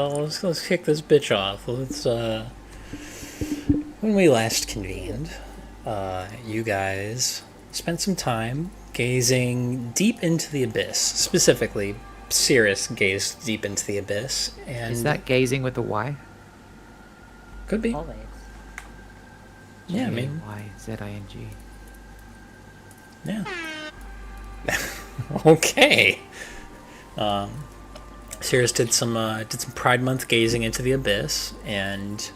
Well, let's kick this bitch off. When we last convened, you guys spent some time gazing deep into the abyss. Specifically, Cirrus gazed deep into the abyss, and Is that gazing with a Y? could be. Always. Yeah, I mean, G-A-Y-Z-I-N-G. yeah. Okay. Cirrus did some Pride Month gazing into the abyss, and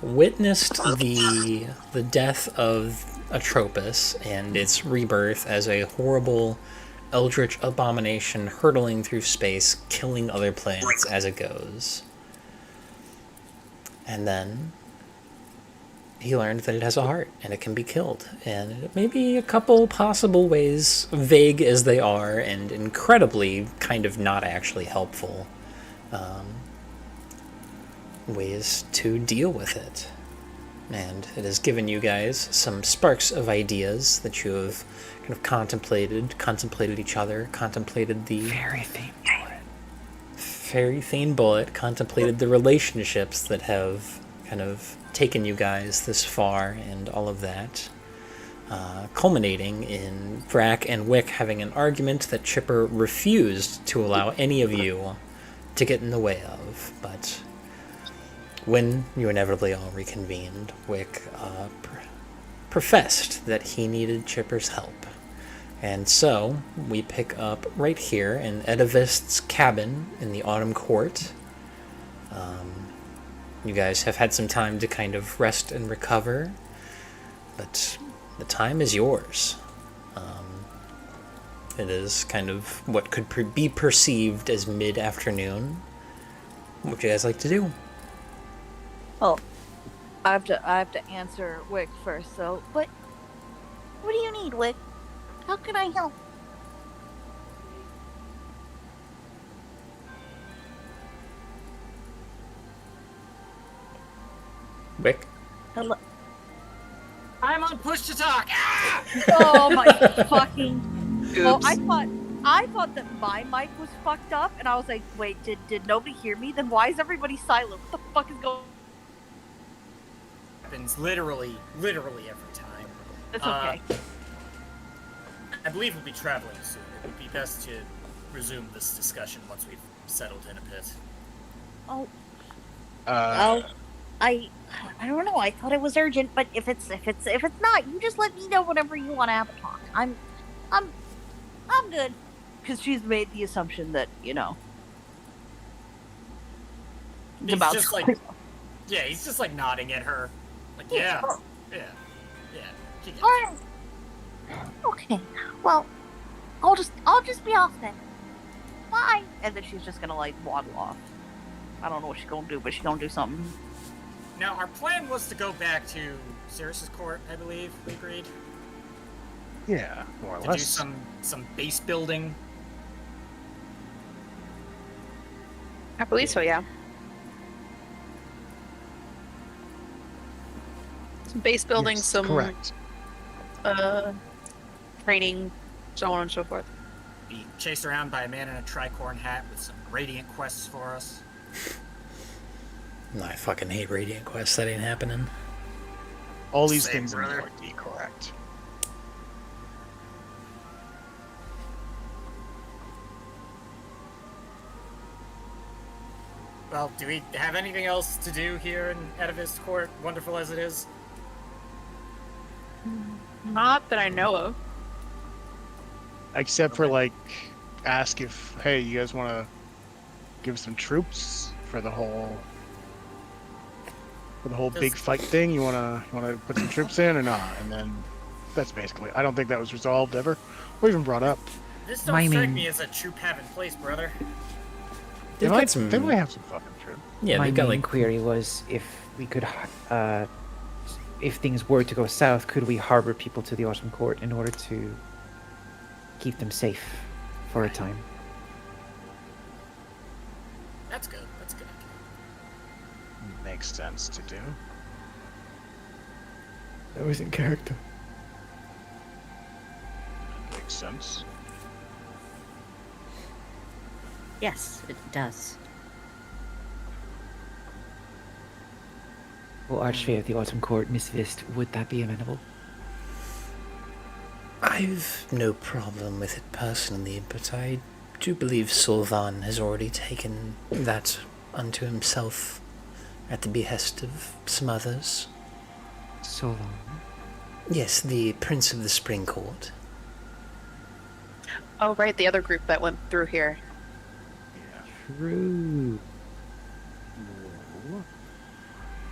witnessed the death of Atropus and its rebirth as a horrible eldritch abomination hurtling through space, killing other planets as it goes. And then he learned that it has a heart and it can be killed. And maybe a couple possible ways, vague as they are and incredibly kind of not actually helpful, ways to deal with it. And it has given you guys some sparks of ideas that you have kind of contemplated each other, contemplated the very thin bullet, contemplated the relationships that have kind of taken you guys this far and all of that, culminating in Vrack and Wick having an argument that Chipper refused to allow any of you to get in the way of. But when you inevitably all reconvened, Wick professed that he needed Chipper's help. And so we pick up right here in Edivist's cabin in the Autumn Court. You guys have had some time to kind of rest and recover, but the time is yours. It is kind of what could be perceived as mid-afternoon. What would you guys like to do? Well, I have to answer Wick first. So, what do you need, Wick? How can I help? Wick? Hello. I'm on push to talk. Ah! Oh my fucking! Well, Oops. I thought that my mic was fucked up, and I was like, wait, did nobody hear me? Then why is everybody silent? What the fuck is going? Happens literally every time. It's okay. I believe we'll be traveling soon. It would be best to resume this discussion once we've settled in a bit. Oh. I don't know. I thought it was urgent, but if it's not, you just let me know whenever you want to have a talk. I'm good. Because she's made the assumption that He's just like nodding at her. Like, yeah. All right. Okay. Well, I'll just be off then. Bye. And then she's just gonna like waddle off. I don't know what she's gonna do, but she's gonna do something. Now, our plan was to go back to Cirrus's court, I believe. We agreed Yeah, more or to less. do some base building. I believe so, yeah. Some base building, Yes, some correct. training, so on and so forth. Be chased around by a man in a tricorn hat with some radiant quests for us. I fucking hate Radiant Quest. That ain't happening. All these Same, things brother. are indeed correct. Well, do we have anything else to do here in Edivist Court, wonderful as it is? Not that I know of. Except for like, ask if, hey, you guys want to give some troops for the whole big fight thing? You wanna put some troops in or not? And then that's basically. I don't think that was resolved ever, or even brought up. This don't strike me as a troop having place, brother. They've They got might, some. they might have some fucking troops. Yeah, My they've got main like. query was if we could, if things were to go south, could we harbor people to the Autumn Court in order to keep them safe for a time? That's good. That's good. Makes sense to do. That was in character. Makes sense. Yes, it does. Well, Archfey of the Autumn Court, Miss Vist, would that be amenable? I've no problem with it personally, but I do believe Sulvan has already taken that unto himself at the behest of some others. So long. Yes, the Prince of the Spring Court. Oh, right, the other group that went through here. True.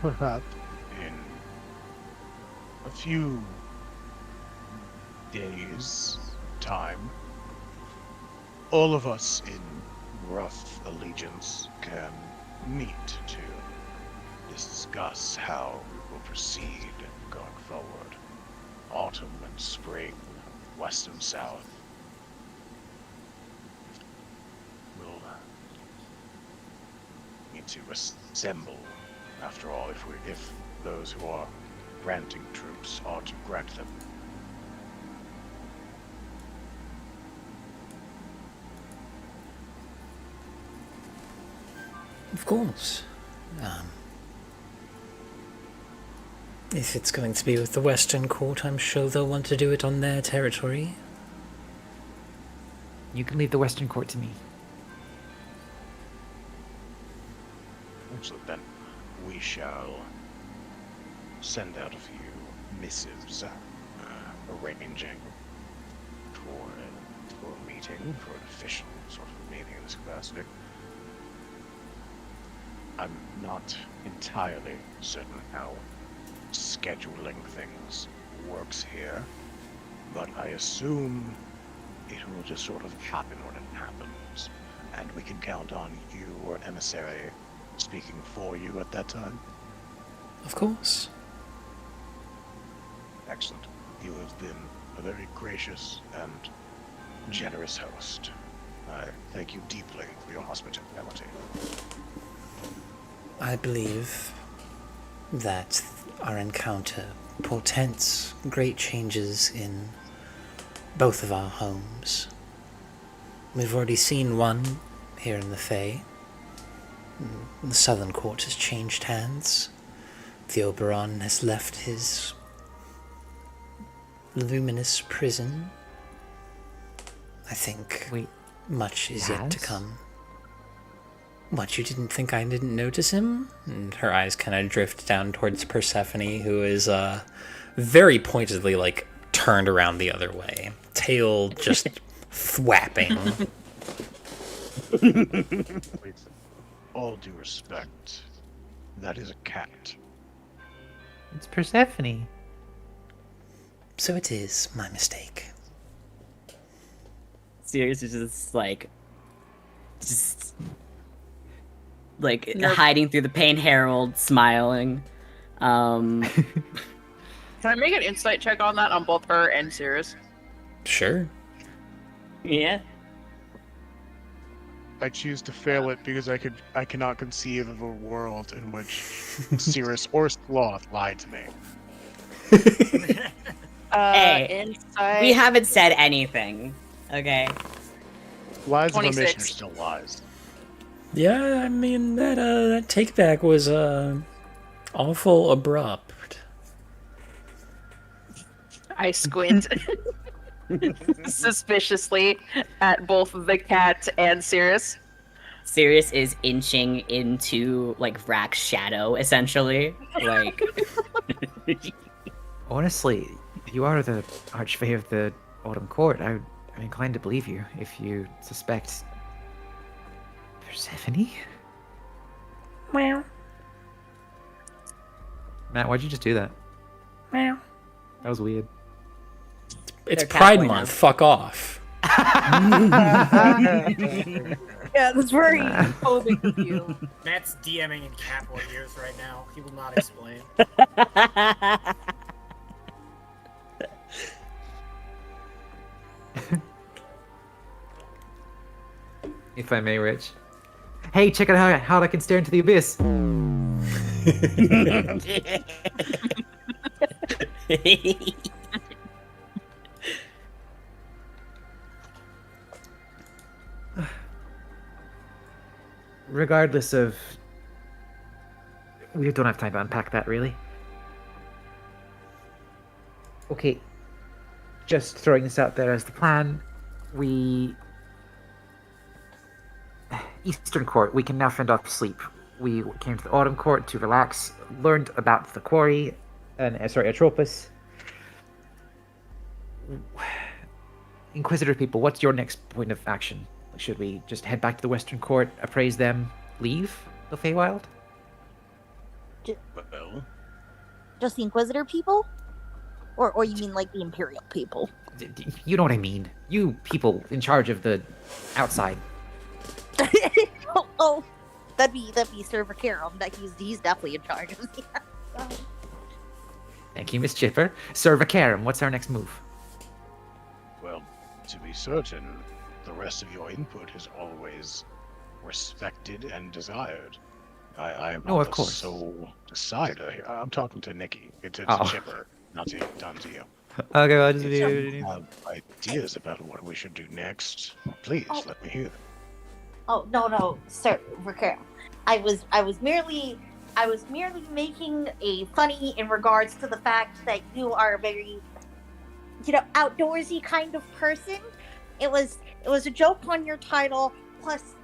Perhaps in a few days' time, all of us in rough allegiance can meet to discuss how we will proceed going forward. Autumn and spring, west and south. We'll need to assemble, after all, if those who are granting troops are to grant them. Of course. If it's going to be with the Western Court, I'm sure they'll want to do it on their territory. You can leave the Western Court to me. So then we shall send out a few missives arranging for a meeting, for an official sort of meeting in this capacity. I'm not entirely certain how scheduling things works here, but I assume it will just sort of happen when it happens, and we can count on you or an emissary speaking for you at that time. Of course. Excellent. You have been a very gracious and generous host. I thank you deeply for your hospitality. I believe that our encounter portends great changes in both of our homes. We've already seen one here in the Fae. The Southern Court has changed hands. The Oberon has left his luminous prison. I think Wait, much is yet to has? come. What, you didn't think I didn't notice him? And her eyes kind of drift down towards Persephone, who is very pointedly, like, turned around the other way. Tail just thwapping. With all due respect, that is a cat. it's Persephone. So it is my mistake. Sirius is just like Nope. hiding through the pain herald, smiling. Can I make an insight check on that on both her and Sirius? Sure. Yeah. I choose to fail it because I cannot conceive of a world in which Cirrus or Sloth lied to me. Hey, Insight. We haven't said anything. Okay. Lies of omission are 26. still lies. Yeah, I mean, that take back was awful abrupt. I squint suspiciously at both the cat and Sirius. Sirius is inching into like Rack's shadow, essentially. Like Honestly, you are the Archfey of the Autumn Court. I'm inclined to believe you if you suspect Persephone. Meow. Matt, why'd you just do that? Meow. That was weird. It's They're Pride Catboy Month. now. Fuck off. Yeah, that's very phobic of you. Matt's DMing in Catboy ears right now. He will not explain. If I may, Rich. Hey, check out how hard I can stare into the abyss. Regardless of We don't have time to unpack that, really. Okay. Just throwing this out there as the plan. Eastern Court, we can now fend off sleep. We came to the Autumn Court to relax, learned about the Quori, and Atropus. Inquisitor people, what's your next point of action? Should we just head back to the Western Court, appraise them, leave the Feywild? Well, Just the Inquisitor people? Or you mean like the Imperial people? You know what I mean. You people in charge of the outside. oh, that'd be Sir Vacarum. That he's definitely in charge of the outside. Thank you, Miss Chipper. Sir Vacarum, what's our next move? well, to be certain, the rest of your input is always respected and desired. I am No, not of the course. sole decider here. I'm talking to Nikki. It's Oh. Chipper, not to you. Okay, well, If you have ideas about what we should do next, please let me hear them. Oh no, Sir Vacarum. I was merely making a funny in regards to the fact that you are a very, outdoorsy kind of person. It was a joke on your title, plus,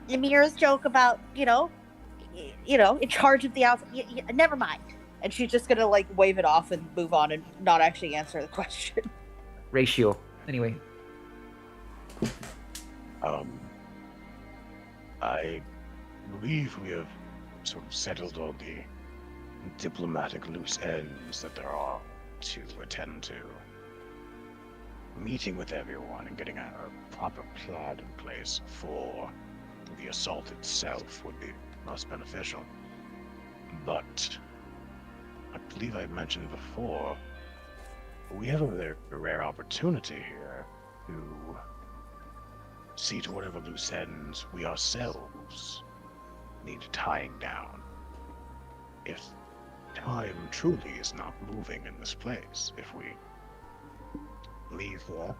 Emir's joke about, in charge of the outside. Never mind. And she's just gonna wave it off and move on and not actually answer the question. Ratio. Anyway, I believe we have sort of settled all the diplomatic loose ends that there are to attend to. Meeting with everyone and getting a proper plan in place for the assault itself would be most beneficial. But I believe I mentioned before, we have a very rare opportunity here to see to whatever loose ends we ourselves need tying down. If time truly is not moving in this place, if we leave here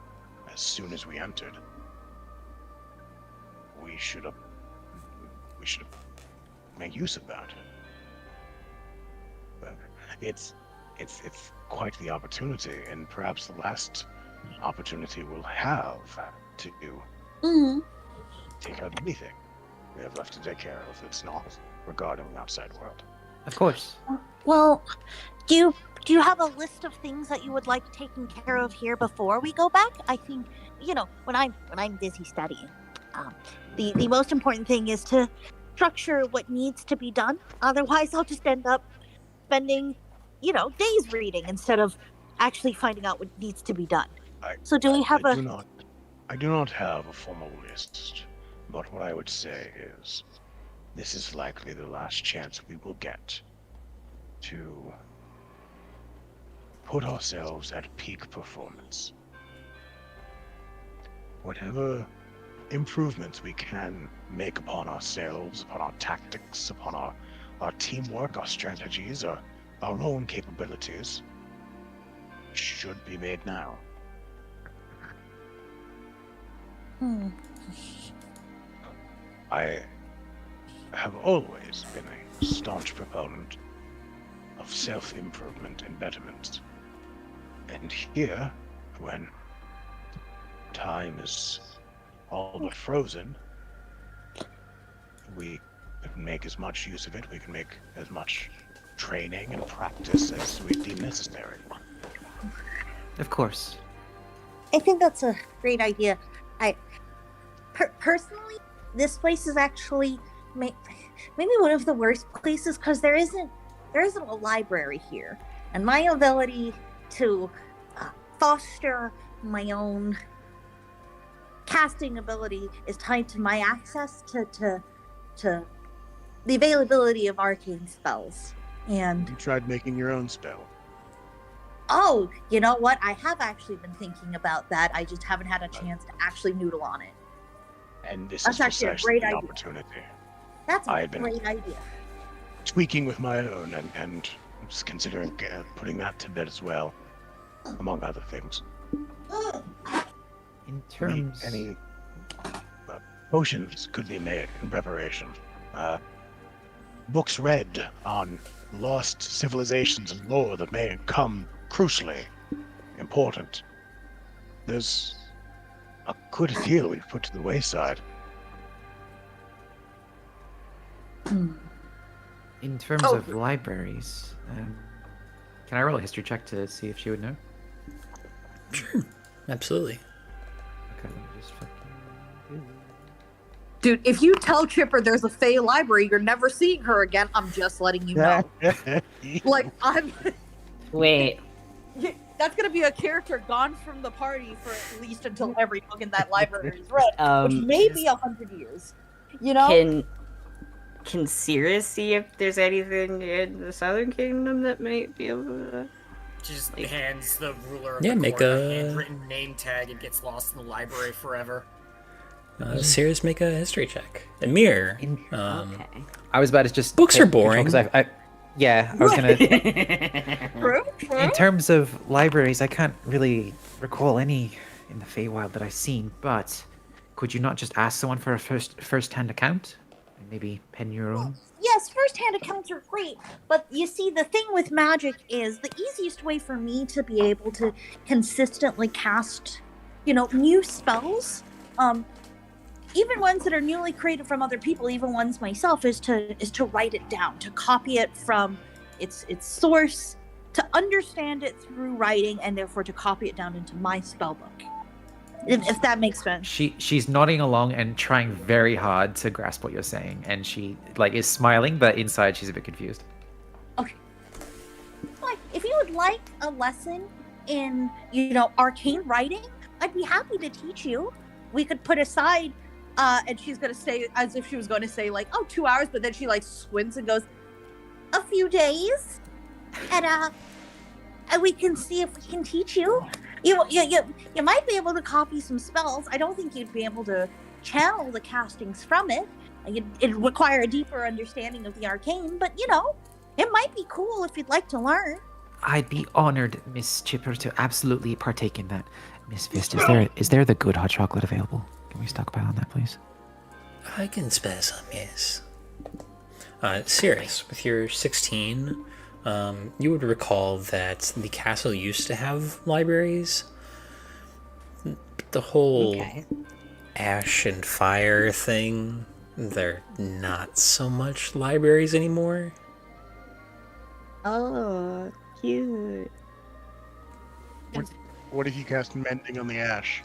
as soon as we entered, we should make use of that. But it's quite the opportunity, and perhaps the last opportunity we'll have to Mm-hmm. take out anything we have left to take care of that's not regarding the outside world. of course. Well, do you have a list of things that you would like taken care of here before we go back? I think when I'm busy studying, the most important thing is to structure what needs to be done. Otherwise, I'll just end up spending days reading instead of actually finding out what needs to be done. So do we have I do not have a formal list, but what I would say is this is likely the last chance we will get to put ourselves at peak performance. Whatever improvements we can make upon ourselves, upon our tactics, upon our teamwork, our strategies, our own capabilities, should be made now. I have always been a staunch proponent of self-improvement and betterment. And here, when time is all but frozen, we can make as much use of it, we can make as much training and practice as we deem necessary. Of course. I think that's a great idea. Personally, this place is actually maybe one of the worst places because there isn't a library here, and my ability to foster my own casting ability is tied to my access to the availability of arcane spells. And You tried making your own spell. oh, you know what? I have actually been thinking about that. I just haven't had a chance to actually noodle on it. And this That's is actually a precisely great the idea. opportunity. That's I a had been- great idea. Tweaking with my own and just considering putting that to bed as well, among other things. In terms... Any potions could be made in preparation. books read on lost civilizations and lore that may come crucially important. There's a good deal we've put to the wayside. In terms of libraries, can I roll a history check to see if she would know? Sure. Absolutely. Okay, let me just fucking... Dude, if you tell Chipper there's a Fey library, you're never seeing her again. I'm just letting you know. Like, Wait. that's gonna be a character gone from the party for at least until every book in that library is read, which may be 100 years. You know? Can Cirrus see if there's anything in the Southern Kingdom that might be able to... She just hands the ruler of Yeah, the make court a- handwritten name tag and gets lost in the library forever. Sirius, make a history check. Emir. Okay. I was about to just... Books are boring. Because yeah, I was gonna... True, true. In terms of libraries, I can't really recall any in the Feywild that I've seen, but could you not just ask someone for a first-hand account? And maybe pen your own? Yes, first-hand accounts are great, but you see, the thing with magic is the easiest way for me to be able to consistently cast, new spells, even ones that are newly created from other people, even ones myself, is to write it down, to copy it from its source, to understand it through writing, and therefore to copy it down into my spellbook. If that makes sense. She's nodding along and trying very hard to grasp what you're saying, and she is smiling, but inside she's a bit confused. Okay. Fine. If you would like a lesson in, arcane writing, I'd be happy to teach you. We could put aside, and she's gonna say, as if she was going to say 2 hours, but then she squints and goes, a few days, and we can see if we can teach you. You might be able to copy some spells. I don't think you'd be able to channel the castings from it. It'd require a deeper understanding of the arcane, but it might be cool if you'd like to learn. I'd be honored, Miss Chipper, to absolutely partake in that. Miss Fist, is there the good hot chocolate available? Can we stockpile on that, please? I can spare some, yes. Sirius, with your 16, you would recall that the castle used to have libraries. The whole ash and fire thing, they're not so much libraries anymore. Oh, cute. What if you cast Mending on the Ash?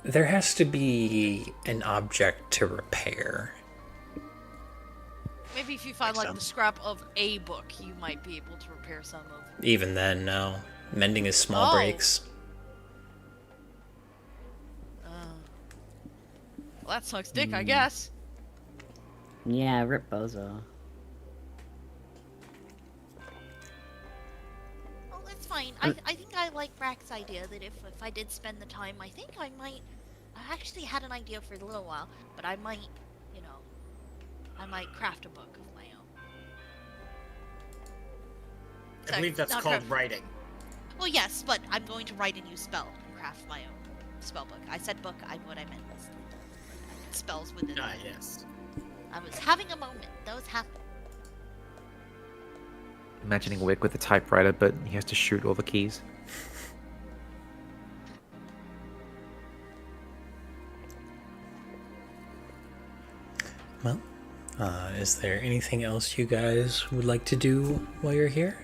There has to be an object to repair. Maybe if you find the scrap of a book, you might be able to repair some of. Even then, no. Mending is small breaks. Well, that sucks dick, I guess. Yeah, rip bozo. Well, it's fine. I think I like Brack's idea that if I did spend the time, I think I might. I actually had an idea for a little while, but I might, I might craft a book of my own. I believe that's called writing. Well, yes, but I'm going to write a new spell and craft my own spell book. I said book, what I meant was spells within it. Yes. I was having a moment. Those happen. Imagining Wick with a typewriter, but he has to shoot all the keys. Well, is there anything else you guys would like to do while you're here?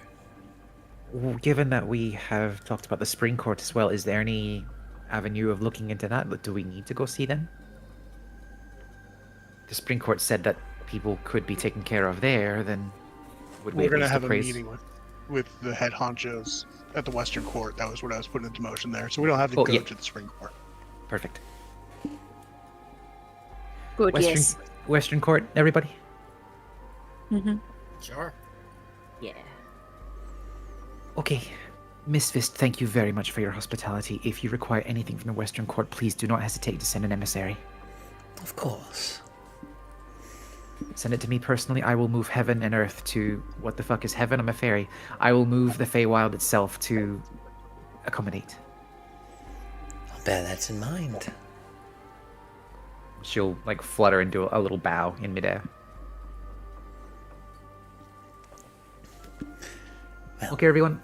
Given that we have talked about the Spring Court as well, is there any avenue of looking into that? Do we need to go see them? The Spring Court said that people could be taken care of there, then would we We're going to at least have a appraise- meeting with the head honchos at the Western Court. That was what I was putting into motion there. So we don't have to Oh, go yeah. to the Spring Court. Perfect. Good, yes. Western Court, everybody? Mm-hmm. Sure. Yeah. Okay. Miss Fist, thank you very much for your hospitality. If you require anything from the Western Court, please do not hesitate to send an emissary. Of course. Send it to me personally. I will move heaven and earth to... What the fuck is heaven? I'm a fairy. I will move the Feywild itself to accommodate. I'll bear that in mind. She'll, flutter and do a little bow in midair. Well, Okay, everyone.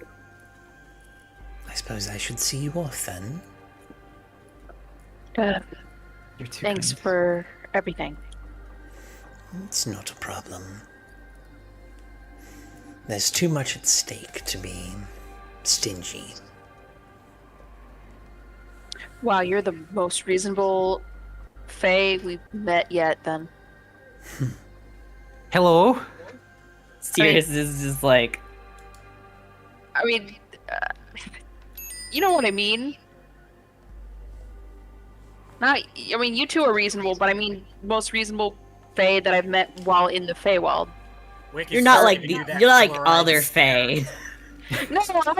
I suppose I should see you off then. You're too Thanks kind. for everything. It's not a problem. There's too much at stake to be stingy. Wow, you're the most reasonable Fae we've met yet, then. Hello. Sirius is just like, I mean, you know what I mean? Not, I mean, you two are reasonable, but I mean, most reasonable Fae that I've met while in the Feywild. Wick is you're not starting like to do that you're like chloride other stare. Fae. No, why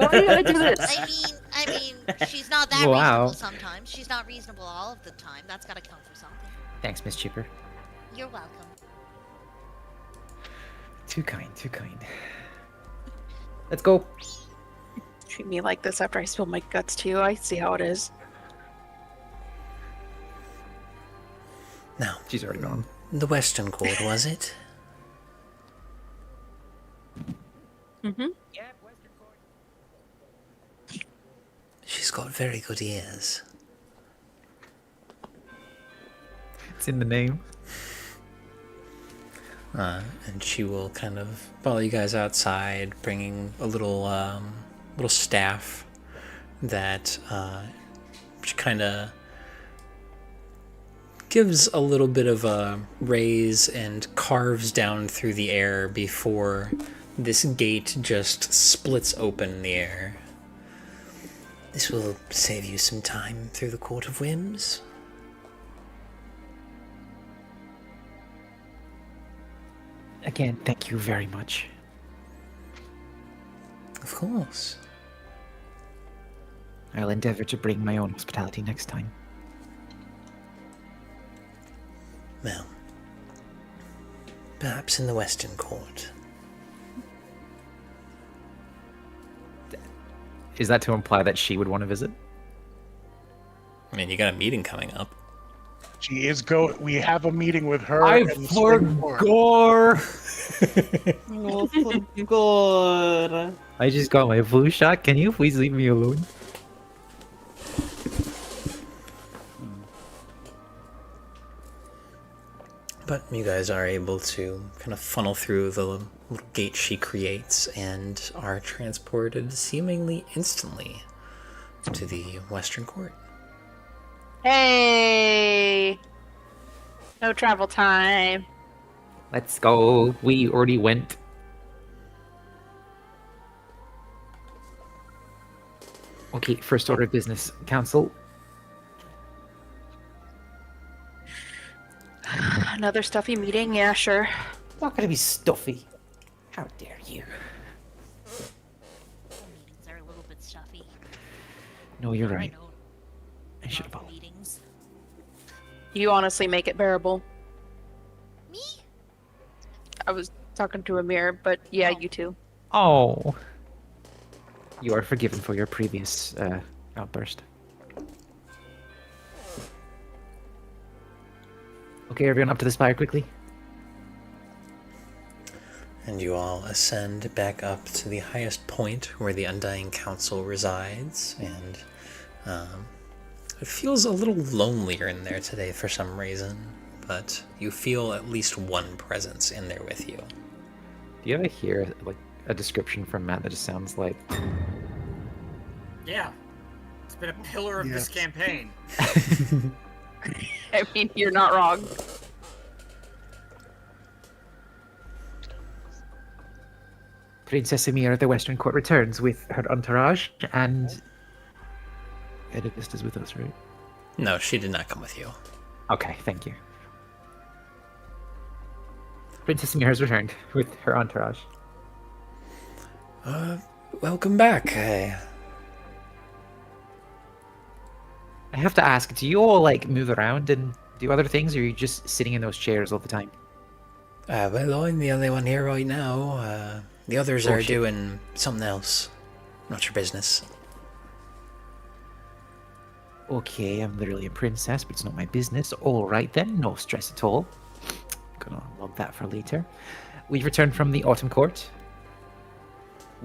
do you gotta do this? I mean, she's not that Wow. reasonable sometimes. She's not reasonable all of the time. That's gotta count for something. Thanks, Miss Chipper. You're welcome. Too kind, too kind. Let's go. Treat me like this after I spill my guts too. I see how it is. Now, She's already gone. the Western Court, was it? Mm-hmm. She's got very good ears. It's in the name. And she will kind of follow you guys outside, bringing a little little staff that she kind of gives a little bit of a raise and carves down through the air before this gate just splits open in the air. This will save you some time through the Court of Whims. Again, thank you very much. Of course. I'll endeavor to bring my own hospitality next time. Well, perhaps in the Western Court. Is that to imply that she would want to visit? I mean, you got a meeting coming up. She is we have a meeting with her. I and Spring Court. forgot. Oh, for God. I just got my flu shot. Can you please leave me alone? But you guys are able to kind of funnel through the little gate she creates and are transported seemingly instantly to the Western Court. Hey! No travel time. Let's go. We already went. Okay, first order of business. Council. Another stuffy meeting? Yeah, sure. It's not gonna be stuffy. How dare you? Meetings are a little bit stuffy. No, you're I right. know. I should Love have. meetings. You honestly make it bearable. Me? I was talking to Emer, but yeah, Oh. you too. Oh. You are forgiven for your previous outburst. Okay, everyone up to the spire quickly. And you all ascend back up to the highest point where the Undying Council resides, and it feels a little lonelier in there today for some reason, but you feel at least one presence in there with you. Do you ever hear like a description from Matt that just sounds like Yeah. It's been a pillar of this Yes. campaign. I mean, you're not wrong. Princess Emer of the Western Court returns with her entourage, and Oedipus is with us, right? No, she did not come with you. Okay, thank you. Princess Emer has returned with her entourage. Welcome back. I have to ask, do you all like move around and do other things, or are you just sitting in those chairs all the time? Well, I'm the only one here right now. The others are Bullshit. doing something else. Not your business. Okay, I'm literally a princess, but it's not my business. All right then, no stress at all. Gonna log that for later. We've returned from the Autumn Court.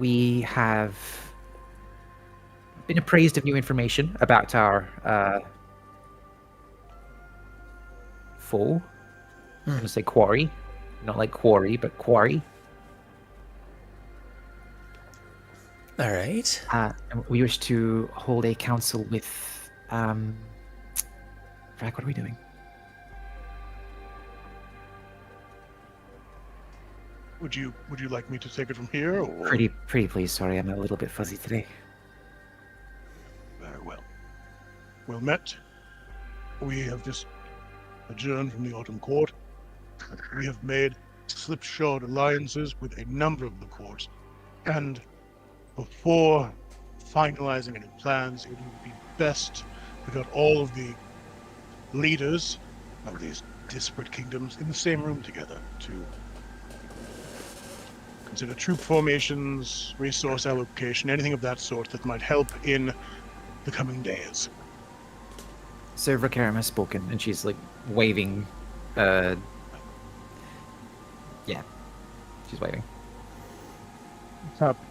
we have been appraised of new information about our foe. I'm going to say Quori. Not like Quori, but Quori. All right. And we wish to hold a council with... Frack, what are we doing? Would you like me to take it from here, or? Pretty please. Sorry, I'm a little bit fuzzy today. Very well. Well met. We have just adjourned from the Autumn Court. We have made slipshod alliances with a number of the courts, and before finalizing any plans, it would be best we got all of the leaders of these disparate kingdoms in the same room together to consider troop formations, resource allocation, anything of that sort that might help in the coming days. Sir Vakaram has spoken, and she's like waving. Yeah, she's waving.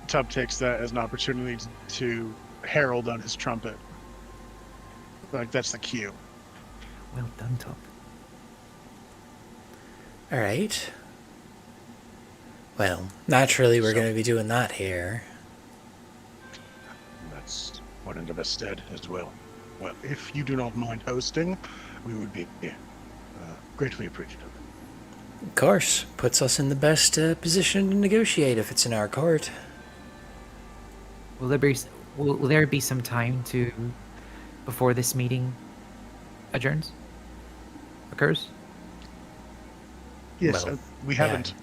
Tub takes that as an opportunity to herald on his trumpet. Like, that's the cue. Well done, Tub. All right. Well, naturally, we're going to be doing that here. That's what ended us stead as well. Well, if you do not mind hosting, we would be gratefully appreciative. Of course. Puts us in the best position to negotiate if it's in our court. Will there be some time to before this meeting occurs? Yes, Well, we yeah. haven't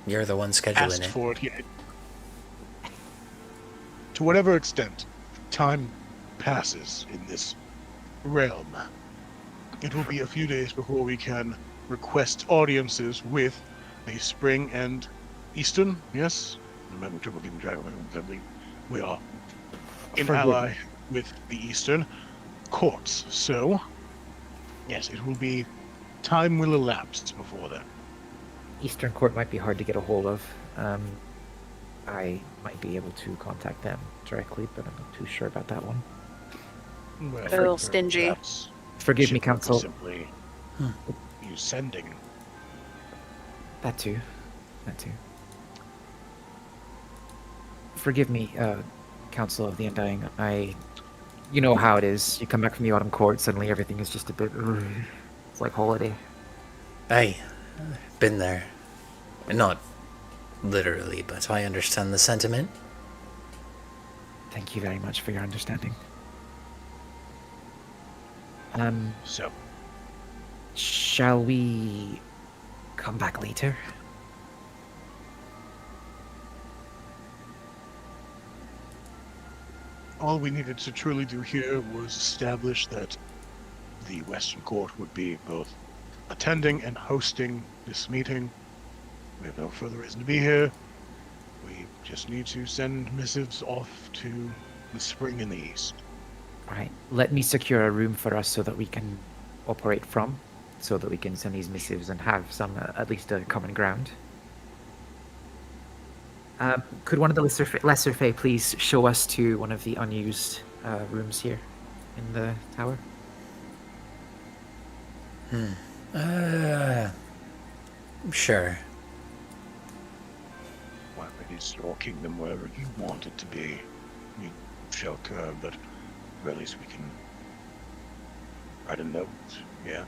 You're the one scheduling asked it. for it yet. To whatever extent time passes in this realm, it will be a few days before we can request audiences with the Spring and Eastern, yes? Remember, triple keeping track of it. We are an ally with the Eastern courts, so yes, it will be, time will elapse before then. Eastern Court might be hard to get a hold of. I might be able to contact them directly, but I'm not too sure about that one. Well, A little stingy. perhaps Forgive me, should Council. Simply you sending. That too. Forgive me, Council of the Undying. You know how it is. You come back from the Autumn Court, suddenly everything is just a bit... It's like holiday. Aye. Been there. Not literally, but I understand the sentiment. Thank you very much for your understanding. So, Shall we come back later? all we needed to truly do here was establish that the Western Court would be both attending and hosting this meeting. We have no further reason to be here. We just need to send missives off to the Spring in the East. Alright, let me secure a room for us so that we can operate from, so that we can send these missives and have some, at least a common ground. Could one of the lesser Fae please show us to one of the unused rooms here in the tower? Sure. Well, it is your kingdom wherever you want it to be. You shall occur, but at least we can write a note. Yeah.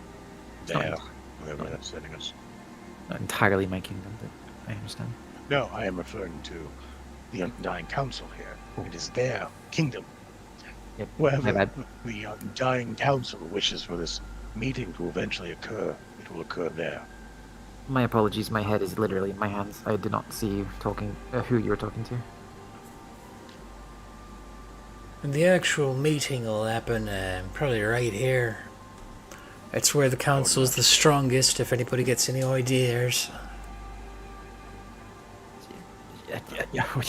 There. Wherever that's setting us. Not entirely my kingdom, but I understand. No, I am referring to the Undying Council here. It is their kingdom. Yep, Wherever my bad. the Undying Council wishes for this meeting to eventually occur, it will occur there. My apologies, my head is literally in my hands. I did not see you talking, who you were talking to. And the actual meeting will happen probably right here. It's where the council's the strongest, if anybody gets any ideas. Hold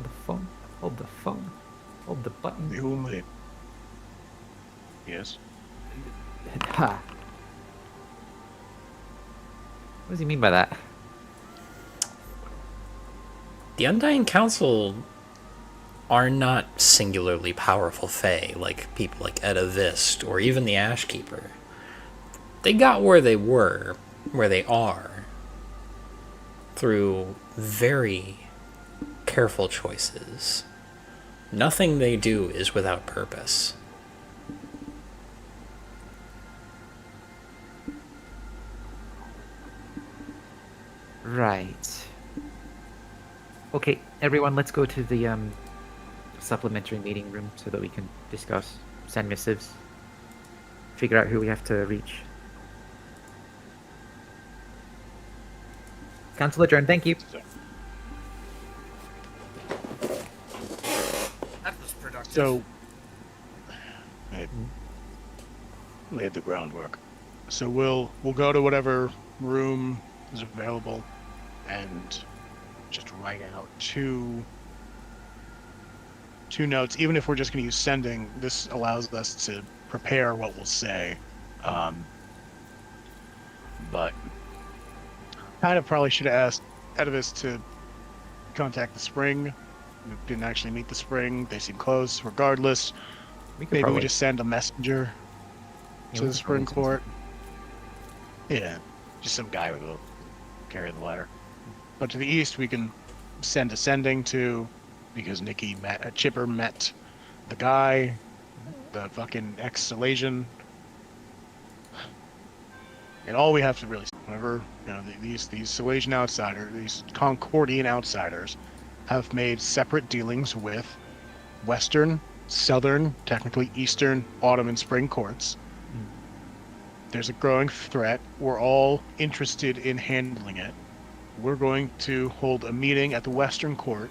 the phone. Hold the button. The only... Yes? Ha. What does he mean by that? The Undying Council are not singularly powerful fae like people like Edda Vist or even the Ashkeeper. They got where they are, through very careful choices. Nothing they do is without purpose. Right. Okay, everyone, let's go to the supplementary meeting room so that we can discuss, send missives, figure out who we have to reach. Council adjourned, thank you. That was productive. So, I laid the groundwork. So we'll go to whatever room is available and just write out two notes. Even if we're just going to use sending, this allows us to prepare what we'll say. But kind of probably should have asked Edivus to contact the spring. We didn't actually meet the spring. They seem close. Regardless, maybe we just send a messenger to the spring court. Yeah, just some guy who will carry the letter. But to the east, we can send a sending to, because Chipper met the guy, the fucking ex-Salasian. And all we have to really, whenever, these Salasian outsiders, these Concordian outsiders, have made separate dealings with Western, Southern, technically Eastern, Autumn, and Spring courts. There's a growing threat. We're all interested in handling it. We're going to hold a meeting at the Western Court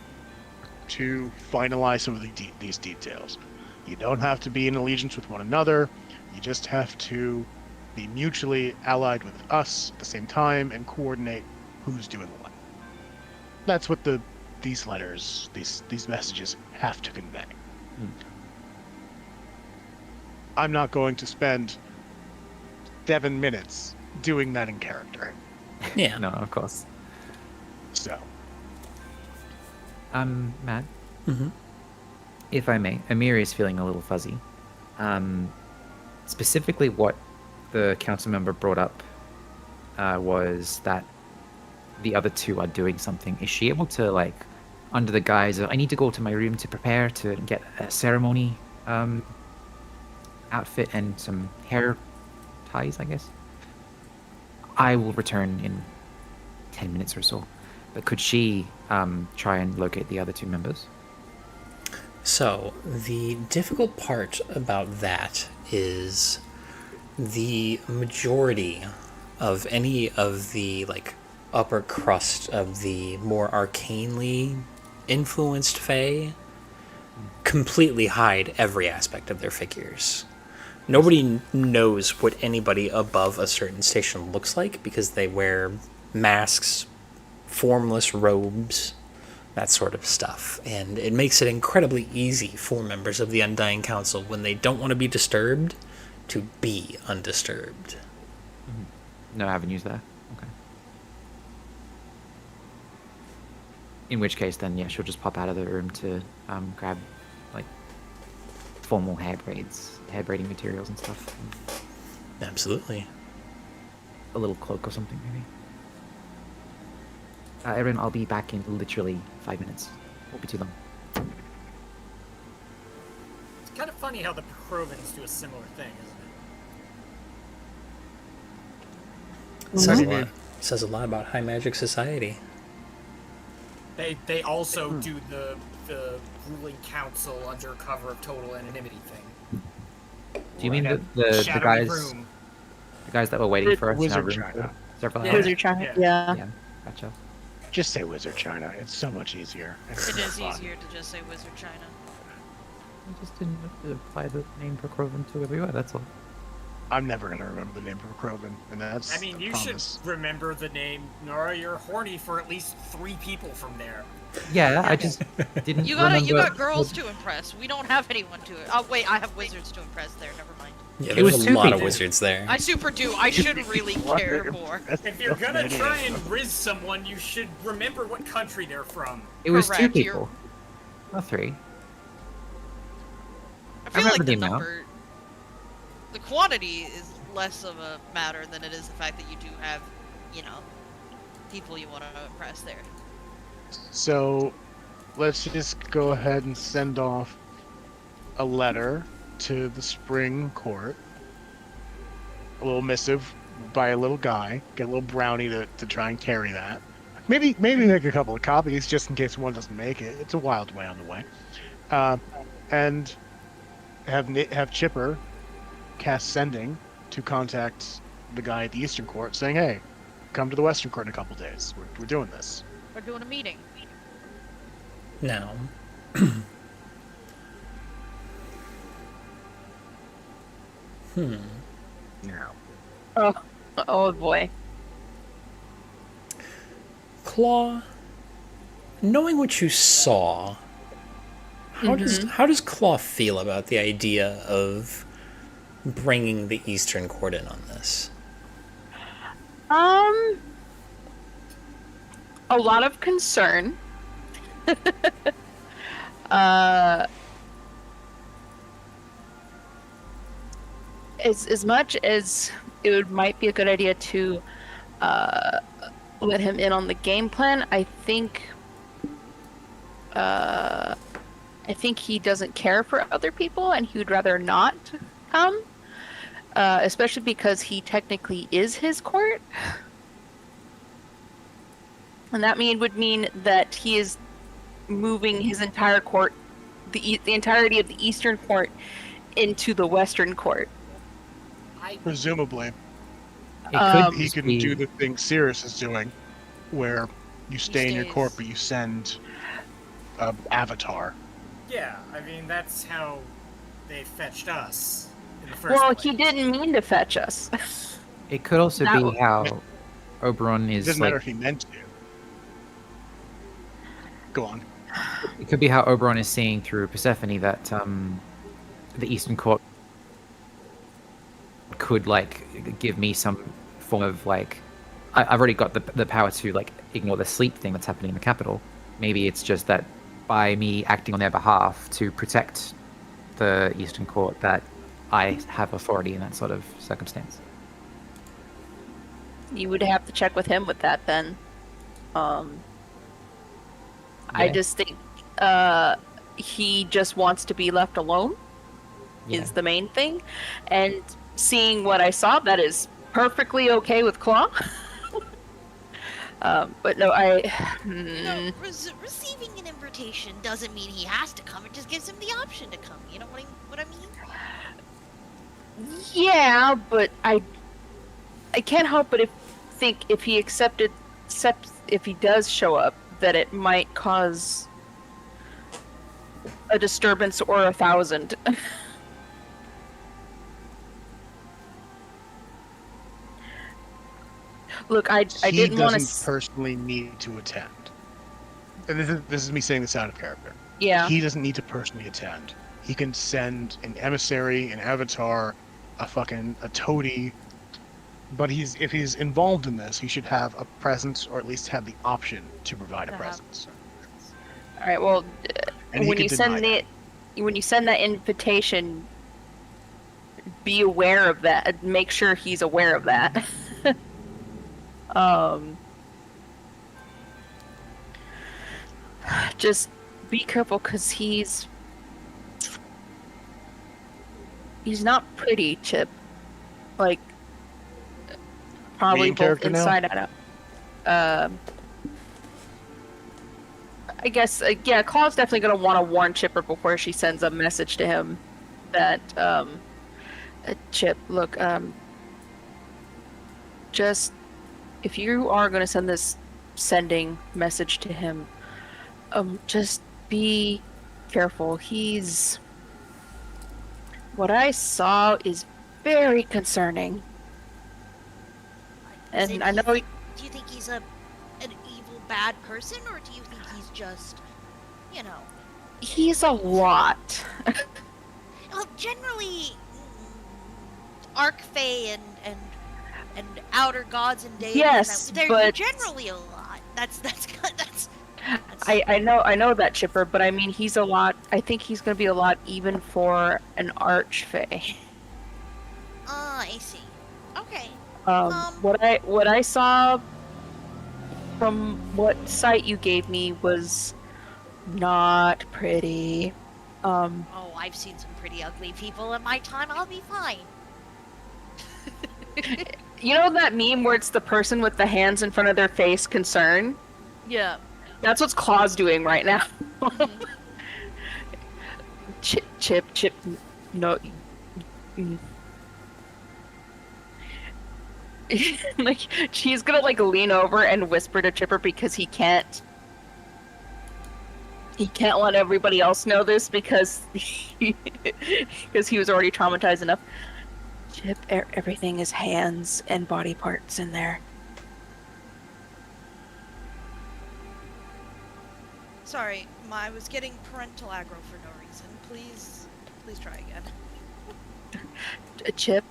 to finalize some of these details. You don't have to be in allegiance with one another. You just have to be mutually allied with us at the same time and coordinate who's doing what. That's what these letters, these messages have to convey. I'm not going to spend 7 minutes doing that in character. Yeah. No, of course. So. Matt? Mm-hmm. If I may, Emer is feeling a little fuzzy. Specifically what the council member brought up was that the other two are doing something. Is she able to, under the guise of, I need to go to my room to prepare to get a ceremony outfit and some hair ties, I guess? I will return in 10 minutes or so. But could she try and locate the other two members? So, the difficult part about that is the majority of any of the, upper crust of the more arcanely influenced fae completely hide every aspect of their figures. Nobody knows what anybody above a certain station looks like because they wear masks, formless robes, that sort of stuff. And it makes it incredibly easy for members of the Undying Council, when they don't want to be disturbed, to be undisturbed. No avenues there? Okay. In which case, then, yeah, she'll just pop out of the room to grab, formal hair braiding materials and stuff. Absolutely. A little cloak or something, maybe. Erin, I'll be back in literally 5 minutes. Won't be too long. It's kind of funny how the Provins do a similar thing, isn't it? Says a lot about High Magic Society. They also do the ruling council under cover of total anonymity thing. Do you mean the guys that were waiting for us in our Wizard room? China. Several Yeah. hours? Wizard China, yeah. Yeah, gotcha. Just say Wizard China. It's so much easier. It is easier to just say Wizard China. I just didn't apply the name for Croven to everywhere, that's all. I'm never going to remember the name for Croven, and that's I mean, a you promise. should remember the name. Nora, you're horny for at least 3 people from there. Yeah, I just didn't You remember... got girls to impress. We don't have anyone to. Oh wait, I have wizards to impress there. Never mind. Yeah, It was there's a two lot of people. wizards there. I super do. I should really care more. If you're gonna try and riz someone, you should remember what country they're from. It was two Correct, you're- people. Not three. I feel remember like the the amount. number, the quantity is less of a matter than it is the fact that you do have, you know, people you want to impress there. So, let's just go ahead and send off a letter to the spring court. A little missive by a little guy. Get a little brownie to try and carry that. Maybe make a couple of copies just in case one doesn't make it. It's a wild way on the way. And have Chipper cast sending to contact the guy at the Eastern Court saying, hey, come to the Western Court in a couple days. We're doing this. We're doing a meeting. Now, Oh, oh boy. Claw, knowing what you saw, how does Claw feel about the idea of bringing the Eastern Court in on this? A lot of concern. As much as it might be a good idea to let him in on the game plan, I think he doesn't care for other people, and he would rather not come, especially because he technically is his court, and that would mean that he is moving his entire court, the entirety of the Eastern Court, into the Western Court. Presumably. He just can be- do the thing Sirius is doing, where you stay in your stays. court, but you send Avatar. Yeah, I mean, that's how they fetched us in the first Well, place. he didn't mean to fetch us. It could also That be was- how Oberon It is doesn't like. matter if he meant to. Go on. It could be how Oberon is seeing through Persephone that the Eastern Court could like give me some form of like I've already got the power to like ignore the sleep thing that's happening in the capital. Maybe it's just that by me acting on their behalf to protect the Eastern Court that I have authority in that sort of circumstance. You would have to check with him with that then. I Yeah. just think he just wants to be left alone Yeah. is the main thing. And seeing what I saw, that is perfectly okay with Claw. But no, No, receiving an invitation doesn't mean he has to come. It just gives him the option to come. You know what I mean? Yeah, but I can't help but think if he if he does show up, that it might cause a disturbance or 1,000. Look, I He didn't want doesn't to. personally need to attend. And this is me saying this out of character. Yeah. He doesn't need to personally attend. He can send an emissary, an avatar, a toady. But if he's involved in this, he should have a presence, or at least have the option to provide a presence. All right. Well, And he when could you send deny when you send that invitation, be aware of that. Make sure he's aware of that. Just be careful, because he's not pretty, Chip. Like, probably Main both character now? inside and out. I guess, yeah, Claw's definitely going to want to warn Chipper before she sends a message to him that, Chip, look, just, if you are going to send this sending message to him, just be careful. What I saw is very concerning. And Is I know... do you think he's an evil, bad person, or do you think he's just, you know? He's a lot. Well, generally, Archfey and outer gods and deities. Yes, They're but generally a lot. That's I know that, Chipper, but I mean he's a lot. I think he's gonna be a lot even for an archfey. I see. Okay. What I saw from what site you gave me was not pretty. Oh, I've seen some pretty ugly people in my time. I'll be fine. You know that meme where it's the person with the hands in front of their face concern? Yeah. That's what Claw's doing right now. Chip, no. Like, she's gonna, like, lean over and whisper to Chipper because he can't let everybody else know this because he was already traumatized enough. Chip, everything is hands and body parts in there. Sorry, I was getting parental aggro for no reason. Please try again. Chip,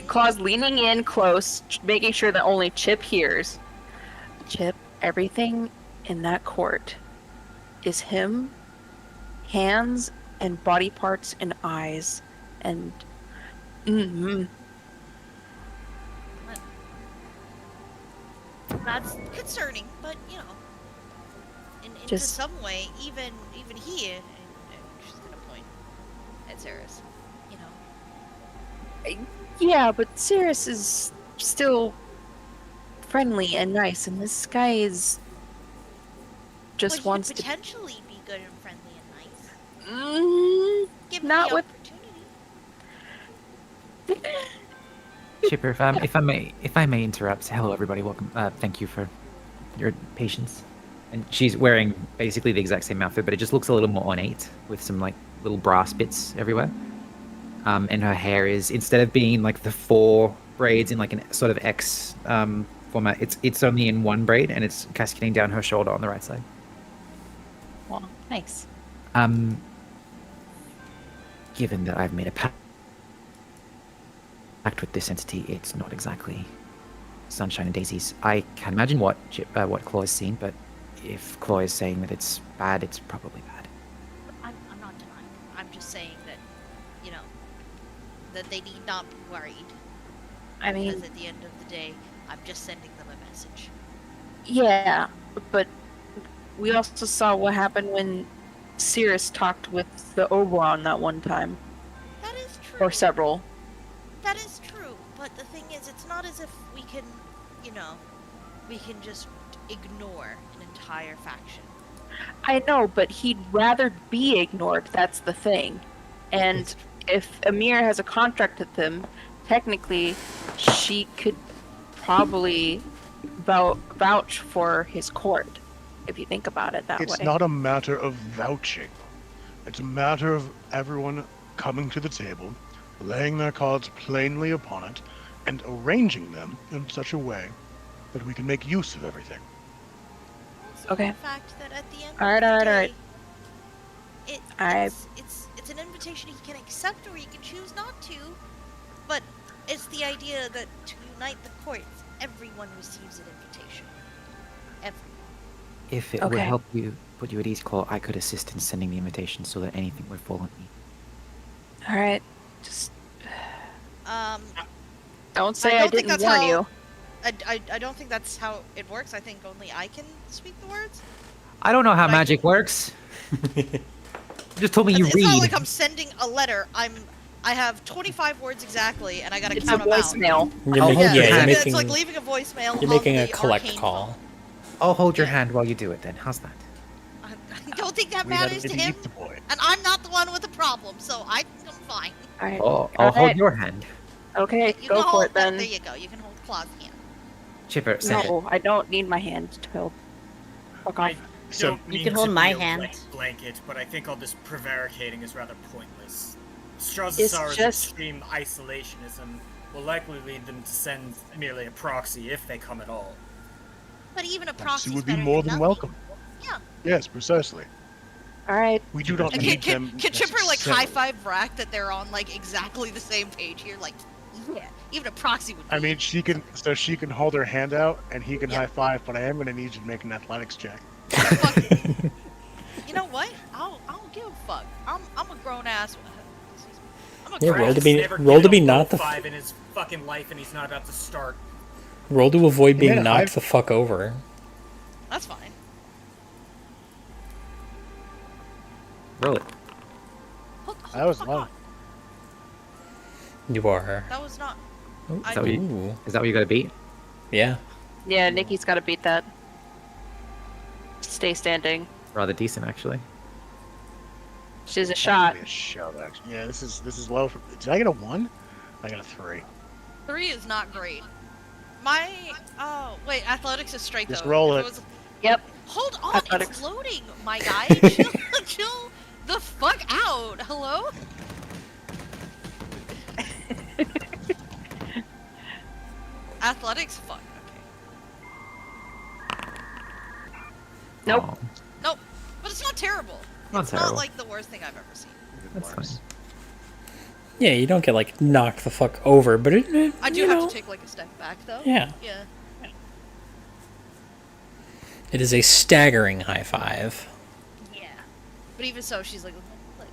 Claw's leaning in close, making sure that only Chip hears. Chip, everything in that court is him, hands and body parts and eyes, and That's concerning, but you know, to some way, even he, and she's gonna point at Ceres, you know. Yeah, but Cirrus is still friendly and nice, and this guy is just well, wants he could potentially be good and friendly and nice. Give him not the with. Chipper, if I may interrupt. Hello, everybody. Welcome. Thank you for your patience. And she's wearing basically the exact same outfit, but it just looks a little more ornate with some like little brass bits everywhere. And her hair is, instead of being like the 4 braids in like an sort of X format, it's only in 1 braid and it's cascading down her shoulder on the right side. Well, nice. Given that I've made a pact with this entity, it's not exactly sunshine and daisies. I can imagine what Claw has seen, but if Claw is saying that it's bad, it's probably bad. I'm not denying. I'm just saying that, you know, that they need not be worried. I mean, because at the end of the day, I'm just sending them a message. Yeah, but we also saw what happened when Cirrus talked with the Oberon that one time. That is true. Or several. That is true, but the thing is, it's not as if we can, you know, we can just ignore an entire faction. I know, but he'd rather be ignored, that's the thing. And if Emer has a contract with him, technically, she could probably vouch for his court, if you think about it that way. It's not a matter of vouching. It's a matter of everyone coming to the table, laying their cards plainly upon it, and arranging them in such a way that we can make use of everything. Also, okay. The fact that at the end all right. It's an invitation he can accept or he can choose not to, but it's the idea that to unite the courts, everyone receives an invitation. Everyone. If it would help you, put you at ease, Claw, I could assist in sending the invitation so that anything would fall on me. All right, just don't say I didn't warn you. I don't think that's how it works. I think only I can speak the words. I don't know how magic works. You just told me you read. It's not like I'm sending a letter. I have 25 words exactly, and I gotta count them out. Voicemail. It's like leaving a voicemail. You're making a collect call. I'll hold your hand while you do it then. How's that? I don't think that matters to him. And I'm not the one with the problem, so I'm fine. All right. I'll hold your hand. Okay, go for it then. There you go. You can hold Claw's hand. Chipper, send it. No, I don't need my hand to hold. Fuck off. So you can hold my hand. Blanket, but I think all this prevaricating is rather pointless. Strauss's just... extreme isolationism will likely lead them to send merely a proxy if they come at all. But even a proxy would be more than welcome. Yeah. Yes, precisely. All right. We do not Can, need can, them. can Chipper like necessarily. high five Rack that they're on like exactly the same page here? Like, yeah, even a proxy would. I mean, she can. So she can hold her hand out, and he can Yeah. high five. But I am going to need you to make an athletics check. Fuck it. You know what? I don't give a fuck. I'm a grown ass. I'm a Yeah, grown roll to ass. be Never roll to given be a not the low five in his fucking life, and he's not about to start. roll to avoid being Yeah, knocked the fuck over. That's fine. Roll it. That was fuck low. on. You are. That was not. Ooh. I- Is that what you, Ooh. is that what you got to beat? Yeah. Yeah, Nikki's got to beat that. Stay standing. Rather decent, actually. She's a That shot. could be a shot, actually. Yeah, this is low. Did I get a 1? I got a 3. 3 is not great. My wait, athletics is straight Just though. roll If it. was- Yep. Hold on, Athletics. it's loading, my guy. Chill the fuck out. Hello? Athletics, fuck. Okay. Nope. Oh, Nope, but it's not terrible. Not It's terrible. not like the worst thing I've ever seen. That's fine. Yeah, you don't get like knocked the fuck over, but it I do you have know, to take like a step back though. Yeah. Yeah. It is a staggering high five. Yeah. But even so, she's like, look.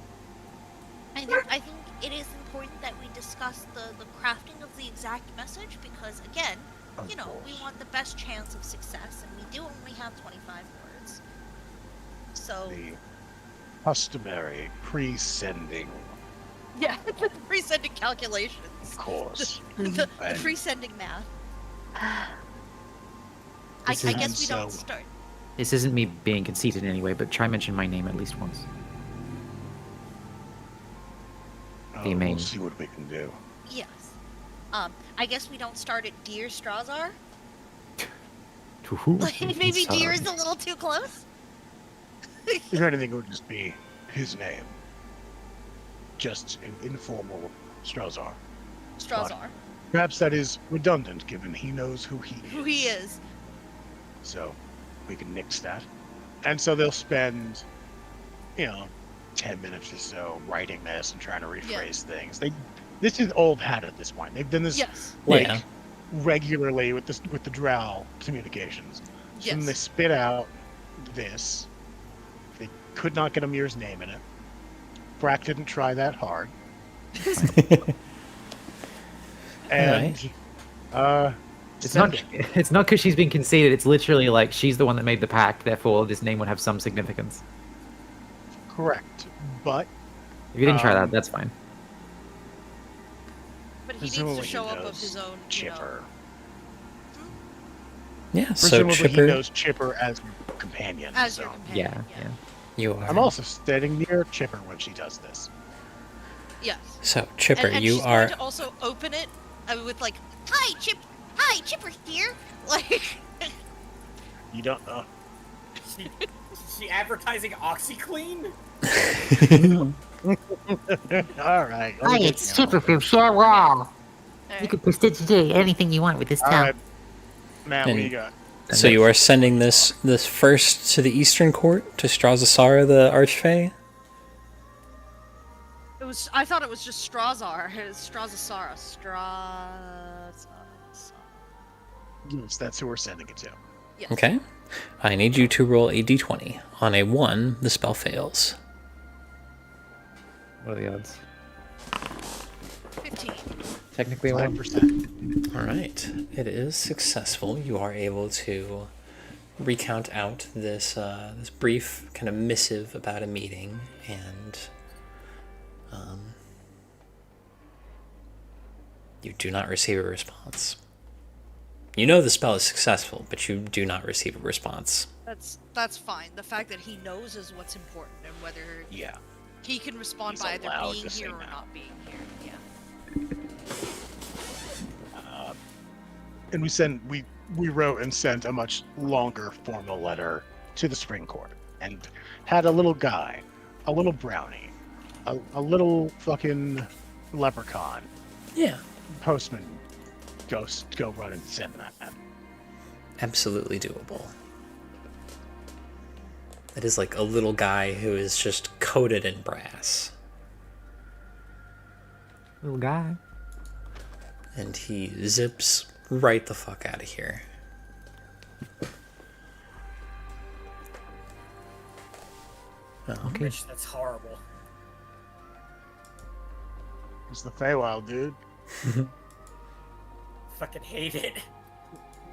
I think it is important that we discuss the crafting of the exact message because, again, Of you know, we course. want the best chance of success, and we do only have 25 words. So, The customary pre-sending, Yeah, the pre-sending calculations. of course. The And- pre-sending math. I This is- guess we don't And so- start. This isn't me being conceited in any way, but try mention my name at least once. The main- We'll see what we can do. yes. I guess we don't start at Dear Strazar? To who? Like, maybe Sorry. Dear is a little too close? If anything, it would just be his name. Just an informal Strazar. Strazar. Perhaps that is redundant, given he knows who he is. Who he is. So, we can nix that. And so they'll spend, 10 minutes or so writing this and trying to rephrase things. This is old hat at this point. They've done this Yes. Yeah. regularly with the drow communications. So then Yes. they spit out this. They could not get Amir's name in it. Brack didn't try that hard. And It's send not. it. It's not because she's been conceited. It's literally like she's the one that made the pact. Therefore, this name would have some significance. Correct. But If you didn't try that, Um, that's fine. But he needs presumably to show up of knows his own, Chipper. Yeah, so Presumably he Chipper, knows Chipper as your companion. as so. your companion. Yeah, yeah. you are. I'm also standing near Chipper when she does this. Yes. So Chipper, and you she's are. going to also open it with like, Hi, Chipper here! like, You don't know. She advertising OxyClean? All right. Hi, it's Chipper from Sharewall. You can prestigitate anything you want with this All town. right. Matt, what do you got? So you are sending this first to the Eastern Court to Strazasara, the Archfey. it was. I thought it was just Strazar. It's Strazasara. Yes, that's who we're sending it to. Yes. Okay. I need you to roll a d20. On a 1, the spell fails. What are the odds? 15. Technically, a 5%. All right. It is successful. You are able to recount out this this brief kind of missive about a meeting, and you do not receive a response. You know the spell is successful, but you do not receive a response. That's fine. The fact that he knows is what's important, and whether Yeah. he can respond He's by either allowed being to say here or no. not being here. Yeah. And we wrote and sent a much longer formal letter to the Spring Court and had a little guy, a little brownie, a little fucking leprechaun Yeah. postman go run and send that. Absolutely doable. It is like a little guy who is just coated in brass. Little guy. And he zips right the fuck out of here. Okay. Rich, that's horrible. It's the Feywild, dude. Fucking hate it.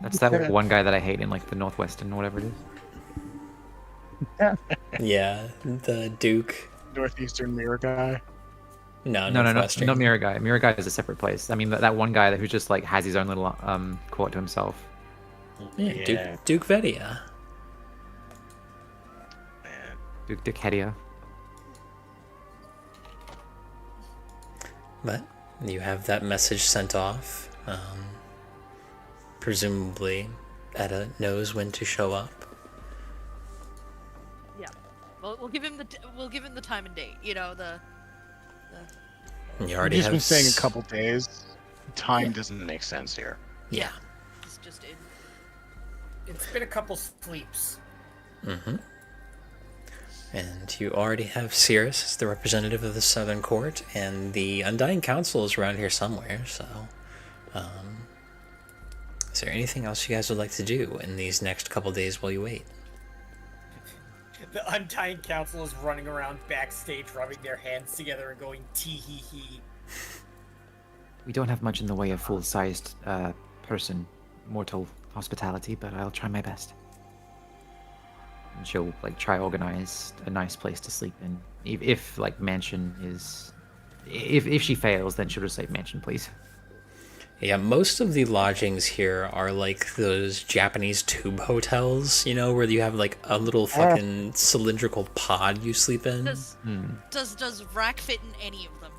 That's that one guy that I hate in like the Northwestern, whatever it is. Yeah, the Duke. Northeastern mirror guy. No, No, Northwestern. no, Mirror Guy. Mirror Guy is a separate place. I mean, that one guy who just like has his own little court to himself. Yeah, Duke Vedia. Man. Duke Hedia. But you have that message sent off. Presumably, Etta knows when to show up. Yeah. Well, we'll give him the time and date. You know the. And you I've already just have been saying a couple days. Time doesn't make sense here. Yeah. It's just in. It's been a couple sleeps. Mm-hmm. And you already have Cirrus as the representative of the Southern Court, and the Undying Council is around here somewhere, so... is there anything else you guys would like to do in these next couple days while you wait? The Undying Council is running around backstage, rubbing their hands together and going tee-hee-hee. We don't have much in the way of full-sized person mortal hospitality, but I'll try my best. And she'll like try organize a nice place to sleep in. If like mansion is, if she fails, then she'll just say mansion, please. Yeah, most of the lodgings here are like those Japanese tube hotels, you know, where you have like a little fucking cylindrical pod you sleep in. Does Rack fit in any of them?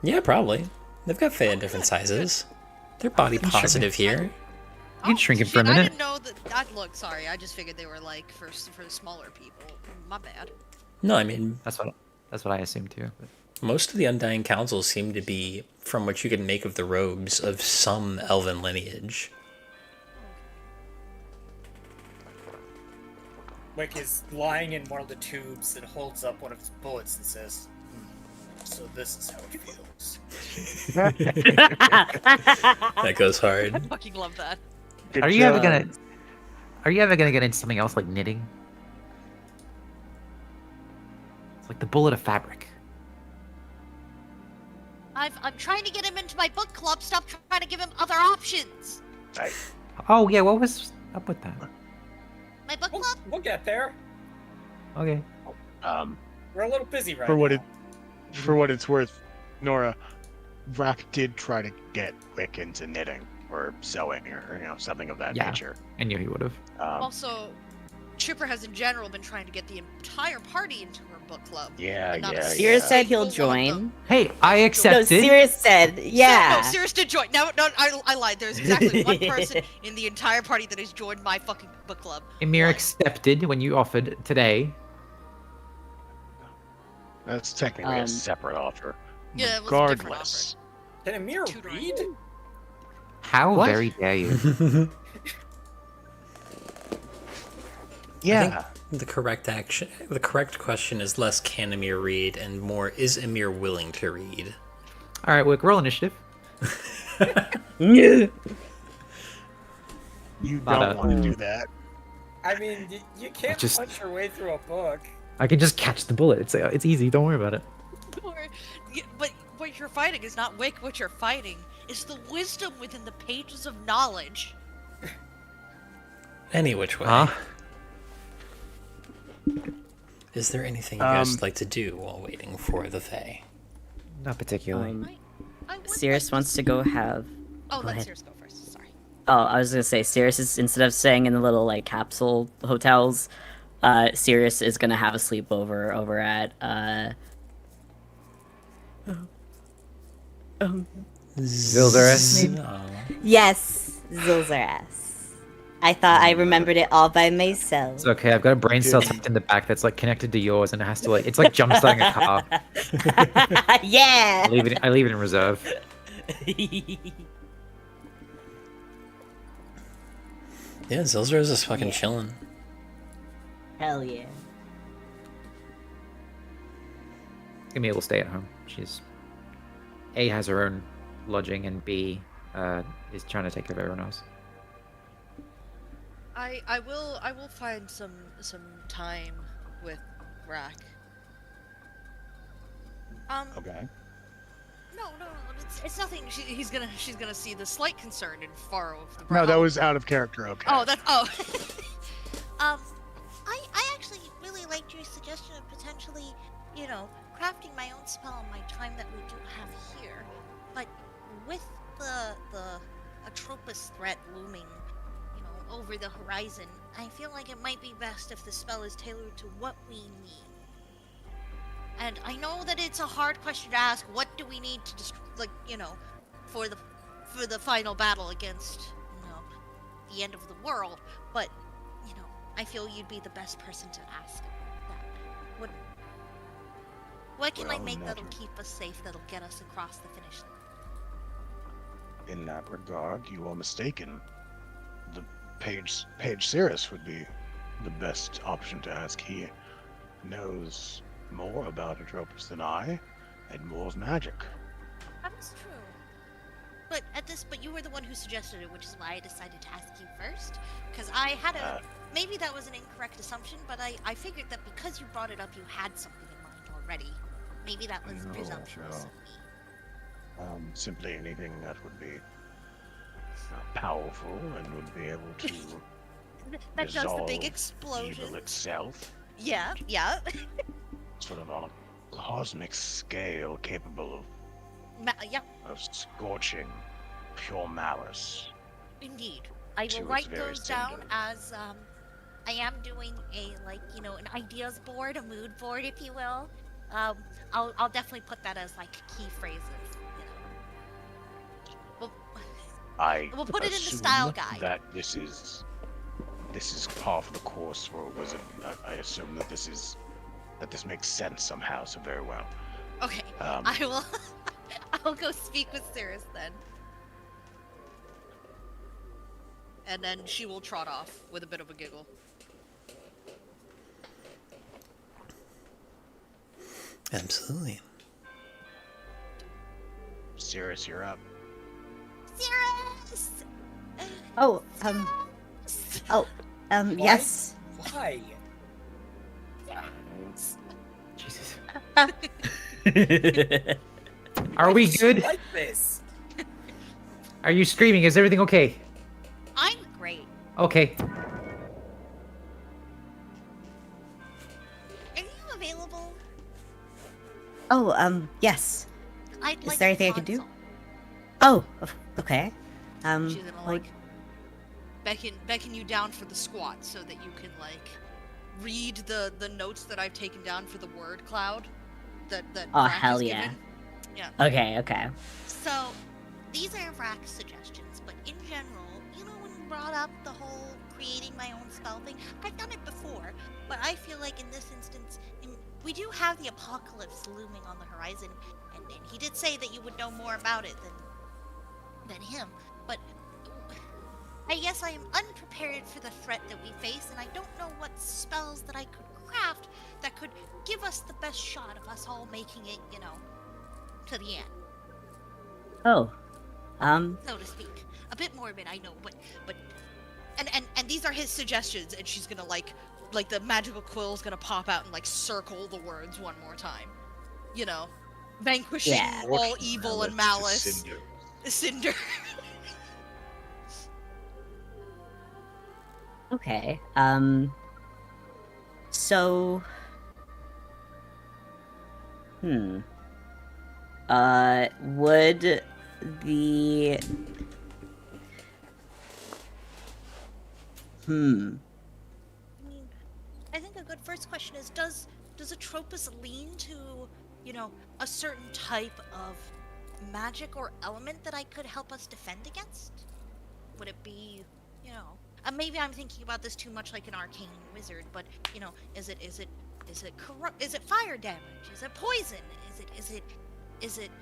Yeah, probably. They've got Fey in different sizes. They're body positive here. You can shrink it for a I minute. didn't know that. Look, sorry, I just figured they were like for the smaller people. My bad. No, I mean, That's what I assumed too. But... most of the Undying Council seem to be, from what you can make of the robes, of some elven lineage. Wick is lying in one of the tubes and holds up one of his bullets and says, "So this is how it feels." That goes hard. I fucking love that. Are you ever gonna get into something else like knitting? It's like the bullet of fabric. I'm trying to get him into my book club. Stop trying to give him other options. Oh yeah, what was up with that? My book club? We'll get there. Okay. We're a little busy right For what now. for what it's worth, Nora, Rack did try to get Wick into knitting or sewing or something of that Yeah. nature. I knew he would have. Also, Chipper has in general been trying to get the entire party into her book club. Yeah, but not a yeah, single Sirius said he'll one of them. join. Hey, I No, accepted. Sirius said, yeah. No, Sirius did join. No, I lied. There's exactly one person in the entire party that has joined my fucking book club. Emir One. accepted when you offered today. That's technically a separate offer. Yeah, it was a different Regardless. Can Emir read? How What? very dare you? Yeah. The correct question is less can Emir read and more is Emir willing to read. All right, Wick, roll initiative. You Not don't a- want to do that. I mean, you can't Just- punch your way through a book. I can just catch the bullet. It's easy. Don't worry about it. But what you're fighting is not Wick. What you're fighting is the wisdom within the pages of knowledge. Any which way. Huh? Is there anything you guys would like to do while waiting for the Fae? Not particularly. I would Sirius like wants to go have. Oh, Go let ahead. Sirius go first. Sorry. Oh, I was gonna say Sirius is, instead of staying in the little like capsule hotels, Sirius is gonna have a sleepover over at Zilzarus? Yes, Zilzarus. I thought I remembered it all by myself. It's okay. I've got a brain cell tucked in the back that's like connected to yours, and it has to like it's like jump starting a car. Yeah. I leave it in reserve. Yeah, Zilzar is just fucking chilling. Hell yeah. Camille will stay at home. She's A, has her own lodging, and B, is trying to take care of everyone else. I will find some time with Rack. Okay. No, it's nothing. She's gonna see the slight concern and furrow of the brow. No, that was out of character. Okay. Oh, I actually really liked your suggestion of potentially, crafting my own spell in my time that we do have here. But with the Atropus threat looming, over the horizon, I feel like it might be best if the spell is tailored to what we need. And I know that it's a hard question to ask. What do we need to for the final battle against, the end of the world? But, I feel you'd be the best person to ask that. What can I make that'll keep us safe, that'll get us across the finish line? In that regard, you are mistaken. The Page Cirrus would be the best option to ask. He knows more about Atropus than I, and more of magic. That's true. But you were the one who suggested it, which is why I decided to ask you first. Because I had maybe that was an incorrect assumption, but I figured that because you brought it up, you had something in mind already. Maybe that was presumptuous of me. Simply anything that would be powerful and would be able to that does the big dissolve explosion evil itself. Yeah. Sort of on a cosmic scale, capable of scorching pure malice. Indeed. I will To write its very those down center. as I am doing an ideas board, a mood board, if you will. I'll definitely put that as key phrases. We'll put it in the assume style guide. That this is par for the course, or was it? I assume that this makes sense somehow. So very well. Okay. I'll go speak with Cirrus then. And then she will trot off with a bit of a giggle. Absolutely. Cirrus, you're up. Cirrus! Yes. Why? Jesus. Are we good? Like this? Are you screaming? Is everything okay? I'm great. Okay. Are you available? Yes. I'd Is there anything I can do? Okay. She's gonna beckon you down for the squat so that you can read the notes that I've taken down for the word cloud that Oh, Rack hell has yeah. given. Yeah. Okay. So these are Rack's suggestions, but in general, when we brought up the whole creating my own spell thing, I've done it before, but I feel like in this instance, we do have the apocalypse looming on the horizon, and he did say that you would know more about it than him, but I guess I am unprepared for the threat that we face, and I don't know what spells that I could craft that could give us the best shot of us all making it, to the end. So to speak. A bit morbid, I know, but and these are his suggestions, and she's gonna like the magical quill's gonna pop out and circle the words one more time. Vanquishing all evil and malice. Cinder. Okay. So. Would the. I think a good first question is, does Atropus lean to, a certain type of magic or element that I could help us defend against? Would it be, maybe I'm thinking about this too much like an arcane wizard, but is it fire damage? Is it poison? Is it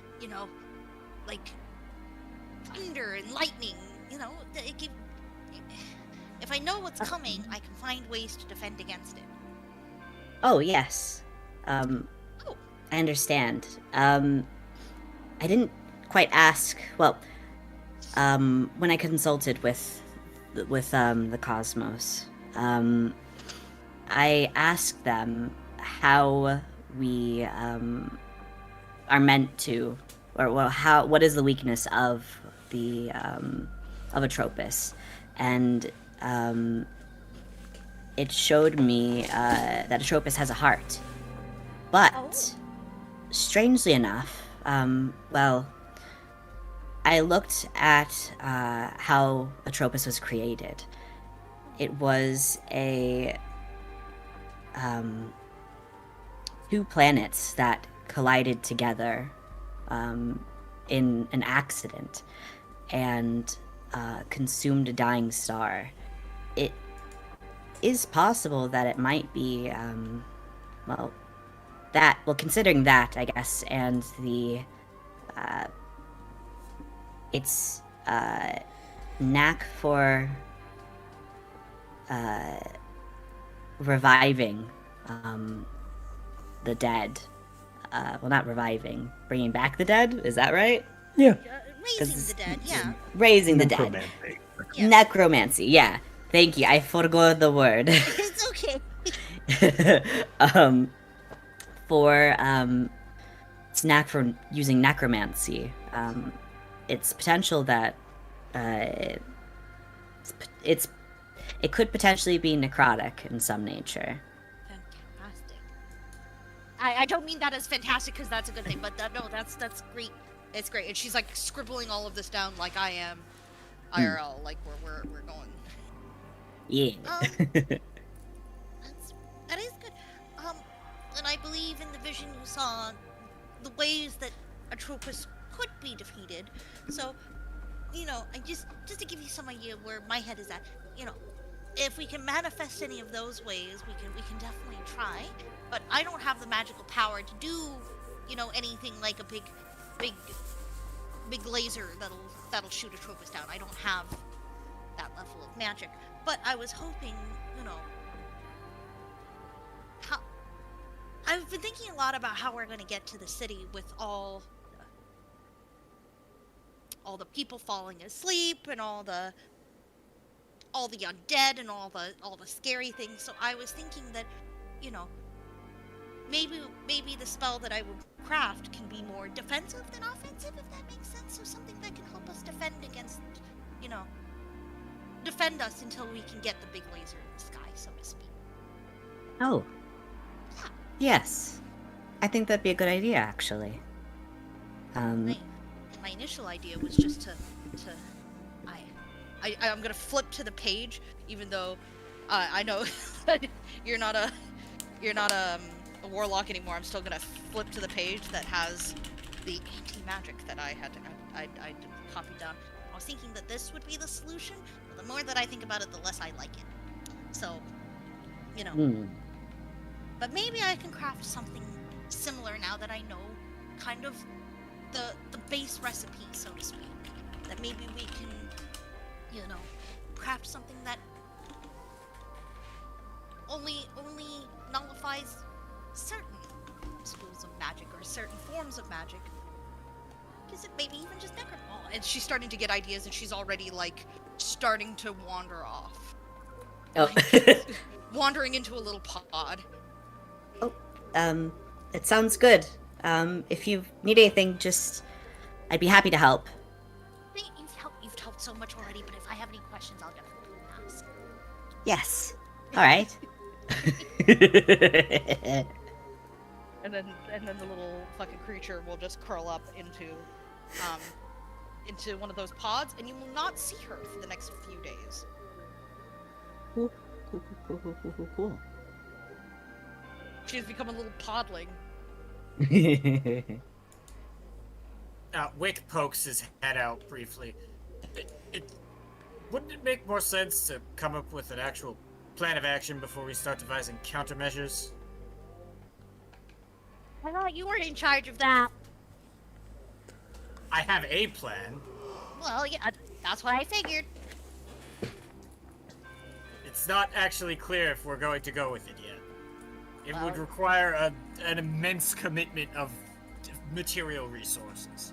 thunder and lightning? If I know what's coming, I can find ways to defend against it. Oh, yes. I understand. I didn't quite ask. Well, when I consulted with the Cosmos, I asked them how we are meant to, or well, what is the weakness of the of Atropus, and it showed me that Atropus has a heart, but strangely enough, well, I looked at how Atropus was created. It was a two planets that collided together in an accident and consumed a dying star. It is possible that it might be, considering that, I guess, and the its knack for reviving the dead. Well, not reviving, bringing back the dead. Is that right? Yeah. Raising the dead, yeah. Raising the dead. Yeah. Necromancy. Yeah. Thank you. I forgot the word. It's okay. For its knack for using necromancy, it's potential that it could potentially be necrotic in some nature. Fantastic. I don't mean that as fantastic because that's a good thing, but no, that's great. It's great. And she's like scribbling all of this down like I am IRL, like we're going. Yeah. That is good. And I believe in the vision you saw, the ways that Atropus could be defeated. So, I just to give you some idea where my head is at, if we can manifest any of those ways, we can definitely try. But I don't have the magical power to do, anything like a big laser that'll shoot Atropus down. I don't have that level of magic. But I was hoping, I've been thinking a lot about how we're going to get to the city with all the people falling asleep and all the undead and all the scary things. So I was thinking that, maybe the spell that I would craft can be more defensive than offensive, if that makes sense. So something that can help us defend against, defend us until we can get the big laser in the sky, so to speak. Oh. Yes. I think that'd be a good idea, actually. My initial idea was just I'm gonna flip to the page, even though I know that you're not a warlock anymore. I'm still gonna flip to the page that has the anti-magic that I copied down. I was thinking that this would be the solution, but the more that I think about it, the less I like it. So, But maybe I can craft something similar now that I know kind of the base recipe, so to speak. That maybe we can, craft something that only nullifies certain schools of magic or certain forms of magic. Is it maybe even just necromancy? Oh, and she's starting to get ideas, and she's already starting to wander off. Oh. Wandering into a little pod. It sounds good. If you need anything, I'd be happy to help. You've helped so much already, but if I have any questions, I'll definitely ask. Yes. All right. And then the little fucking creature will just curl up into one of those pods, and you will not see her for the next few days. Cool. She has become a little podling. Wick pokes his head out briefly. Wouldn't it make more sense to come up with an actual plan of action before we start devising countermeasures? I thought you were in charge of that. I have a plan. Well, yeah, that's what I figured. It's not actually clear if we're going to go with it yet. It would require an immense commitment of material resources.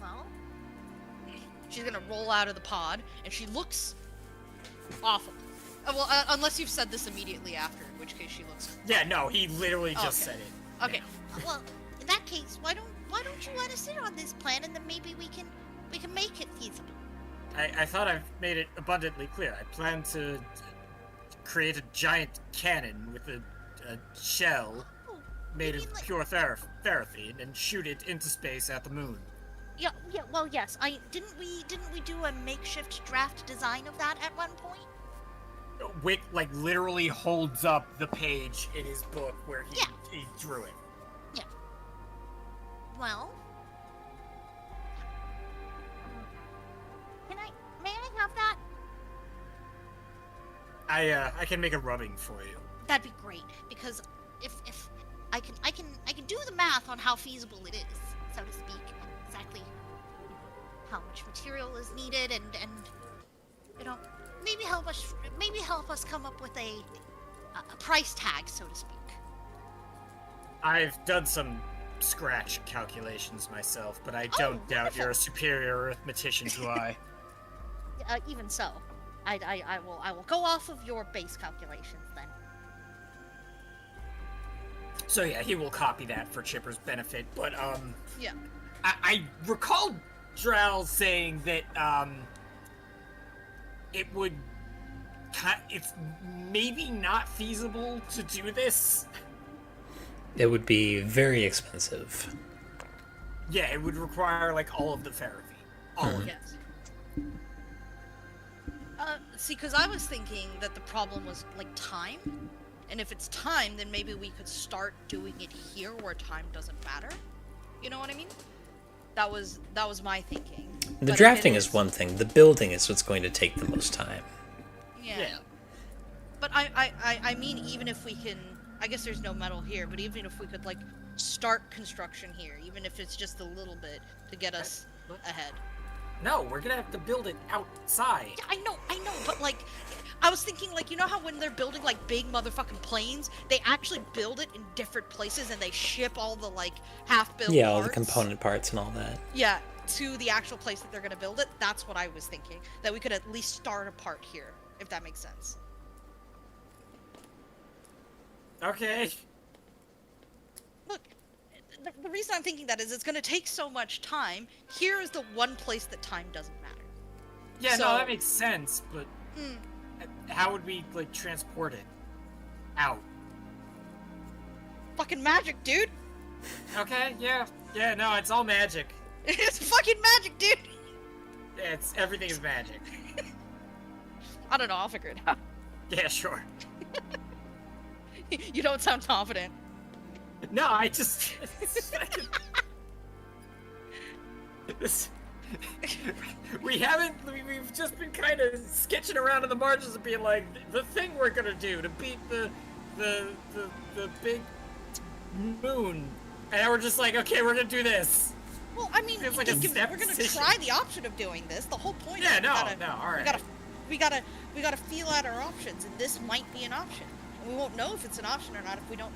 Well, she's gonna roll out of the pod, and she looks awful. Well, unless you've said this immediately after, in which case she looks. Yeah, no, he literally just Okay. said it. Okay. Well, in that case, why don't you let us in on this plan, and then maybe we can make it feasible. I thought I've made it abundantly clear. I plan to create a giant cannon with a shell made of pure ferrithene and shoot it into space at the moon. Yeah. Well, yes. Didn't we do a makeshift draft design of that at one point? Wick literally holds up the page in his book where he drew it. Yeah. Well, may I have that? I can make a rubbing for you. That'd be great, because if I can do the math on how feasible it is, so to speak, exactly how much material is needed, and maybe help us come up with a price tag, so to speak. I've done some scratch calculations myself, but I don't doubt you're a superior arithmetician to I. Even so, I will go off of your base calculations then. So yeah, he will copy that for Chipper's benefit, but Yeah. I recall Drow saying that it's maybe not feasible to do this. It would be very expensive. Yeah, it would require all of the ferrithene. All of it. Yes. See, because I was thinking that the problem was time, and if it's time, then maybe we could start doing it here where time doesn't matter. You know what I mean? That was my thinking. The drafting is one thing. The building is what's going to take the most time. Yeah. But I mean, even if we can, I guess there's no metal here, but even if we could start construction here, even if it's just a little bit to get us ahead. No, we're gonna have to build it outside. Yeah, I know, but I was thinking you know how when they're building big motherfucking planes, they actually build it in different places and they ship all the half-built Yeah, parts. all the component parts and all that. Yeah, to the actual place that they're gonna build it. That's what I was thinking. That we could at least start a part here, if that makes sense. Okay. Look, the reason I'm thinking that is it's gonna take so much time. Here is the one place that time doesn't matter. Yeah, So- no, that makes sense, but how would we transport it out? Fucking magic, dude. Okay, yeah, no, it's all magic. It's fucking magic, dude. Yeah, everything is magic. I don't know. I'll figure it out. Yeah, sure. You don't sound confident. No, I just. We've just been kind of sketching around in the margins and being like, the thing we're gonna do to beat the big moon, and we're just like, okay, we're gonna do this. Well, I mean, Feels like a we're gonna decision. try the option of doing this. The whole point Yeah, is no, all right. we gotta feel out our options, and this might be an option. And we won't know if it's an option or not if we don't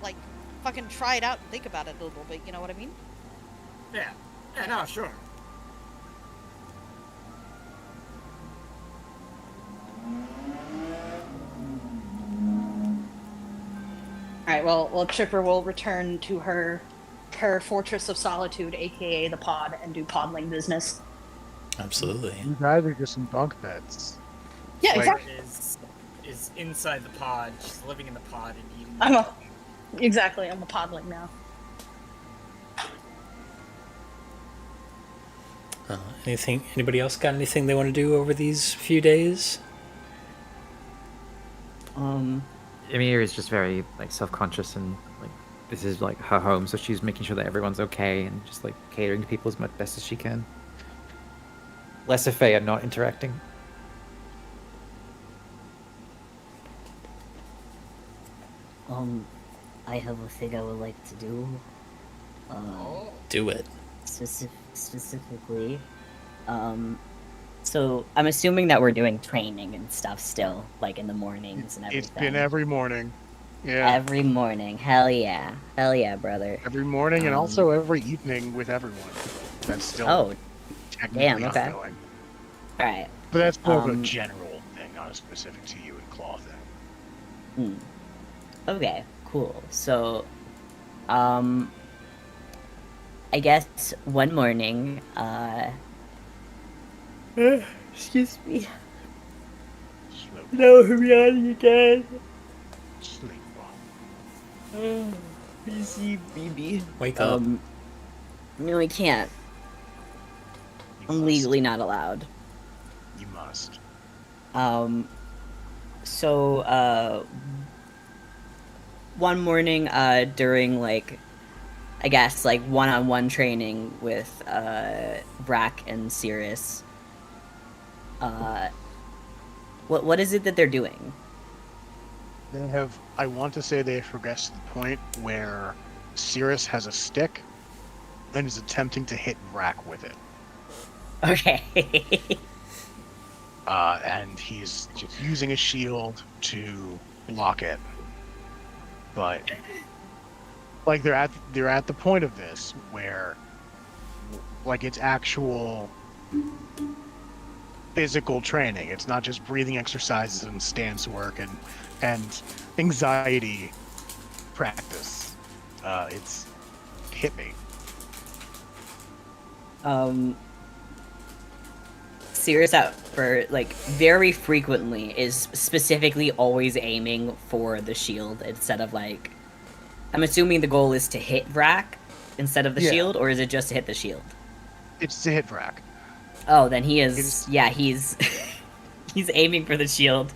fucking try it out and think about it a little bit. You know what I mean? Yeah, no, sure. Alright, well, Chipper will return to her Fortress of Solitude, aka the pod, and do podling business. Absolutely. You guys are just in bunk beds. Yeah, Like, exactly. is inside the pod. She's living in the pod and eating. I'm a podling now. Anybody else got anything they want to do over these few days? Emir is just very self-conscious and this is her home, so she's making sure that everyone's okay and just catering to people as much best as she can. Less if they are not interacting. I have a thing I would like to do. Do it. Specifically, so I'm assuming that we're doing training and stuff still, in the mornings and everything. It's been every morning. Yeah. Every morning. Hell yeah. Hell yeah, brother. Every morning and also every evening with everyone. That's still technically damn, okay. ongoing. Alright. But that's more of a general thing, not specific to you and clothing. Okay, cool. So, I guess one morning, excuse me. No, Hermione again. Sleep Busy, baby. Wake up. No, I can't. I'm legally not allowed. You must. So, one morning, during, like, I guess, like, one-on-one training with, Brack and Sirius, what is it that they're doing? They have, I want to say they have progressed to the point where Sirius has a stick and is attempting to hit Brack with it. Okay. And he's just using a shield to block it. But like they're at the point of this where like it's actual physical training. It's not just breathing exercises and stance work and anxiety practice. It's hit me. Sirius for like very frequently is specifically always aiming for the shield instead of like. I'm assuming the goal is to hit Brack instead of the shield, or is it just to hit the shield? It's to hit Brack. Oh, then he is. Yeah, he's he's aiming for the shield.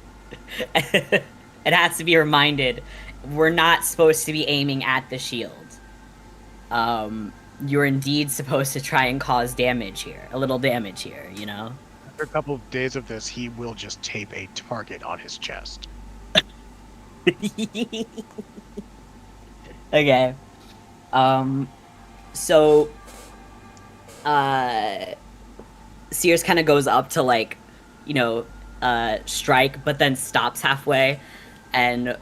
It has to be reminded, we're not supposed to be aiming at the shield. You're indeed supposed to try and cause damage here, a little damage here, you know? After a couple of days of this, he will just tape a target on his chest. Okay. So, Sears kind of goes up to, like, you know, strike, but then stops halfway and,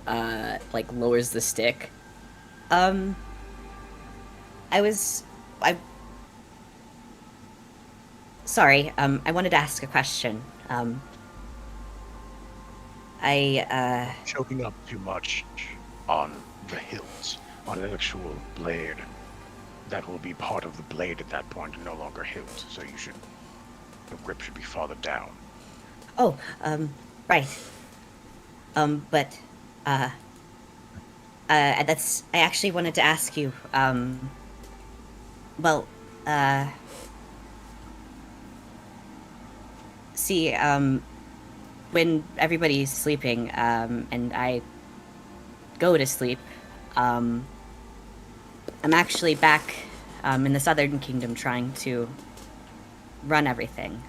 like, lowers the stick. Sorry, I wanted to ask a question. Choking up too much on the hilt, on an actual blade. That will be part of the blade at that point and no longer hilt, so the grip should be farther down. Oh, right. But, I actually wanted to ask you, see, when everybody's sleeping, and I go to sleep, I'm actually back, in the Southern Kingdom trying to run everything.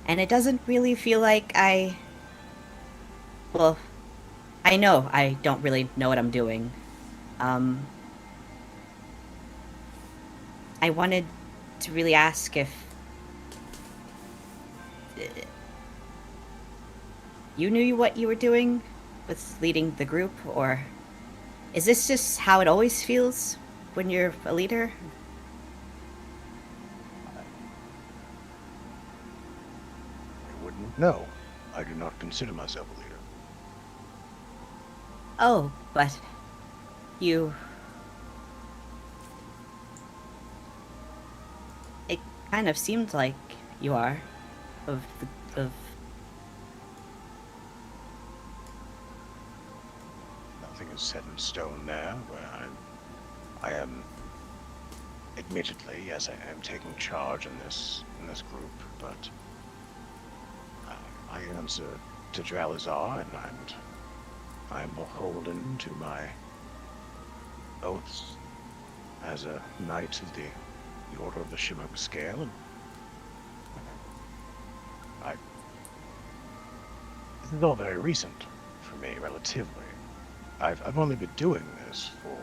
And it doesn't really feel like I know I don't really know what I'm doing. I wanted to really ask if you knew what you were doing with leading the group, or is this just how it always feels when you're a leader? I wouldn't know. I do not consider myself a leader. Oh, but you... It kind of seemed like you are, of... Nothing is set in stone there, where I am... Admittedly, yes, I am taking charge in this group, but... I answer to Dralizar, and I am beholden to my oaths as a knight of the Order of the Shimmering Scale, and this is all very recent for me, relatively. I've only been doing this for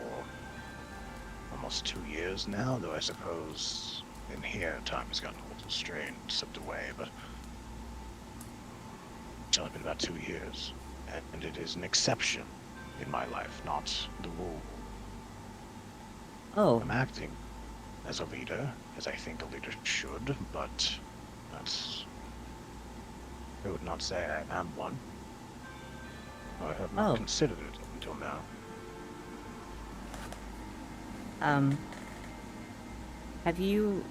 almost 2 years now, though I suppose in here time has gotten a little strained, slipped away, but it's only been about 2 years, and it is an exception in my life, not the rule. Oh, I'm acting as a leader, as I think a leader should, but I would not say I am one. I have not considered it until now. Have you...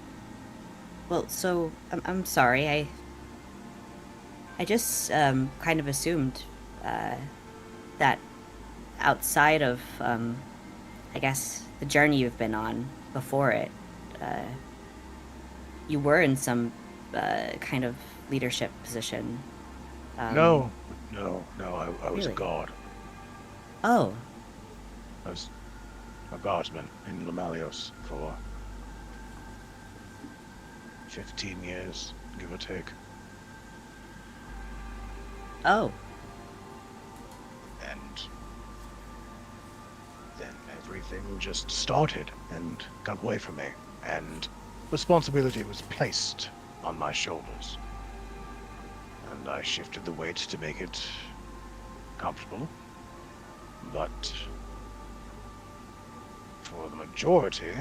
Well, so, I'm sorry, I just, kind of assumed, that outside of, I guess, the journey you've been on before it, you were in some, kind of leadership position. No, I was a Really? guard. Oh, I was a guardsman in Lamalios for 15 years, give or take. oh, And then everything just started and got away from me, and responsibility was placed on my shoulders. And I shifted the weight to make it comfortable, but for the majority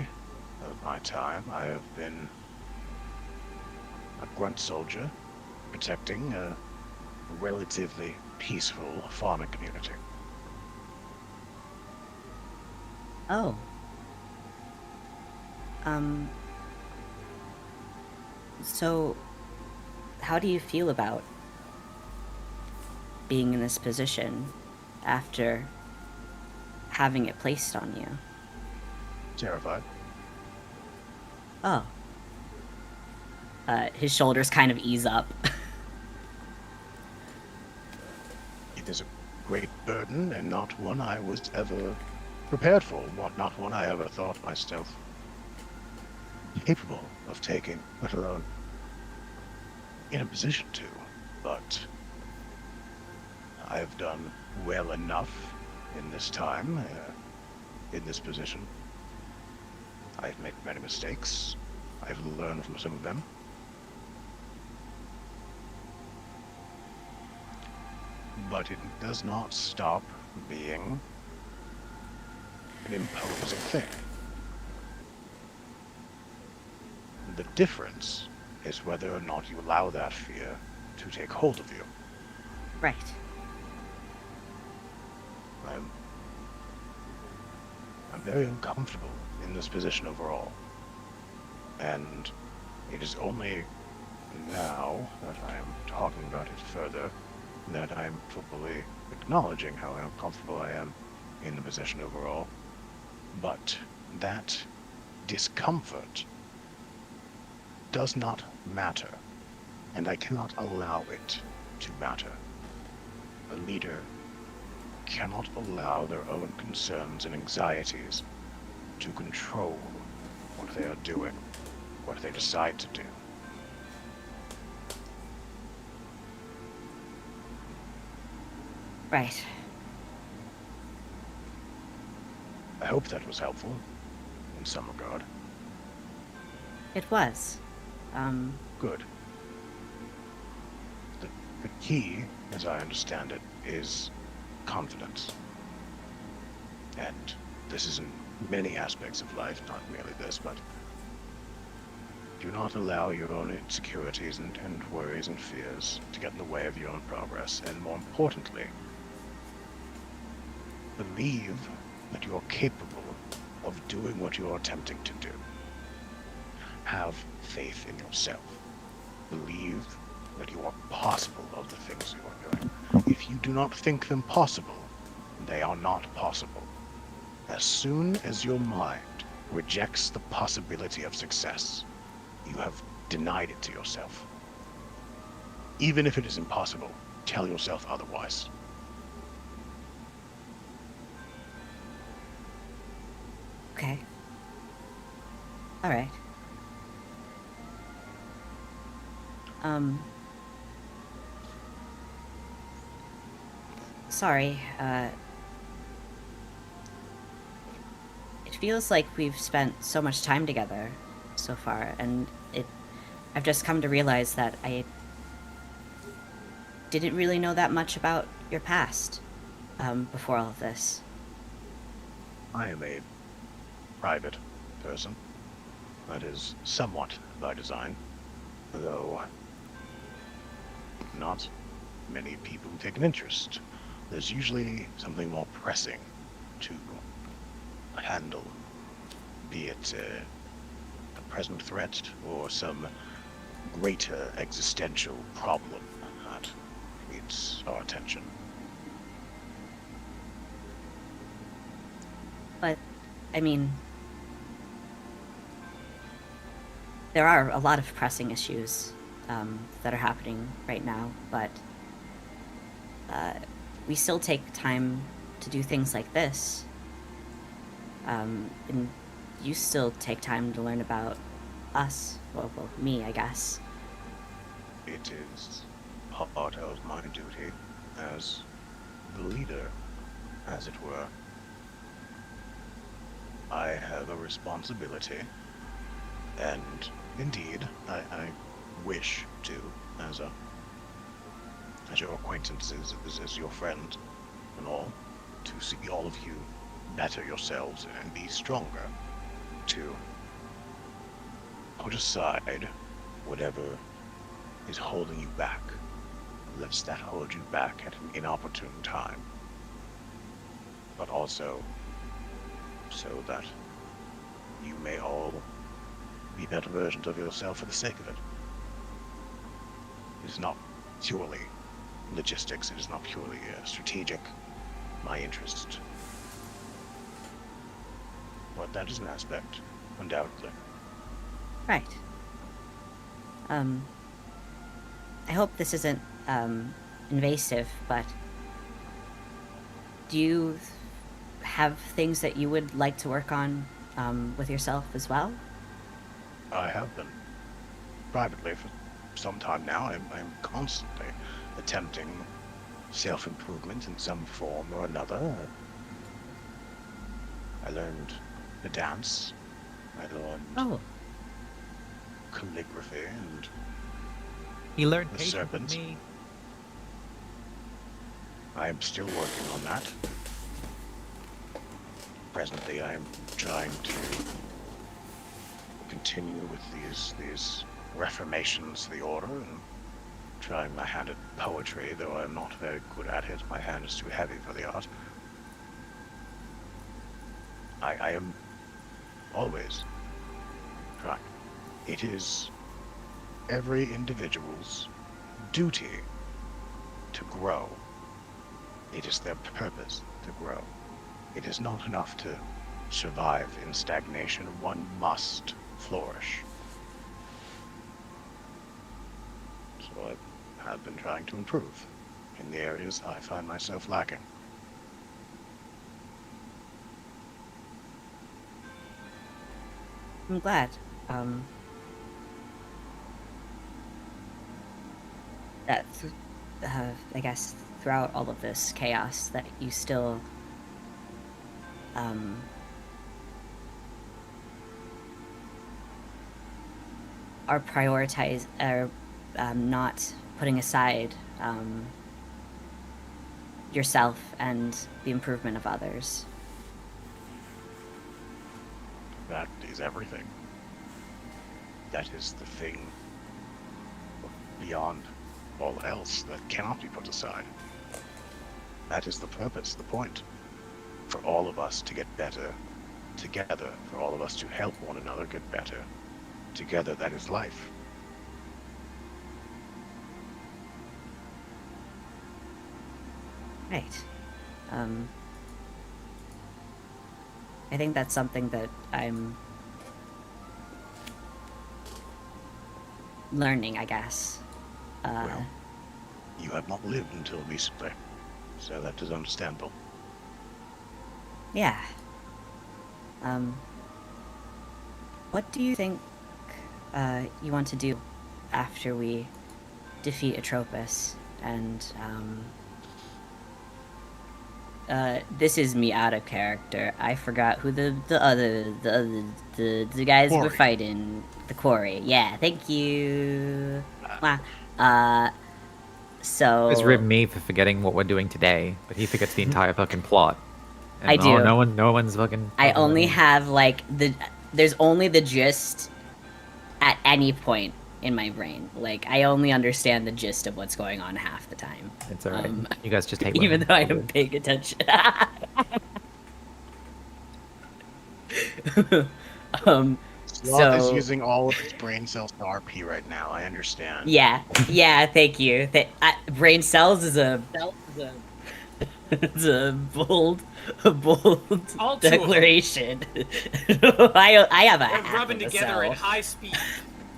of my time, I have been a grunt soldier protecting a relatively peaceful farming community. oh. So, how do you feel about being in this position after having it placed on you? Terrified. Oh. His shoulders kind of ease up. It is a great burden, and not one I was ever prepared for, not one I ever thought myself capable of taking, let alone in a position to. But I have done well enough in this time, in this position. I've made many mistakes. I've learned from some of them. But it does not stop being an imposing thing. The difference is whether or not you allow that fear to take hold of you. Right. I'm very uncomfortable in this position overall. And it is only now that I am talking about it further that I'm fully acknowledging how uncomfortable I am in the position overall. But that discomfort does not matter, and I cannot allow it to matter. A leader cannot allow their own concerns and anxieties to control what they are doing, what they decide to do. Right. I hope that was helpful, in some regard. It was. Good. The key, as I understand it, is confidence. And this is in many aspects of life, not merely this, but do not allow your own insecurities and worries and fears to get in the way of your own progress. And more importantly, believe that you are capable of doing what you are attempting to do. Have faith in yourself. Believe that you are possible of the things you are doing. If you do not think them possible, they are not possible. As soon as your mind rejects the possibility of success, you have denied it to yourself. Even if it is impossible, tell yourself otherwise. Okay. Alright. Sorry, it feels like we've spent so much time together so far, and I've just come to realize that I didn't really know that much about your past before all of this. I am a private person. That is somewhat by design, though not many people take an interest. There's usually something more pressing to handle, be it a present threat or some greater existential problem that needs our attention. But, I mean, there are a lot of pressing issues that are happening right now, but we still take time to do things like this. And you still take time to learn about us. Well, me, I guess. It is part of my duty as the leader, as it were. I have a responsibility, and indeed, I wish to, as your acquaintances, as your friend and all, to see all of you better yourselves and be stronger, to put aside whatever is holding you back, lest that hold you back at an inopportune time, but also so that you may all be better versions of yourself for the sake of it. It is not purely logistics, it is not purely strategic, my interest. But that is an aspect, undoubtedly. Right. I hope this isn't invasive, but do you have things that you would like to work on with yourself as well? I have been. Privately for some time now, I'm constantly attempting self-improvement in some form or another. I learned to dance. I learned calligraphy and He learned the patience serpent. with me. I am still working on that. Presently, I am trying to continue with these reformations of the order and trying my hand at poetry, though I'm not very good at it. My hand is too heavy for the art. I am always trying. It is every individual's duty to grow. It is their purpose to grow. It is not enough to survive in stagnation. One must flourish. So I have been trying to improve in the areas I find myself lacking. I'm glad. That, I guess, throughout all of this chaos, that you still, are not putting aside, yourself and the improvement of others. That is everything. That is the thing beyond all else that cannot be put aside. That is the purpose, the point. For all of us to get better together, for all of us to help one another get better together. That is life. Right. I think that's something that I'm learning, I guess. Well, you have not lived until recently, so that is understandable. Yeah. What do you think you want to do after we defeat Atropus? And this is me out of character. I forgot who the guys Quori. were fighting. The Quori. Yeah, thank you. So Just rib me for forgetting what we're doing today, but he forgets the entire fucking plot. And I do. No one's fucking. I only have like there's only the gist at any point in my brain. Like I only understand the gist of what's going on half the time. It's alright. You guys just hate even women. though I am paying attention. Sloth is using all of his brain cells to RP right now. I understand. Yeah, thank you. Brain cells is a it's a bold All two of them. declaration. I have a They're half rubbing of a together cell. at high speed.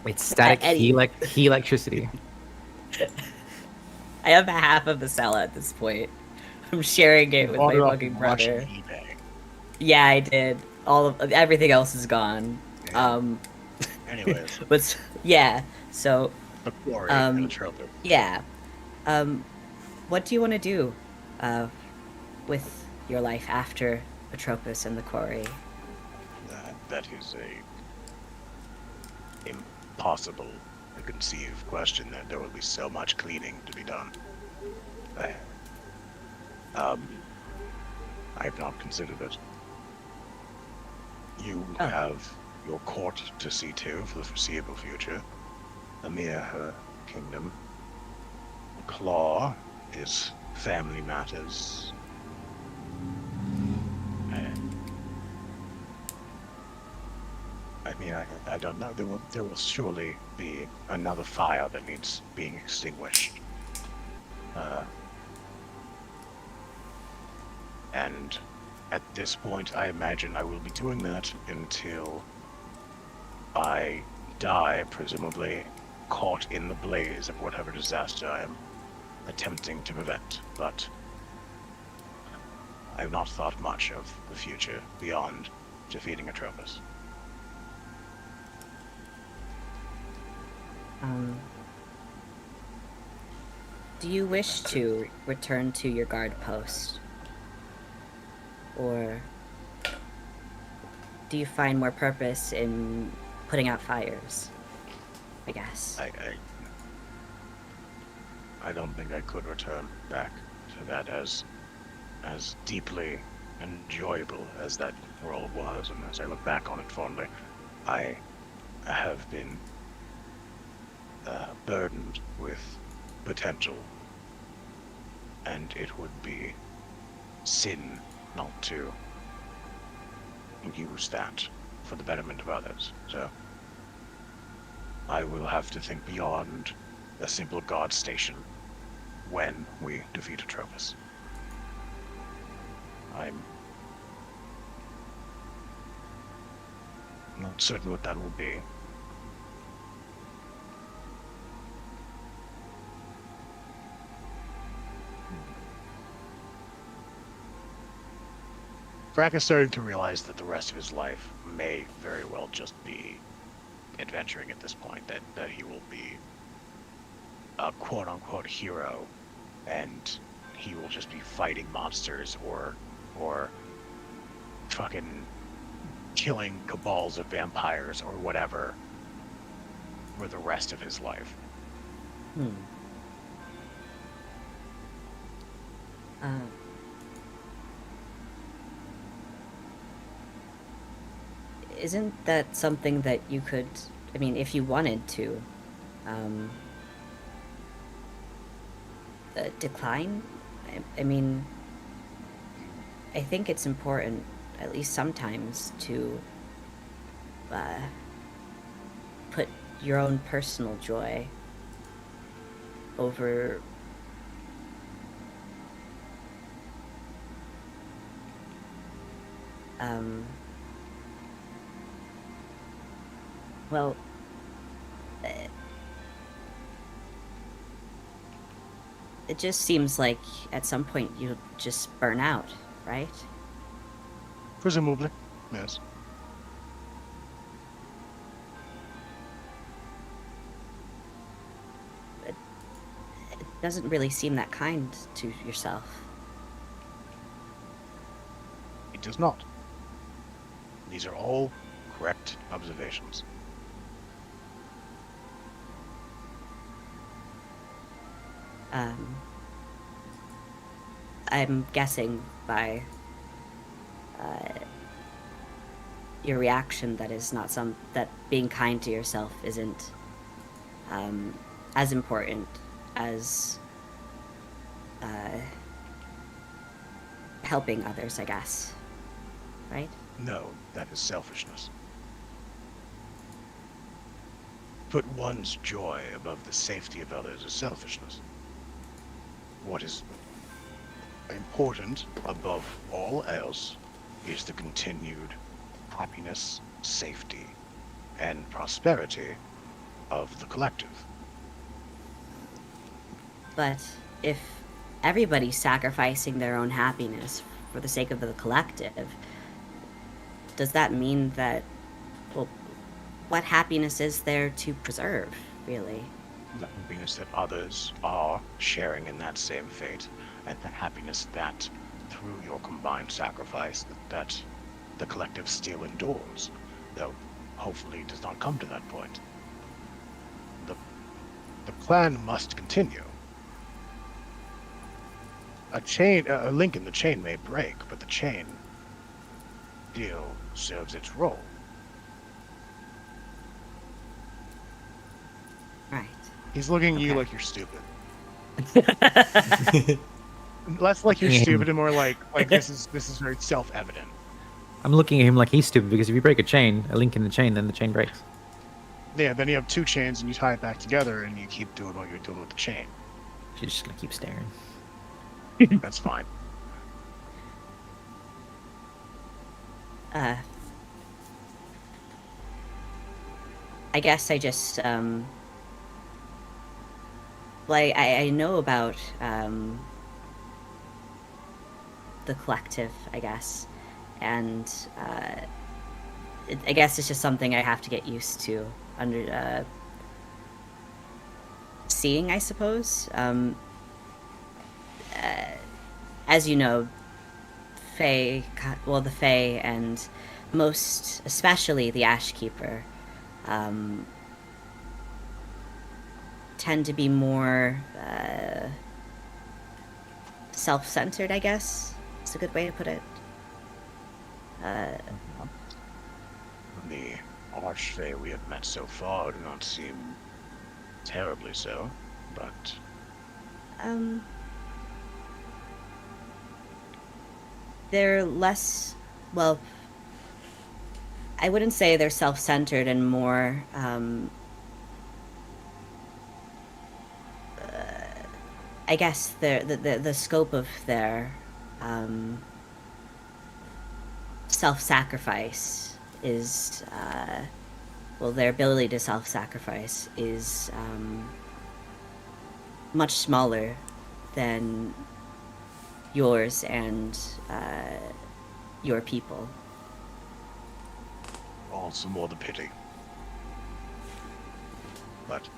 It's static Any- heat electricity. I have half of the cell at this point. I'm sharing it with my Bought it off fucking Russian brother. eBay. Yeah, I did. All of everything else is gone. Yeah. Anyways, But yeah, so the Quori and the Atropus. yeah. What do you want to do with your life after Atropus and the Quori? That is a impossible to conceive question. That there will be so much cleaning to be done. I have not considered it. You have your court to see to for the foreseeable future. Emer, her kingdom. Claw is family matters. I mean, I don't know. There will surely be another fire that needs being extinguished. And at this point, I imagine I will be doing that until I die, presumably caught in the blaze of whatever disaster I am attempting to prevent. But I have not thought much of the future beyond defeating Atropus. Do you wish to return to your guard post? Or do you find more purpose in putting out fires? I guess. I don't think I could return back to that as deeply enjoyable as that role was, and as I look back on it fondly, I have been burdened with potential, and it would be sin not to use that for the betterment of others. So I will have to think beyond a simple guard station when we defeat Atropus. I'm not certain what that will be. Brack is starting to realize that the rest of his life may very well just be adventuring at this point, that he will be a quote-unquote hero, and he will just be fighting monsters or fucking killing cabals of vampires or whatever for the rest of his life. Isn't that something that you could, I mean, if you wanted to, decline? I mean, I think it's important, at least sometimes, to put your own personal joy over well, it just seems like at some point you just burn out, right? Presumably, yes. It doesn't really seem that kind to yourself. It does not. These are all correct observations. I'm guessing by your reaction that being kind to yourself isn't as important as helping others, I guess. Right? No, that is selfishness. Put one's joy above the safety of others is selfishness. What is important above all else is the continued happiness, safety, and prosperity of the collective. But if everybody's sacrificing their own happiness for the sake of the collective, does that mean that, well, what happiness is there to preserve, really? The happiness that others are sharing in that same fate, and the happiness that, through your combined sacrifice, that the collective still endures, though hopefully does not come to that point. The plan must continue. A link in the chain may break, but the chain still serves its role. Right. He's looking at you like you're stupid. Less like you're stupid and more like this is very self-evident. I'm looking at him like he's stupid because if you break a link in the chain, then the chain breaks. Yeah, then you have two chains and you tie it back together and you keep doing what you're doing with the chain. She's just gonna keep staring. That's fine. I guess I just, well, I know about, the collective, I guess, and, I guess it's just something I have to get used to seeing, I suppose. As you know, the Fae and most especially the Ashkeeper tend to be more self-centered, I guess. It's a good way to put it. The Archfey we have met so far do not seem terribly so, but... They're less, well, I wouldn't say they're self-centered and more, I guess the scope of their self-sacrifice is, well, their ability to self-sacrifice is much smaller than yours and your people. All the more the pity. But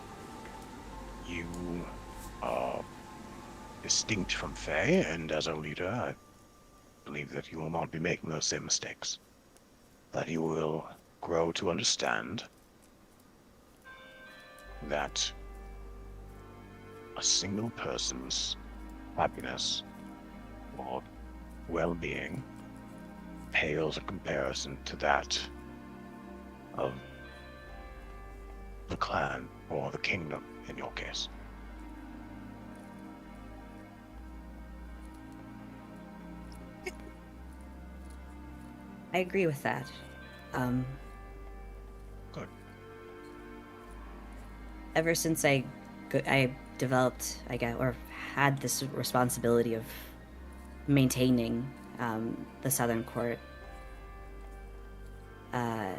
you are distinct from Fae, and as a leader, I believe that you will not be making those same mistakes. That you will grow to understand that a single person's happiness or well-being pales in comparison to that of the clan or the kingdom in your case. I agree with that. Good. Ever since I developed, I guess, or had this responsibility of maintaining the Southern Court, I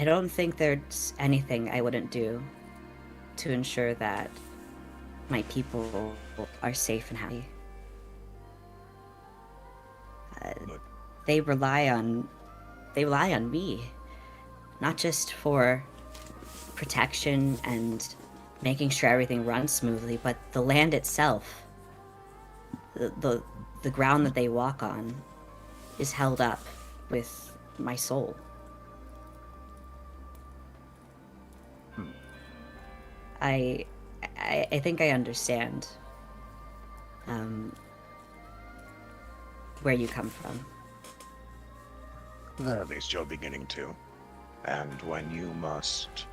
don't think there's anything I wouldn't do to ensure that my people are safe and happy. They rely on me, not just for protection and making sure everything runs smoothly, but the land itself, the ground that they walk on, is held up with my soul. I think I understand where you come from. At least you're beginning to. And when you must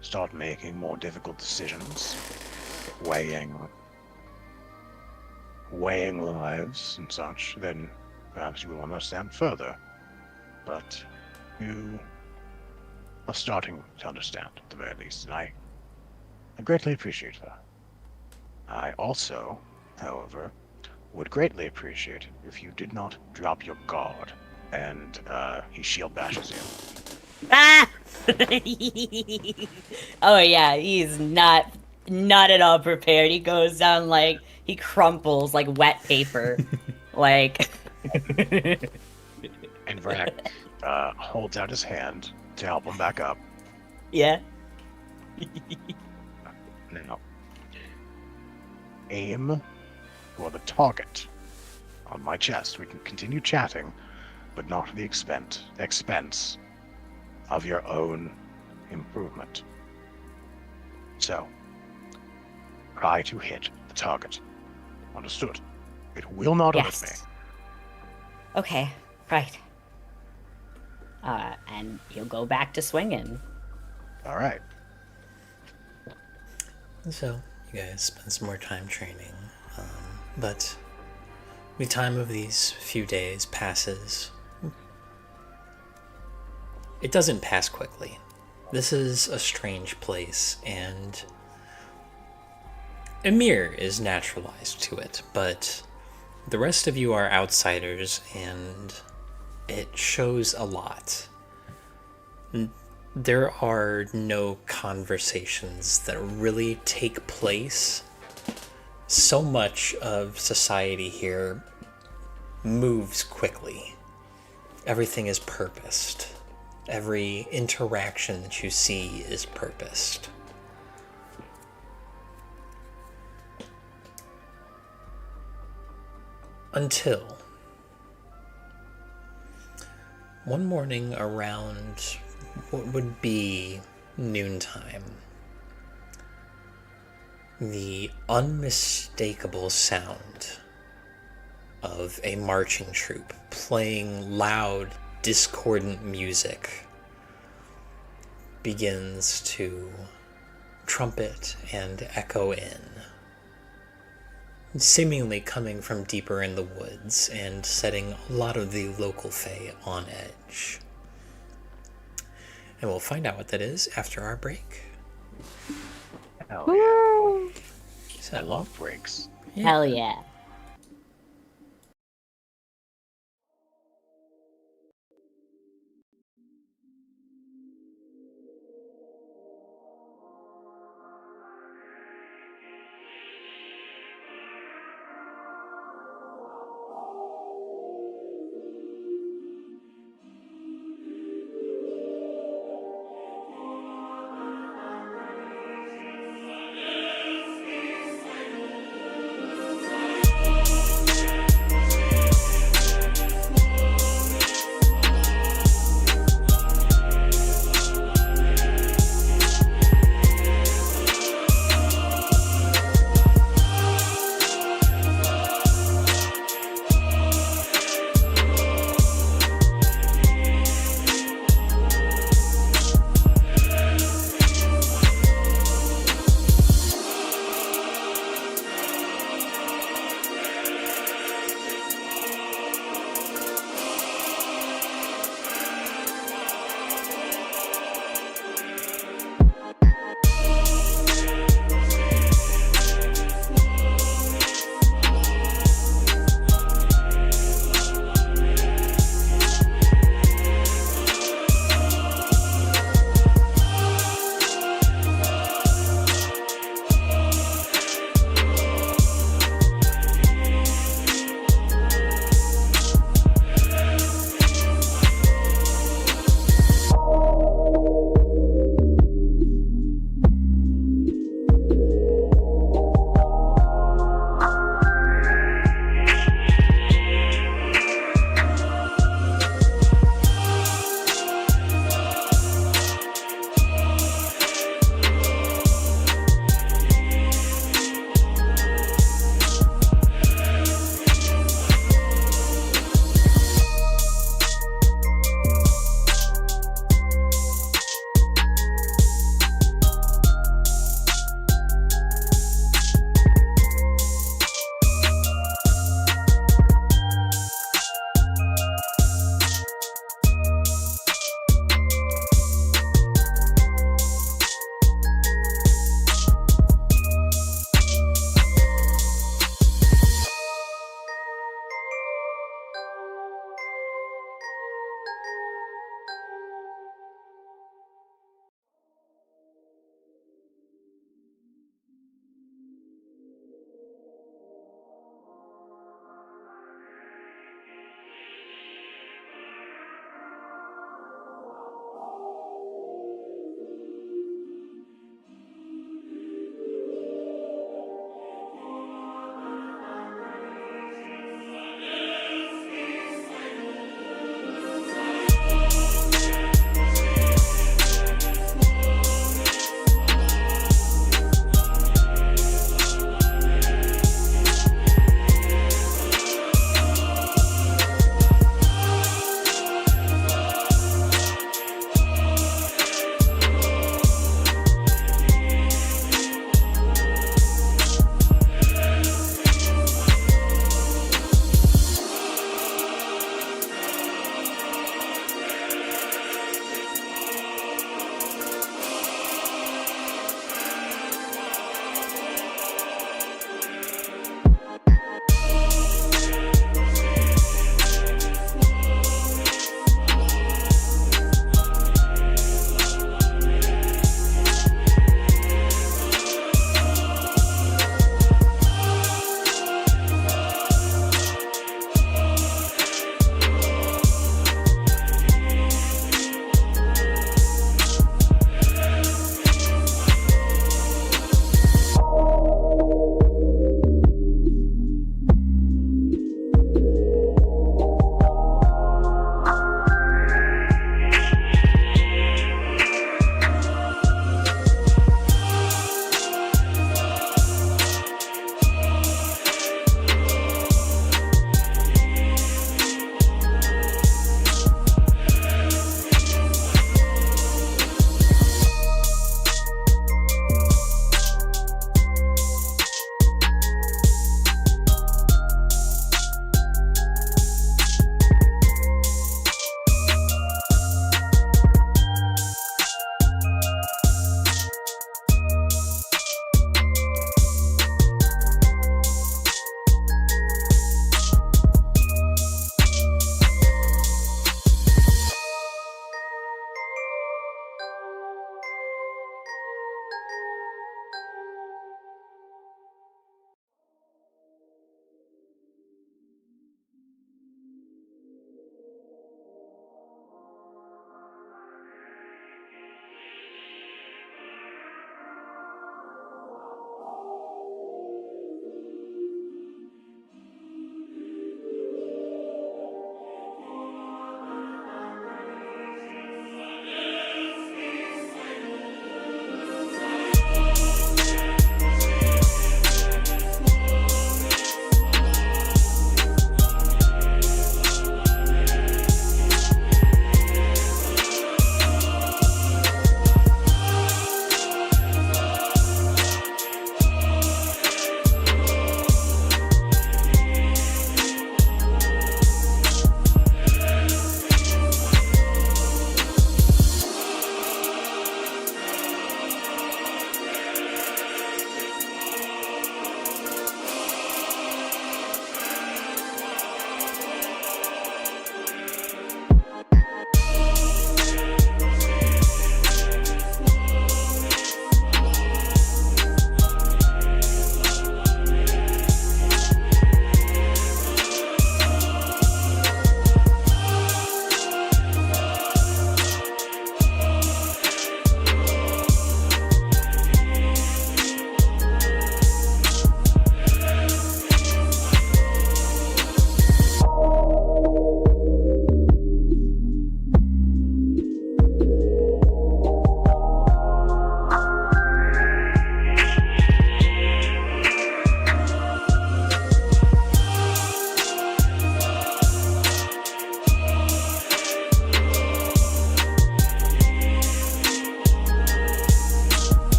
start making more difficult decisions, weighing lives and such, then perhaps you will understand further. But you are starting to understand, at the very least, and I greatly appreciate that. I also, however, would greatly appreciate it if you did not drop your guard, and he shield bashes you. Ah! Oh yeah, he's not at all prepared. He goes down like he crumples like wet paper, like. And Vrak holds out his hand to help him back up. Yeah. Now, aim for the target on my chest. We can continue chatting, but not at the expense of your own improvement. So, try to hit the target. Understood? It will not hurt me. Okay, right. And he'll go back to swinging. All right. So, you guys spend some more time training, but the time of these few days passes. It doesn't pass quickly. This is a strange place, and Emer is naturalized to it, but the rest of you are outsiders, and it shows a lot. There are no conversations that really take place. So much of society here moves quickly. Everything is purposed. Every interaction that you see is purposed. Until one morning around what would be noontime, the unmistakable sound of a marching troop playing loud, discordant music begins to trumpet and echo in, seemingly coming from deeper in the woods and setting a lot of the local fae on edge. And we'll find out what that is after our break. Hell yeah. So, I love breaks. Hell yeah.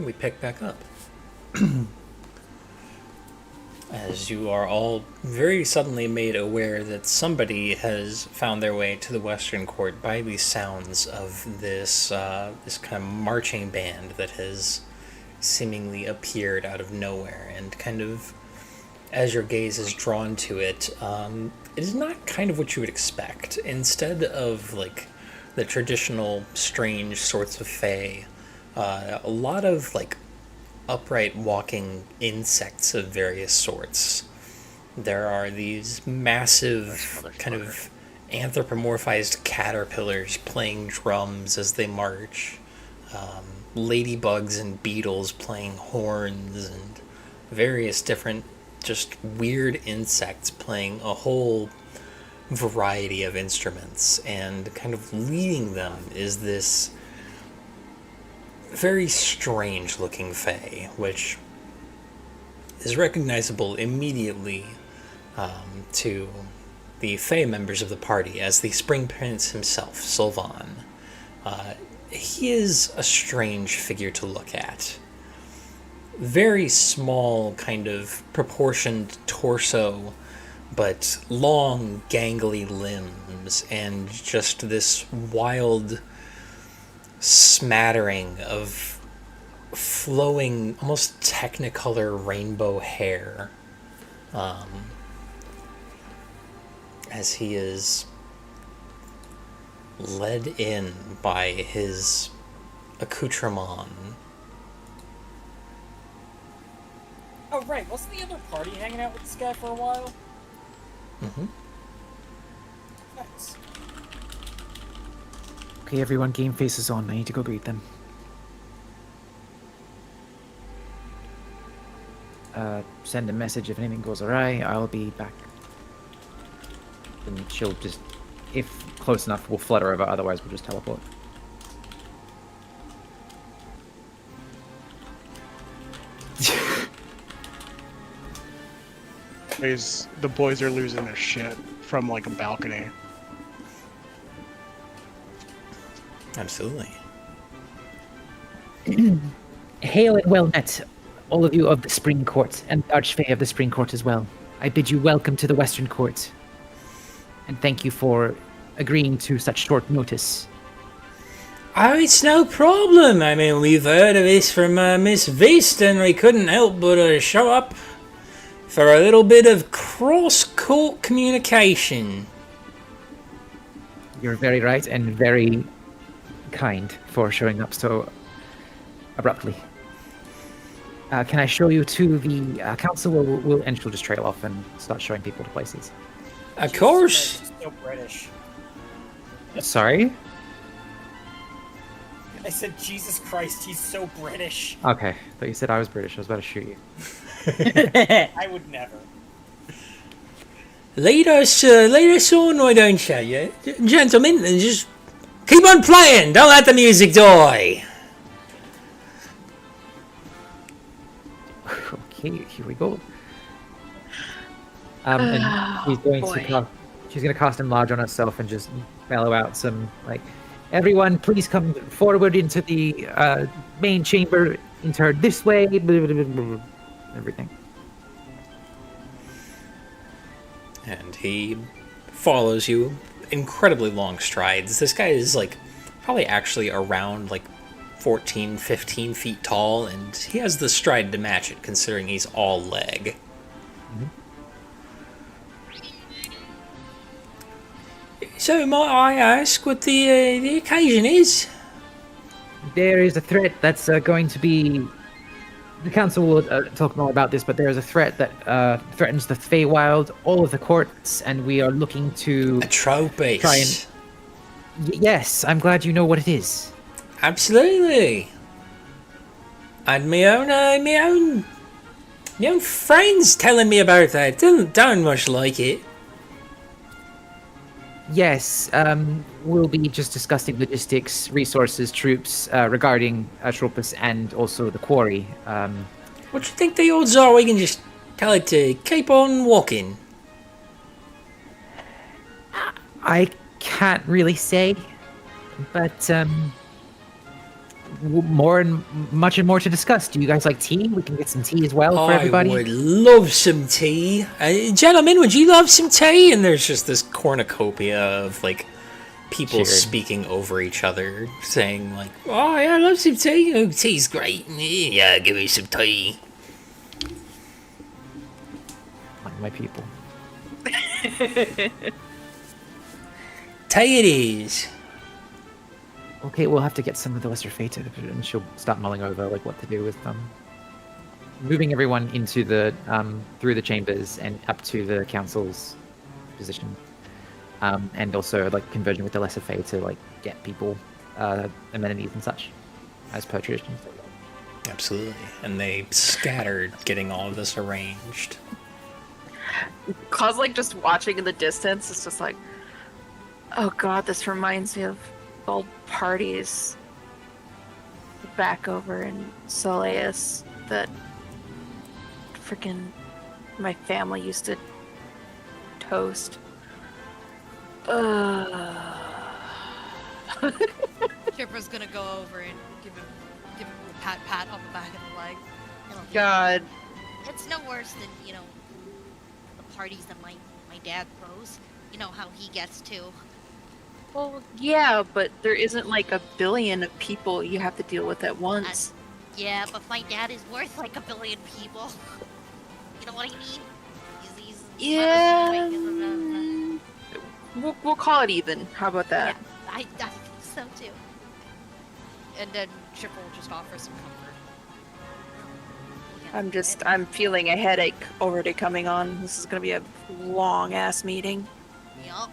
we pick back up. As you are all very suddenly made aware that somebody has found their way to the Western Court by the sounds of this this kind of marching band that has seemingly appeared out of nowhere, and kind of as your gaze is drawn to it, it is not kind of what you would expect. Instead of like the traditional strange sorts of fae, a lot of like upright walking insects of various sorts. There are these massive kind of anthropomorphized caterpillars playing drums as they march, ladybugs and beetles playing horns, and various different just weird insects playing a whole variety of instruments, and kind of leading them is this very strange looking fae, which is recognizable immediately to the fae members of the party as the Spring Prince himself, Sylvan. He is a strange figure to look at. Very small, kind of proportioned torso, but long, gangly limbs, and just this wild smattering of flowing, almost technicolor rainbow hair, as he is led in by his accoutrement. Oh, right. Wasn't the other party hanging out with this guy for a while? Mm-hmm. Nice. Okay, everyone, game faces on. I need to go greet them. Send a message if anything goes awry. I'll be back. And she'll just, if close enough, we'll flutter over. Otherwise, we'll just teleport. The boys are losing their shit from like a balcony. Absolutely. Hail and well met, all of you of the Spring Court, and Archfey of the Spring Court as well. I bid you welcome to the Western Court, and thank you for agreeing to such short notice. Oh, it's no problem. I mean, we've heard of this from Miss Vist, and we couldn't help but show up for a little bit of cross-court communication. You're very right and very kind for showing up so abruptly. Can I show you to the council, or and she'll just trail off and start showing people to places? Of course. He's so British. Sorry? I said, Jesus Christ, he's so British. Okay, but you said I was British. I was about to shoot you. I would never. Lead us on, why don't you? Gentlemen, just keep on playing. Don't let the music die. Okay, here we go. And she's going to cast Enlarge on herself and just bellow out some, like, everyone please come forward into the main chamber, enter this way, everything. And he follows you, incredibly long strides. This guy is like probably actually around like 14, 15 feet tall, and he has the stride to match it considering he's all leg. So might I ask what the occasion is? There is a threat that's going to be... The council will talk more about this, but there is a threat that threatens the Feywild, all of the courts, and we are looking to... Atropus. Try and... Yes, I'm glad you know what it is. Absolutely. And my own friends telling me about that. Don't much like it. Yes, we'll be just discussing logistics, resources, troops regarding Atropus and also the Quori. What do you think the odds are we can just tell it to keep on walking? I can't really say, but much and more to discuss. Do you guys like tea? We can get some tea as well for everybody. I would love some tea. Gentlemen, would you love some tea? And there's just this cornucopia of, like, people Cheered. speaking over each other, saying, like, oh, yeah, I love some tea. Oh, tea's great. Yeah, give me some tea. Like my people. Tea it is. Okay, we'll have to get some of the lesser fated, and she'll start mulling over like what to do with them. Moving everyone into the through the chambers and up to the council's position, and also like converging with the lesser fate to like get people amenities and such, as per tradition. Absolutely, and they scattered getting all of this arranged. Cause like just watching in the distance, it's just like, oh god, this reminds me of old parties back over in Soleus that freaking my family used to toast. Chipper's gonna go over and give him a pat on the back of the leg. God. It's no worse than, the parties that my dad throws. You know how he gets to. Well, yeah, but there isn't like a billion of people you have to deal with at once. Yeah, but my dad is worth like a billion people. You know what I mean? He's Yeah. We'll call it even. How about that? Yeah, I think so too. And then Chipper will just offer some comfort. I'm feeling a headache already coming on. This is gonna be a long ass meeting. Yup.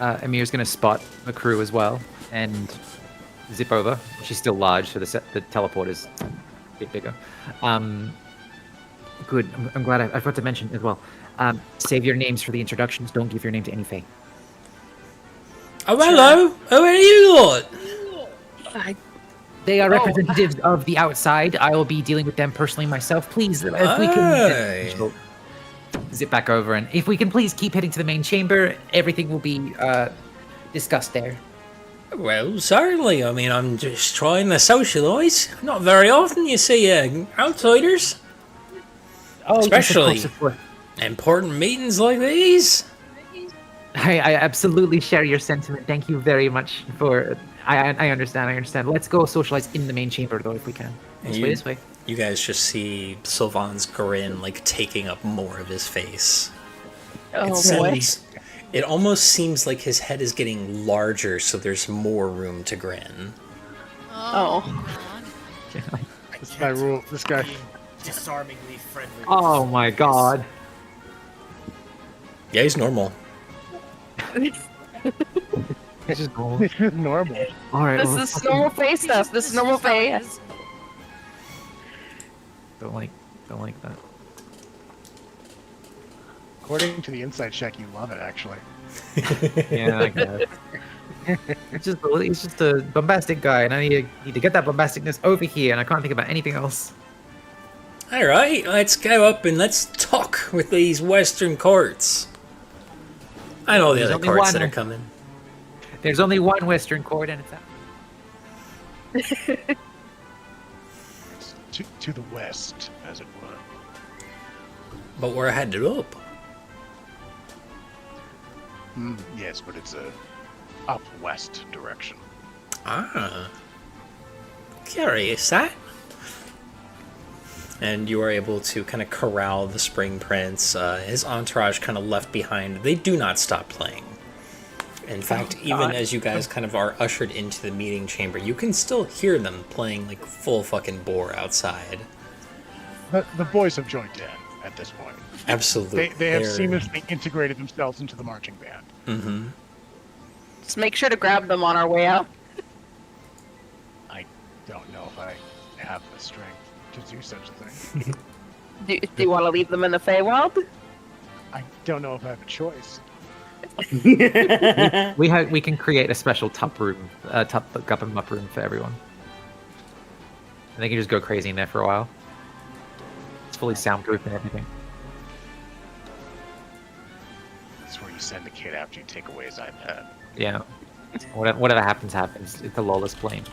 Emir's going to spot the crew as well and zip over. She's still large, so the teleport is a bit bigger. Good. I'm glad I forgot to mention as well. Save your names for the introductions. Don't give your name to any Fae. Oh, hello. Oh, where are you lot? They are representatives of the outside. I will be dealing with them personally myself. Please, if we can... She'll zip back over, and if we can please keep heading to the main chamber, everything will be discussed there. Well, certainly. I mean, I'm just trying to socialise. Not very often you see outsiders. Oh, especially yes, of course. Important meetings like these. I absolutely share your sentiment. Thank you very much for... I understand. Let's go socialize in the main chamber, though, if we can. This way. You guys just see Sylvan's grin, like, taking up more of his face. It almost seems like his head is getting larger, so there's more room to grin. That's my rule. This guy. Disarmingly friendly. Oh my god. Yeah, he's normal. It's just normal. All right. This is normal face stuff. This is normal face. Don't like that. According to the inside check, you love it, actually. Yeah, I guess. He's just a bombastic guy, and I need to get that bombasticness over here, and I can't think about anything else. All right, let's go up and let's talk with these Western courts. I know the other courts that are coming. There's only one Western court, and it's out. To the west, as it were. But we're headed up. Yes, but it's a up-west direction. Ah. Curious, that. And you are able to kind of corral the Spring Prince. His entourage kind of left behind. They do not stop playing. In fact, even as you guys kind of are ushered into the meeting chamber, you can still hear them playing like full fucking bore outside. But the boys have joined in at this point. Absolutely. They have seamlessly integrated themselves into the marching band. Mm-hmm. Just make sure to grab them on our way out. I don't know if I have the strength to do such a thing. Do you want to leave them in the Feywild? I don't know if I have a choice. We can create a special top room, top up and up room for everyone, and they can just go crazy in there for a while. It's fully soundproof and everything. That's where you send a kid after you take away his iPad. Yeah. Whatever happens, happens. It's a lawless plane.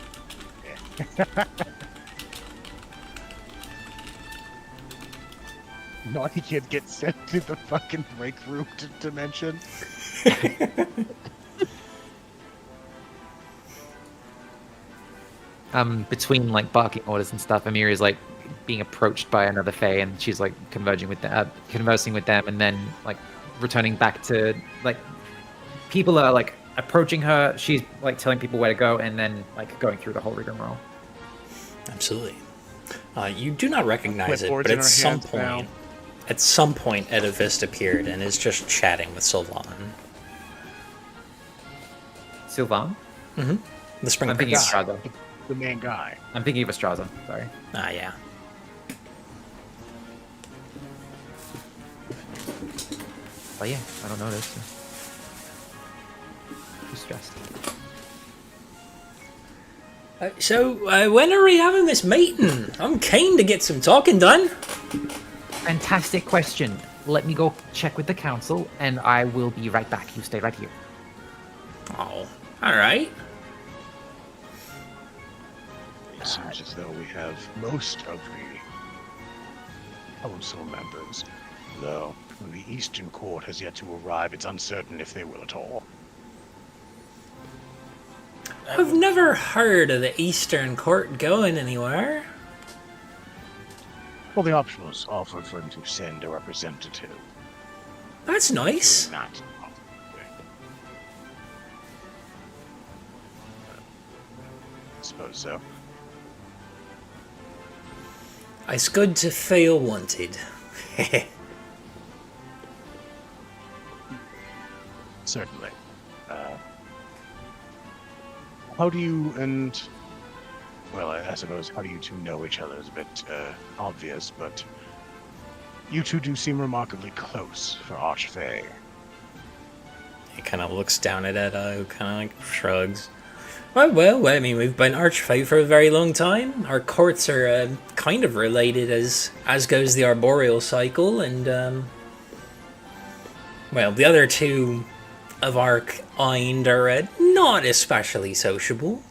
Naughty kid gets sent to the fucking breakthrough dimension. Between like barking orders and stuff, Emer is like being approached by another Fae, and she's like conversing with them, and then like returning back to like people are like approaching her. She's like telling people where to go, and then like going through the whole rigmarole. Absolutely. You do not recognize it, Clipboards but in at our some hands now. point, Edavist appeared and is just chatting with Sylvan. Sylvan? Mm-hmm. The Spring I'm thinking of Prince. Straza. The main guy. I'm thinking of Estraza. Sorry. Ah, yeah. But yeah, I don't notice. Too stressed. So, when are we having this meeting? I'm keen to get some talking done. Fantastic question. Let me go check with the council, and I will be right back. You stay right here. Oh, alright. It seems as though we have most of the council members, though the Eastern Court has yet to arrive. It's uncertain if they will at all. I've never heard of the Eastern Court going anywhere. Well, the option was offered for him to send a representative. That's nice. Not. I suppose so. It's good to feel wanted. Certainly. How do you and... Well, I suppose how do you two know each other is a bit obvious, but you two do seem remarkably close for Archfey. He kind of looks down at Edda, who kind of like shrugs. Well, I mean, we've been Archfey for a very long time. Our courts are kind of related, as goes the arboreal cycle, and well, the other two of our kind are not especially sociable.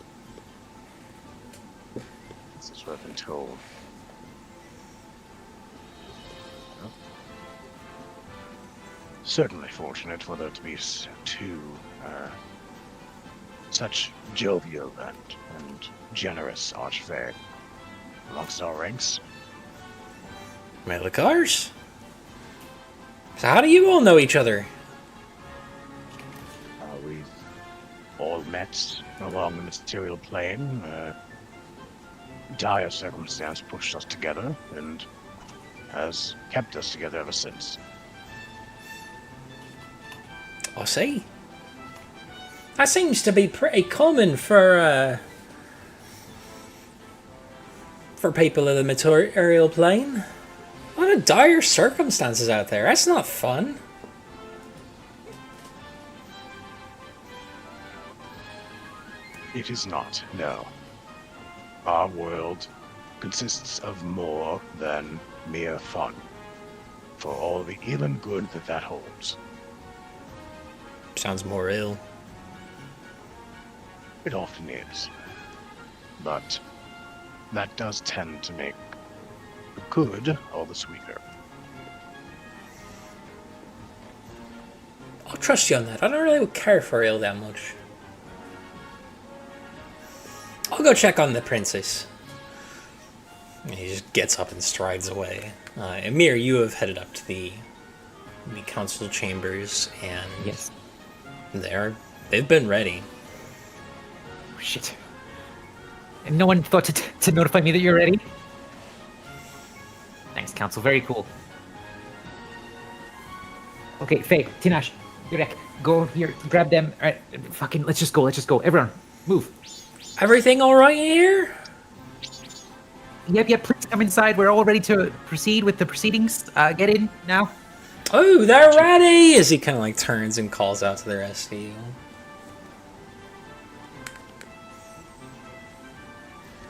This is what I've been told. Well, certainly fortunate for there to be two such jovial and generous Archfey amongst our ranks. Melikars? So how do you all know each other? We've all met along the material plane. Dire circumstance pushed us together and has kept us together ever since. I see. That seems to be pretty common for people of the material plane. A lot of dire circumstances out there. That's not fun. It is not, no. Our world consists of more than mere fun, for all the ill and good that holds. Sounds more ill. It often is. But that does tend to make the good all the sweeter. I'll trust you on that. I don't really care for ill that much. I'll go check on the princess. And he just gets up and strides away. Emer, you have headed up to the council chambers, and Yes. they've been ready. Oh, shit. And no one thought to notify me that you're ready? Thanks, Council. Very cool. Okay, Faye, Tinash, Yurek, go here, grab them. All right, fucking, let's just go. Everyone, move. Everything all right here? Yep, please come inside. We're all ready to proceed with the proceedings. Get in now. Oh, they're ready! As he kind of like turns and calls out to the rest of you.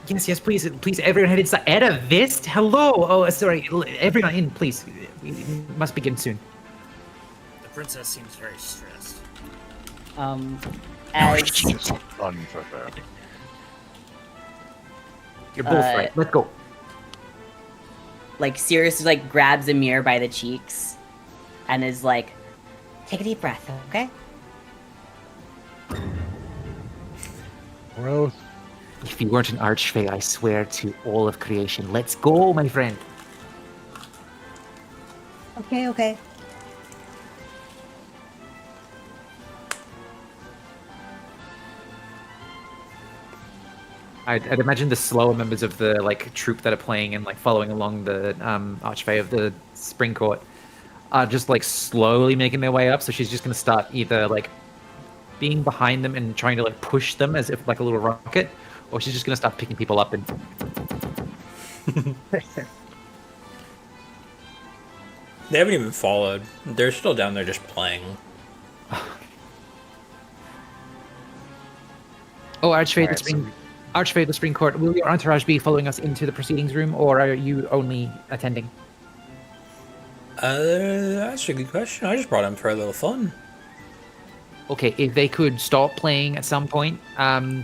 Yes, please, everyone head inside. Edavist, hello. Oh, sorry, everyone in, please. We must begin soon. The princess seems very stressed. as Fun for her. You're both right. Let's go. like Sirius like grabs Emir by the cheeks and is like, take a deep breath, okay? Growth. If you weren't an archfey, I swear to all of creation. Let's go, my friend. Okay. I'd imagine the slower members of the like troop that are playing and like following along the archfey of the spring court are just like slowly making their way up. So she's just gonna start either like being behind them and trying to like push them as if like a little rocket, or she's just gonna start picking people up and. They haven't even followed. They're still down there just playing. Oh, Archfey of the Alright, Spring, Archfey of the Spring Court, will your entourage be following us into the proceedings room, or are you only attending? That's a good question. I just brought him for a little fun. Okay, if they could stop playing at some point,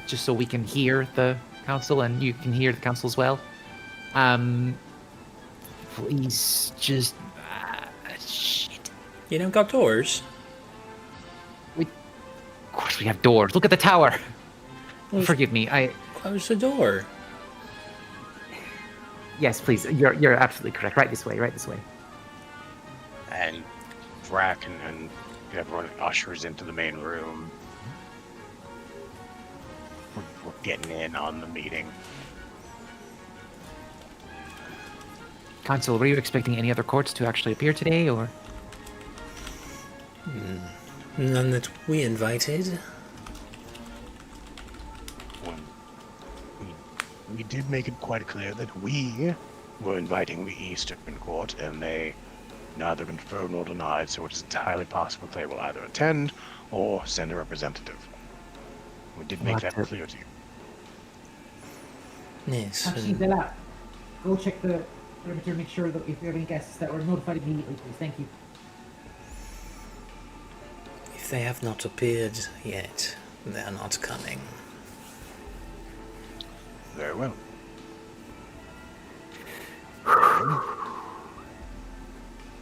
just so we can hear the council and you can hear the council as well. Please, just shit. You don't got doors? Of course we have doors. Look at the tower. Forgive me. Close the door. Yes, please. You're absolutely correct. Right this way. And Drac and everyone ushers into the main room. We're getting in on the meeting. Council, were you expecting any other courts to actually appear today, or? None that we invited. We did make it quite clear that we were inviting the Eastern Court, and they neither confirmed nor denied, so it is entirely possible they will either attend or send a representative. We did make that clear to you. Yes. Actually, Bella, go check the perimeter, make sure that if you have any guests that were notified immediately, please. Thank you. If they have not appeared yet, they are not coming. Very well.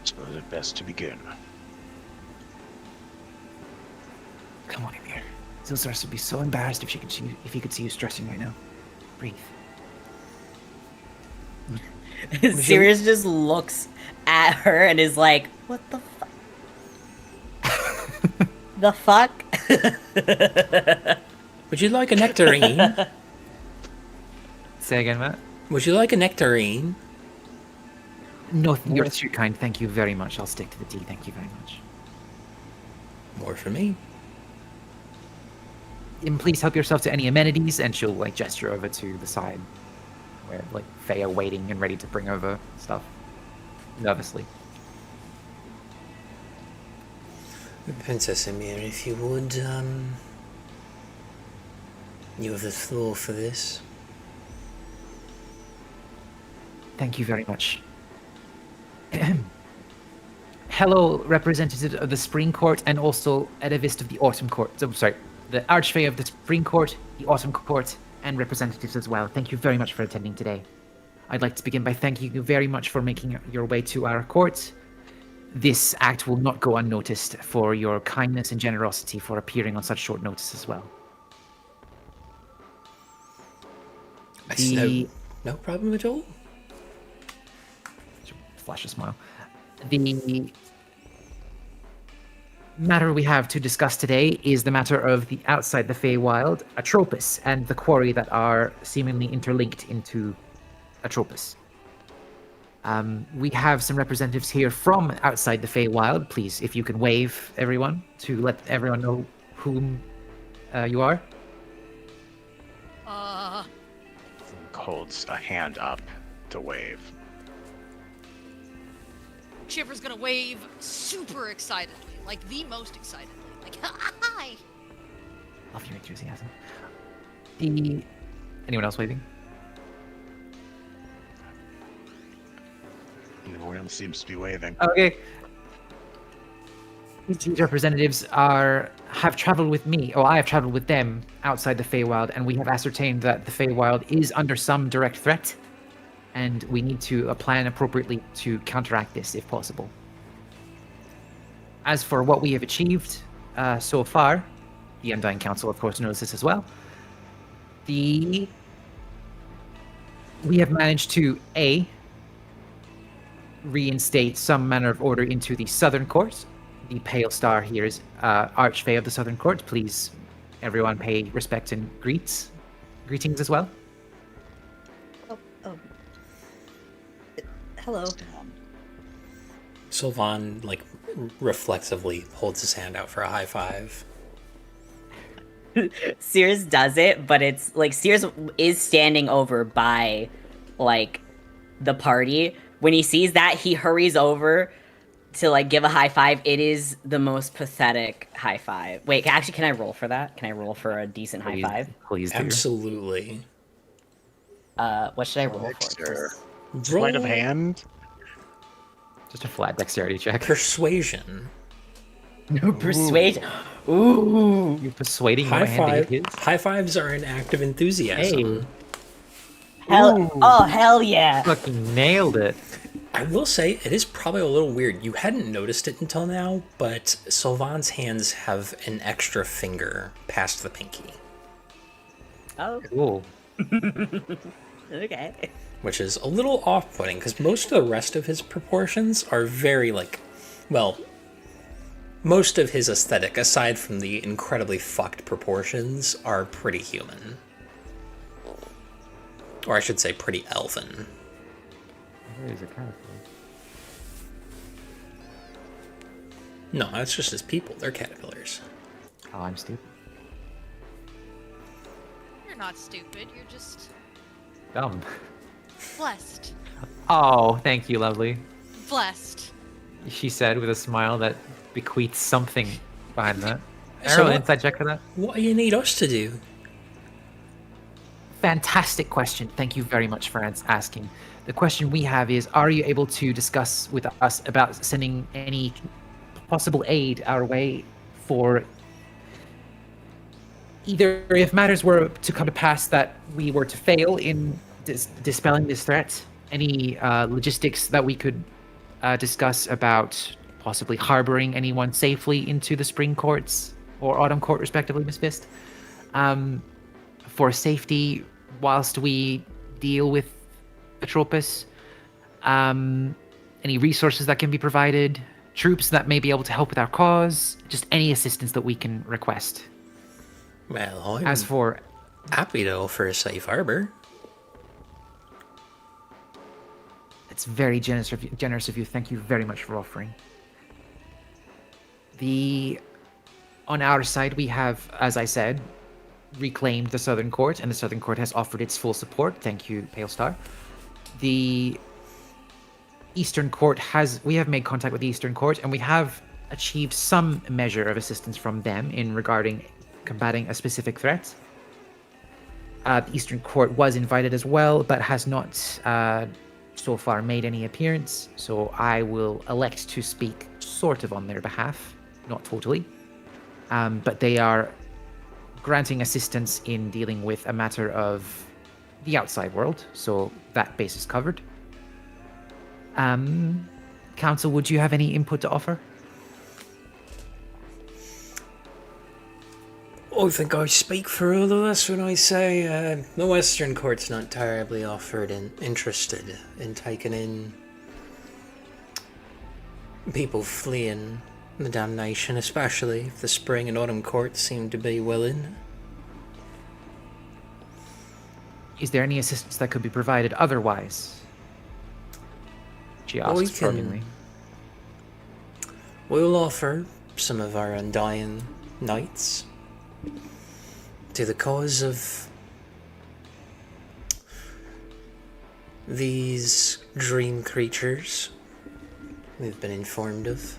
Suppose it best to begin. Come on in here. Zilzarus would be so embarrassed if he could see you stressing right now. Breathe. Sirius just looks at her and is like, what the fuck? The fuck? Would you like a nectarine? Say again, Matt? Would you like a nectarine? No, you're too kind. Thank you very much. I'll stick to the tea. Thank you very much. More for me. And please help yourself to any amenities, and she'll like gesture over to the side where like Faye are waiting and ready to bring over stuff. Nervously. Princess Emir, if you would, you have the floor for this. Thank you very much. Hello, representative of the Spring Court and also Edivist of the Autumn Court. Oh, sorry, the Archfey of the Spring Court, the Autumn Court, and representatives as well. Thank you very much for attending today. I'd like to begin by thanking you very much for making your way to our court. This act will not go unnoticed for your kindness and generosity for appearing on such short notice as well. No problem at all. Flash a smile. The matter we have to discuss today is the matter of the outside the Feywild, Atropus, and the Quori that are seemingly interlinked into Atropus. We have some representatives here from outside the Feywild. Please, if you can wave everyone to let everyone know whom you are. Holds a hand up to wave. Chipper's gonna wave super excitedly, like the most excitedly. Like, hi! Love your enthusiasm. Anyone else waving? Everyone else seems to be waving. Okay. These representatives are have traveled with me, or I have traveled with them outside the Feywild, and we have ascertained that the Feywild is under some direct threat, and we need to plan appropriately to counteract this if possible. As for what we have achieved so far, the Undying Council, of course, knows this as well. We have managed to, A, reinstate some manner of order into the Southern Court. The Pale Star here is Archfey of the Southern Court. Please, everyone, pay respect and greetings as well. Hello. Sylvan, like, reflexively holds his hand out for a high five. Sears does it, but it's like Sears is standing over by like the party. When he sees that, he hurries over to like give a high five. It is the most pathetic high five. Wait, actually, can I roll for that? Can I roll for a decent high five? Please do. Absolutely. What should I roll for? Sleight of hand. Just a flat dexterity check. Persuasion. No persuasion. Ooh. You're persuading High my hand to five. get his? High fives are an act of enthusiasm. Hell yeah. Fucking nailed it. I will say, it is probably a little weird. You hadn't noticed it until now, but Sylvan's hands have an extra finger past the pinky. Oh. Cool. Okay. Which is a little off-putting, because most of the rest of his proportions are very, like, well, most of his aesthetic, aside from the incredibly fucked proportions, are pretty human. Or I should say pretty elven. There's a caterpillar. No, that's just his people. They're caterpillars. Oh, I'm stupid. You're not stupid. You're just Dumb. blessed. Oh, thank you, lovely. Blessed. She said with a smile that bequeaths something behind that. So Arrow, what- inside check for that. What do you need us to do? Fantastic question. Thank you very much for asking. The question we have is, are you able to discuss with us about sending any possible aid our way for either if matters were to come to pass that we were to fail in dispelling this threat, any logistics that we could discuss about possibly harboring anyone safely into the Spring Courts or Autumn Court, respectively, Miss Fist, for safety whilst we deal with Atropus, any resources that can be provided, troops that may be able to help with our cause, just any assistance that we can request. Well, I'm As for happy to offer a safe harbor. It's very generous of you. Thank you very much for offering. On our side, we have, as I said, reclaimed the Southern Court, and the Southern Court has offered its full support. Thank you, Pale Star. The Eastern Court we have made contact with the Eastern Court, and we have achieved some measure of assistance from them in regarding combating a specific threat. The Eastern Court was invited as well, but has not so far made any appearance, so I will elect to speak sort of on their behalf, not totally. But they are granting assistance in dealing with a matter of the outside world, so that base is covered. Council, would you have any input to offer? I think I speak for all of us when I say the Western Court's not terribly offered and interested in taking in people fleeing the damnation, especially if the Spring and Autumn Courts seem to be willing. Is there any assistance that could be provided otherwise? She asks probingly. We'll offer some of our undying knights to the cause of these dream creatures we've been informed of.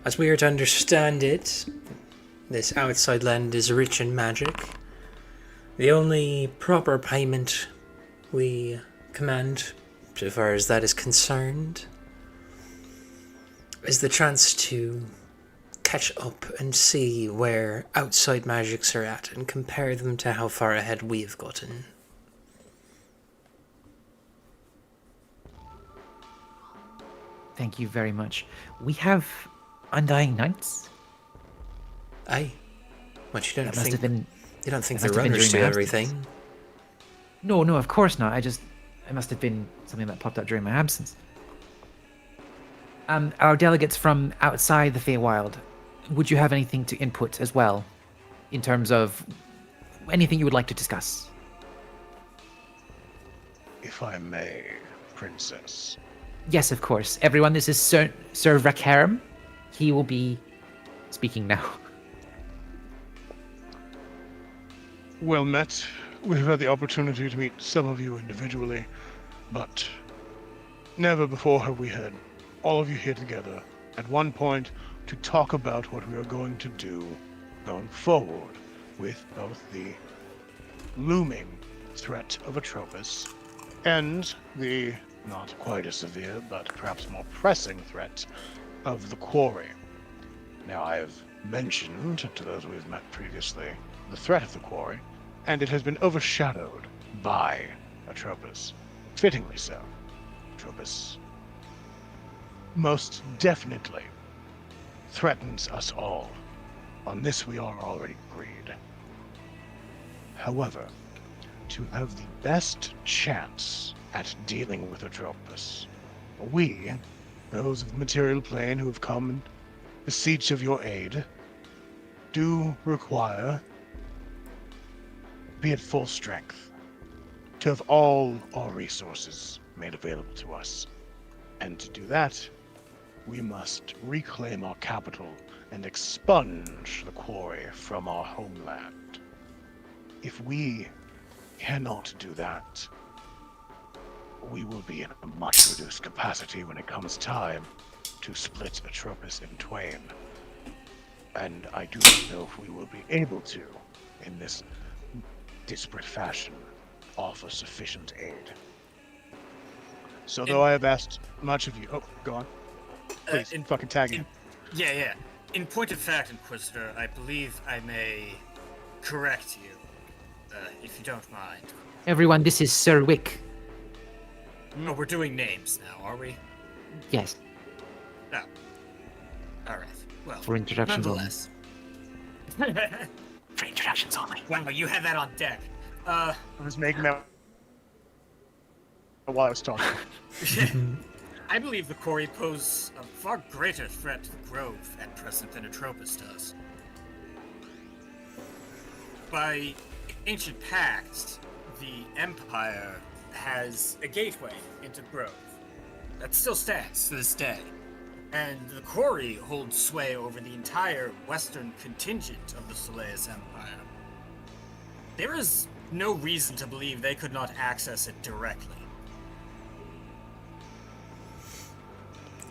As we are to understand it, this outside land is rich in magic. The only proper payment we command, so far as that is concerned, is the chance to catch up and see where outside magics are at and compare them to how far ahead we've gotten. Thank you very much. We have Undying Nights. Aye. But you don't That must think have been. you don't think that the must have been runners do during my absence. everything? No, of course not. It must have been something that popped up during my absence. Our delegates from outside the Feywild, would you have anything to input as well, in terms of anything you would like to discuss? If I may, Princess. Yes, of course. Everyone, this is Sir Vracarum. He will be speaking now. Well met. We've had the opportunity to meet some of you individually, but never before have we had all of you here together at one point to talk about what we are going to do going forward with both the looming threat of Atropus and the not quite as severe but perhaps more pressing threat of the Quori. Now, I have mentioned to those we've met previously the threat of the Quori, and it has been overshadowed by Atropus. Fittingly so. Atropus most definitely threatens us all. On this we are already agreed. However, to have the best chance at dealing with Atropus, we, those of the material plane who have come and beseech of your aid, do require be at full strength, to have all our resources made available to us. And to do that, we must reclaim our capital and expunge the Quori from our homeland. If we cannot do that, we will be in a much reduced capacity when it comes time to split Atropus in twain. And I do not know if we will be able to, in this disparate fashion, offer sufficient aid. So though I have asked much of you... Oh, go on. Please, fucking tag him. Yeah. In point of fact, Inquisitor, I believe I may correct you, if you don't mind. Everyone, this is Sir Wick. Oh, we're doing names now, are we? Yes. Oh. Alright. Well, For introductions only. nonetheless. For introductions only. Wow, you had that on deck. I was making that while I was talking. I believe the Quori pose a far greater threat to the Grove at present than Atropus does. By ancient pacts, the Empire has a gateway into Grove that still stands to this day. And the Quori hold sway over the entire western contingent of the Soleus Empire. There is no reason to believe they could not access it directly.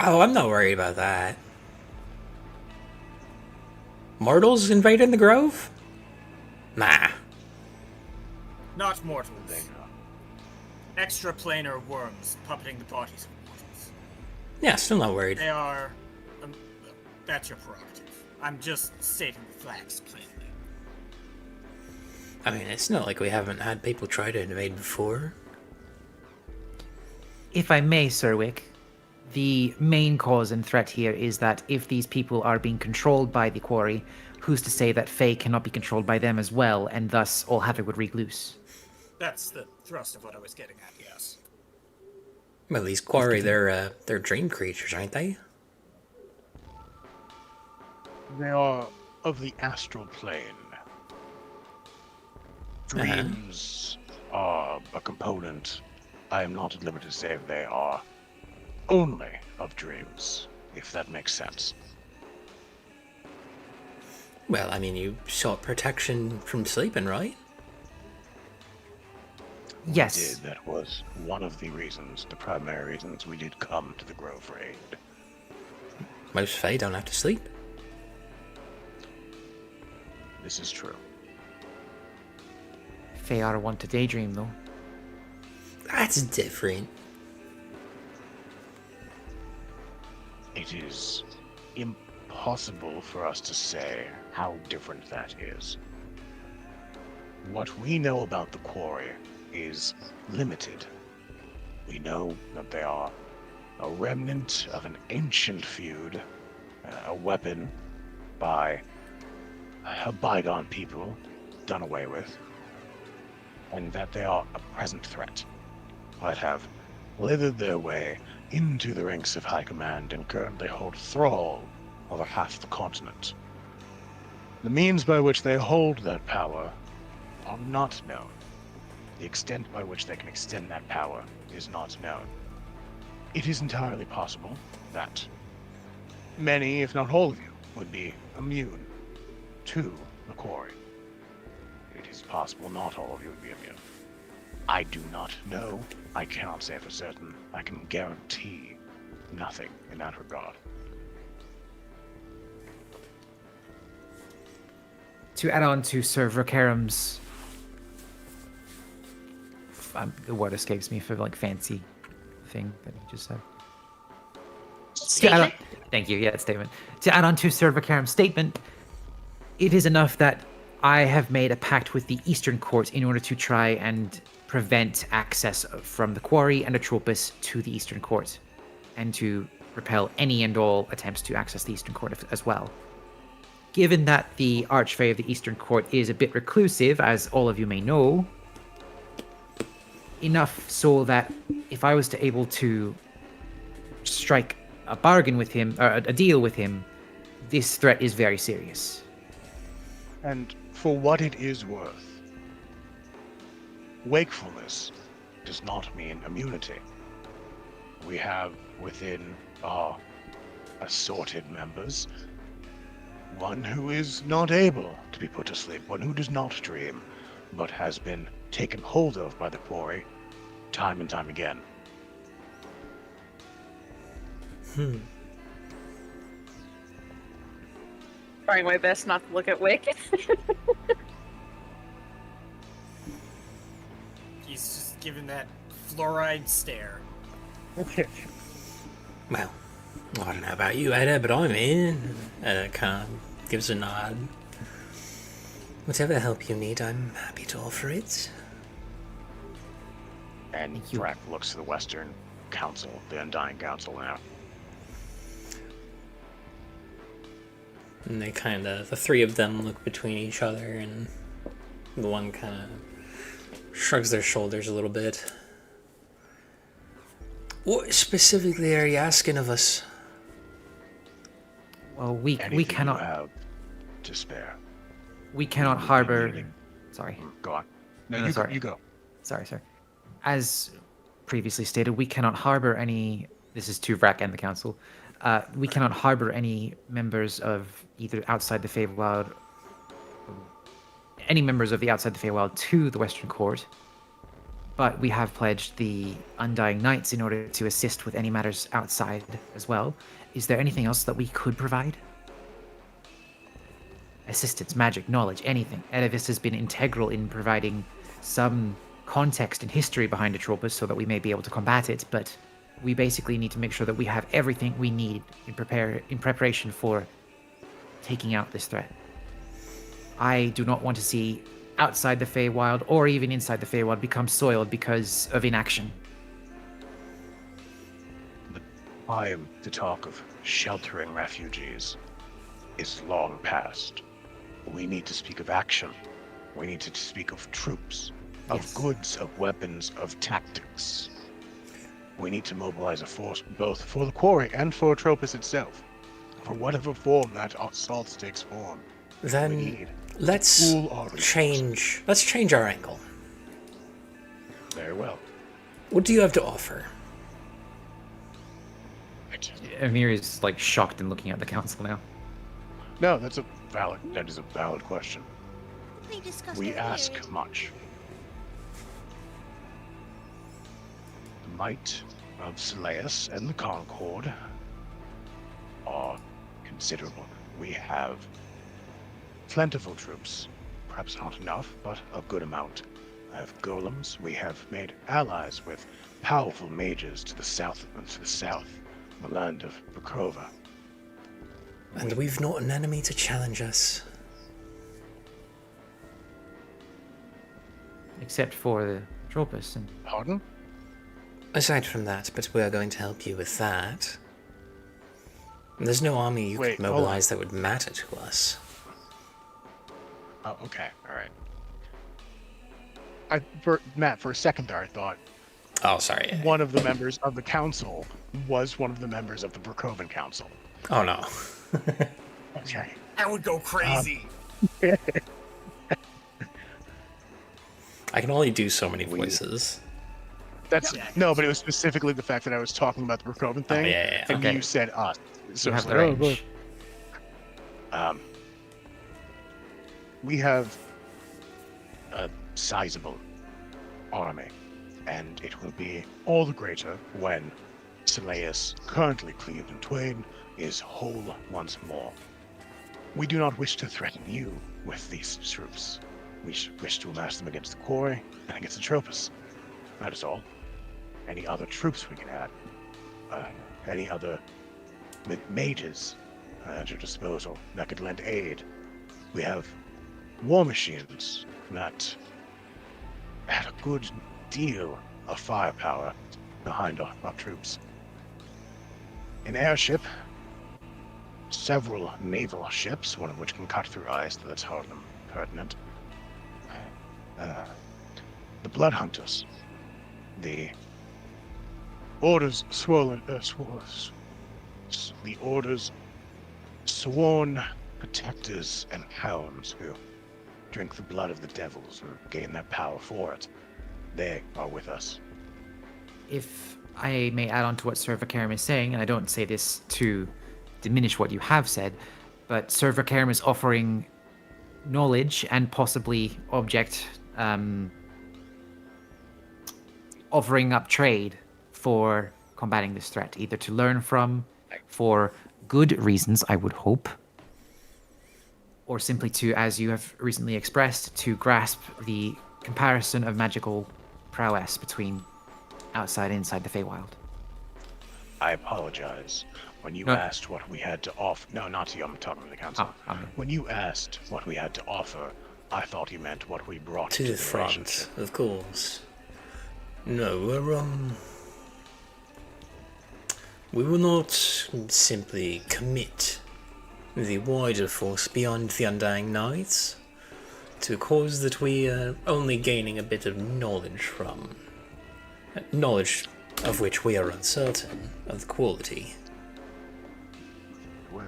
Oh, I'm not worried about that. Mortals invading the Grove? Nah. Not mortals. Extraplanar worms puppeting the bodies of mortals. Yeah, still not worried. They are... that's your prerogative. I'm just stating the facts plainly. I mean, it's not like we haven't had people try to invade before. If I may, Sir Wick, the main cause and threat here is that if these people are being controlled by the Quori, who's to say that Fae cannot be controlled by them as well, and thus all havoc would wreak loose? That's the thrust of what I was getting at, yes. Well, these Quori, they're dream creatures, aren't they? They are of the astral plane. Dreams are a component. I am not at liberty to say they are only of dreams, if that makes sense. Well, I mean, you sought protection from sleeping, right? Yes. We did. That was one of the reasons, the primary reasons we did come to the Grove raid. Most Fae don't have to sleep. This is true. Fae are wont to daydream, though. That's different. It is possible for us to say how different that is. What we know about the Quori is limited. We know that they are a remnant of an ancient feud, a weapon by a bygone people done away with, and that they are a present threat, but have slithered their way into the ranks of High Command and currently hold thrall over half the continent. The means by which they hold that power are not known. The extent by which they can extend that power is not known. It is entirely possible that many, if not all of you, would be immune to the Quori. It is possible not all of you would be immune. I do not know. I cannot say for certain. I can guarantee nothing in that regard. To add on to Sir Vercaram's, the word escapes me for like fancy thing that he just said. Statement. Thank you. Yeah, statement. To add on to Sir Vercaram's statement, it is enough that I have made a pact with the Eastern Court in order to try and prevent access from the Quori and Atropus to the Eastern Court, and to repel any and all attempts to access the Eastern Court as well. Given that the Archfey of the Eastern Court is a bit reclusive, as all of you may know, enough so that if I was to able to strike a bargain with him, or a deal with him, this threat is very serious. And for what it is worth, wakefulness does not mean immunity. We have within our assorted members one who is not able to be put to sleep, one who does not dream, but has been taken hold of by the Quori time and time again. Trying my best not to look at Wick. He's just giving that fluoride stare. Well, I don't know about you, Ada, but I'm in. Kind of gives a nod. Whatever help you need, I'm happy to offer it. And Drac looks to the Western Council, the Undying Council now. And they the three of them look between each other, and the one kind of shrugs their shoulders a little bit. What specifically are you asking of us? Well, we cannot you have to spare. We cannot harbor. Sorry. Go on. No, sorry. You go. Sorry. As previously stated, we cannot harbor any. This is to Vrak and the council. We cannot harbor any members of either outside the Feywild, any members of the outside the Feywild to the Western Court. But we have pledged the Undying Knights in order to assist with any matters outside as well. Is there anything else that we could provide? Assistance, magic, knowledge, anything. Edivis has been integral in providing some context and history behind Atropus so that we may be able to combat it, but we basically need to make sure that we have everything we need in preparation for taking out this threat. I do not want to see outside the Feywild or even inside the Feywild become soiled because of inaction. The time to talk of sheltering refugees is long past. We need to speak of action. We need to speak of troops, of goods, of weapons, of tactics. We need to mobilize a force both for the Quori and for Atropus itself. For whatever form that assault takes form. Then let's change our angle. Very well. What do you have to offer? Emir is like shocked and looking at the council now. No, that is a valid question. We ask much. The might of Selaeus and the Concord are considerable. We have plentiful troops, perhaps not enough, but a good amount. I have golems. We have made allies with powerful mages to the south, the land of Bukrova. And we've not an enemy to challenge us. Except for the Atropus. And Pardon? Aside from that, but we're going to help you with that. There's no army you Wait, could mobilize that would matter to us. Oh, okay, all right. Matt, for a second there, I thought Oh, sorry. one of the members of the council was one of the members of the Brokovan Council. Oh, no. Okay. That would go crazy. I can only do so many voices. That's no, but it was specifically the fact that I was talking about the Brokovan thing, yeah. and Okay. you said us. So you it's have the like, range. We have a sizable army, and it will be all the greater when Selaeus, currently cleaved in twain, is whole once more. We do not wish to threaten you with these troops. We wish to amass them against the Quori and against Atropus. That is all. Any other troops we can add, any other mages at your disposal that could lend aid. We have war machines that had a good deal of firepower behind our troops. An airship, several naval ships, one of which can cut through ice, that's hardly pertinent. The Blood Hunters, the Orders the Orders sworn protectors and hounds who drink the blood of the devils and gain their power for it. They are with us. If I may add on to what Sir Vacarum is saying, and I don't say this to diminish what you have said, but Sir Vacarum is offering knowledge and possibly offering up trade for combating this threat, either to learn from, for good reasons, I would hope, or simply to, as you have recently expressed, to grasp the comparison of magical prowess between outside and inside the Feywild. I apologize. When you No. asked what we had to offer... No, not to you, I'm talking to the council. Oh, okay. When you asked what we had to offer, I thought you meant what we brought To the front, relationship. of course. No, we will not simply commit the wider force beyond the Undying Nights to a cause that we are only gaining a bit of knowledge from. Knowledge of which we are uncertain of the quality. Well,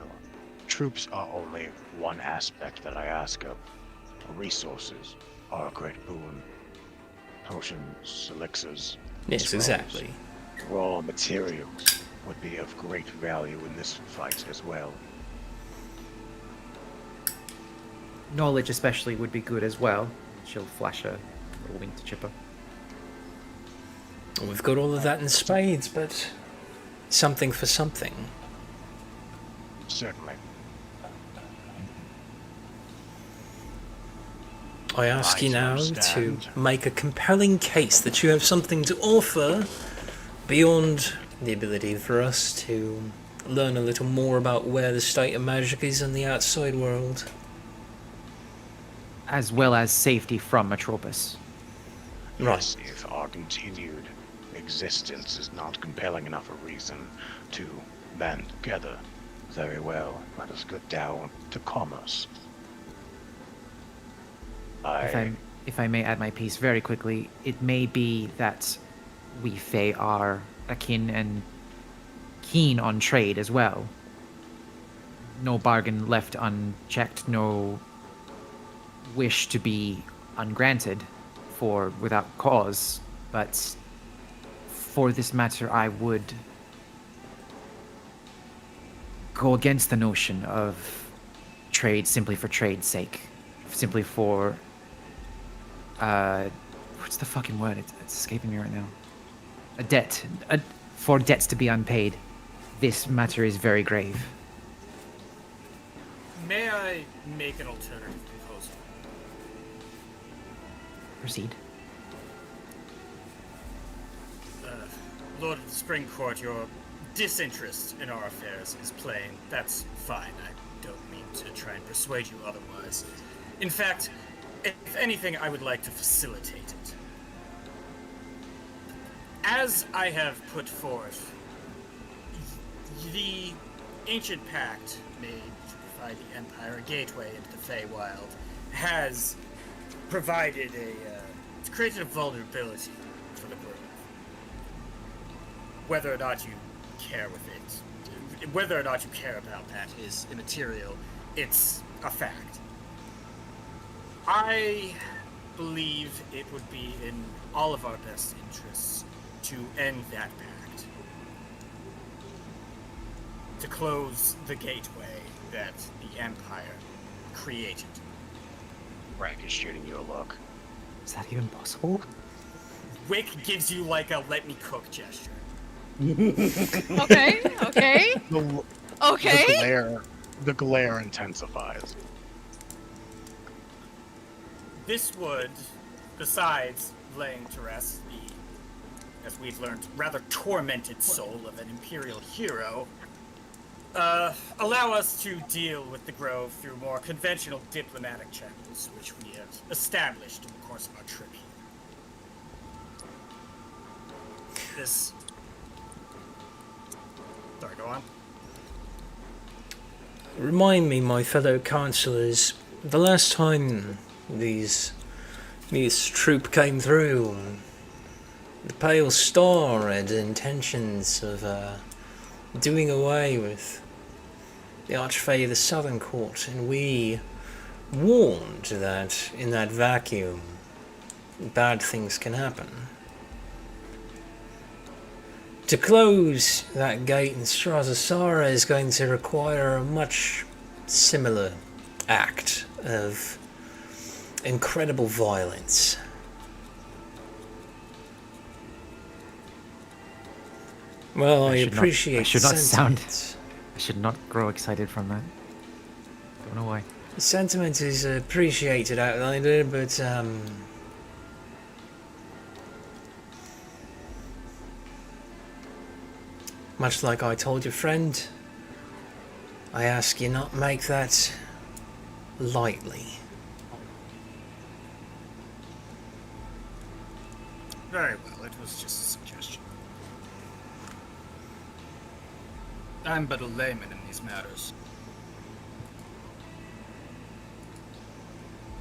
troops are only one aspect that I ask of. Resources are a great boon. Potions, elixirs, Yes, scrolls, exactly. raw materials would be of great value in this fight as well. Knowledge especially would be good as well. She'll flash a little wink to Chipper. We've got all of that in spades, but something for something. Certainly. I ask you I now to understand. make a compelling case that you have something to offer beyond the ability for us to learn a little more about where the state of magic is in the outside world. As well as safety from Atropus. Right. Yes, if our continued existence is not compelling enough a reason to band together, very well, let us get down to commerce. If I may add my piece very quickly, it may be that we Fae are akin and keen on trade as well. No bargain left unchecked, no wish to be ungranted for without cause, but for this matter I would go against the notion of trade simply for trade's sake. Simply for what's the fucking word? It's escaping me right now. A debt. For debts to be unpaid. This matter is very grave. May I make an alternative proposal? Proceed. Lord of the Spring Court, your disinterest in our affairs is plain. That's fine. I don't mean to try and persuade you otherwise. In fact, if anything, I would like to facilitate it. As I have put forth, the ancient pact made to provide the Empire a gateway into the Feywild has provided it's created a vulnerability for the Grove. Whether or not you care with it, whether or not you care about that is immaterial. It's a fact. I believe it would be in all of our best interests to end that pact. To close the gateway that the Empire created. Rank is shooting you a look. Is that even possible? Wick gives you like a let me cook gesture. Okay, okay. Okay. The glare intensifies. This would, besides laying to rest the, as we've learned, rather tormented soul of an Imperial hero, allow us to deal with the Grove through more conventional diplomatic channels, which we have established in the course of our trip here. This... Sorry, go on. Remind me, my fellow councillors, the last time this troop came through, the Pale Star had intentions of doing away with the Archfey of the Southern Court, and we warned that in that vacuum, bad things can happen. To close that gate in Strazasara is going to require a much similar act of incredible violence. Well, I appreciate the sentiment. I should not grow excited from that. Don't know why. The sentiment is appreciated, Outlander, but much like I told your friend, I ask you not make that lightly. Very well, it was just a suggestion. I'm but a layman in these matters.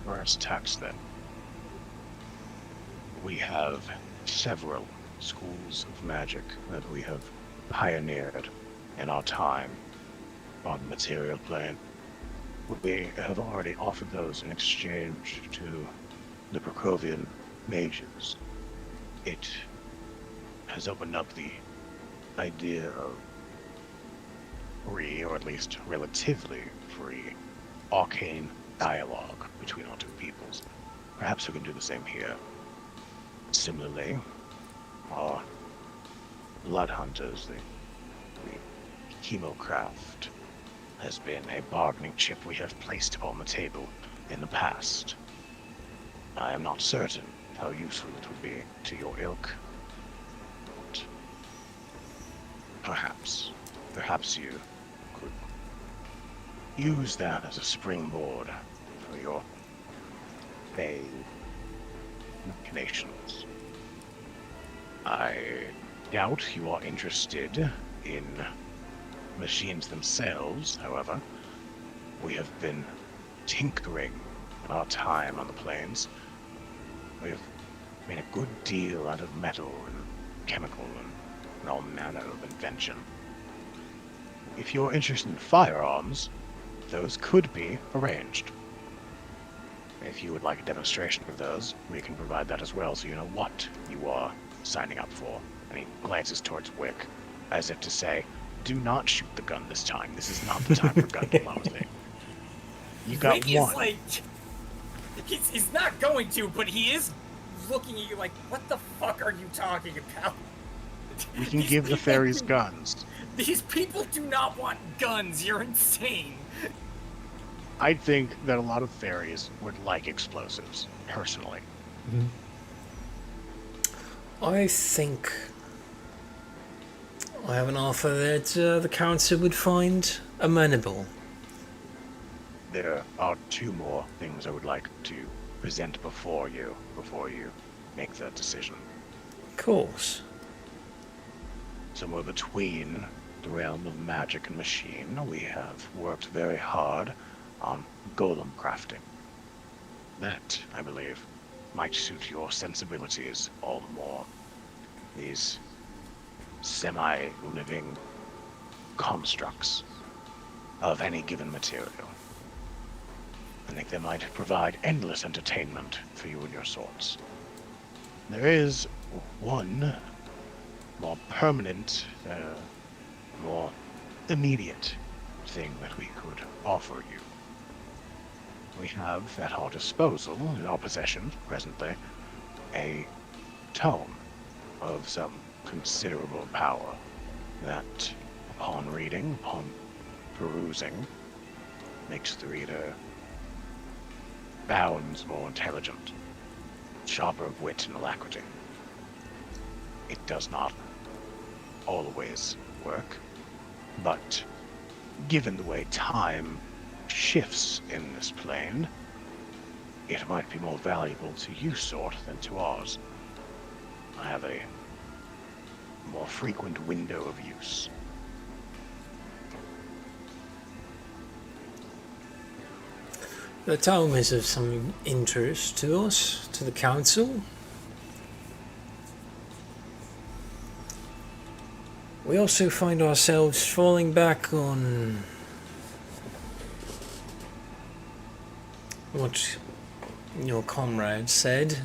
Brass tacks, then. We have several schools of magic that we have pioneered in our time on the material plane. We have already offered those in exchange to the Prokovian mages. It has opened up the idea of free, or at least relatively free, arcane dialogue between our two peoples. Perhaps we can do the same here. Similarly, our blood hunters, the chemocraft, has been a bargaining chip we have placed upon the table in the past. I am not certain how useful it would be to your ilk, but perhaps you could use that as a springboard for your vague machinations. I doubt you are interested in machines themselves, however. We have been tinkering in our time on the plains. We have made a good deal out of metal and chemical and all manner of invention. If you're interested in firearms, those could be arranged. If you would like a demonstration of those, we can provide that as well, so you know what you are signing up for. And he glances towards Wick, as if to say, do not shoot the gun this time. This is not the time for gun diplomacy. You got Wick one. Is like, he's not going to, but he is looking at you like, what the fuck are you talking about? We can give the fairies guns. These people do not want guns. You're insane. I think that a lot of fairies would like explosives, personally. I think I have an offer that the council would find amenable. There are two more things I would like to present before you make that decision. Of course. Somewhere between the realm of magic and machine, we have worked very hard on golem crafting. That, I believe, might suit your sensibilities all the more. These semi-living constructs of any given material. I think they might provide endless entertainment for you and your sorts. There is one more permanent, more immediate thing that we could offer you. We have at our disposal, in our possession presently, a tome of some considerable power that, upon reading, upon perusing, makes the reader bounds more intelligent, sharper of wit and alacrity. It does not always work, but given the way time shifts in this plane, it might be more valuable to you sort than to ours. I have a more frequent window of use. The tome is of some interest to us, to the council. We also find ourselves falling back on what your comrade said.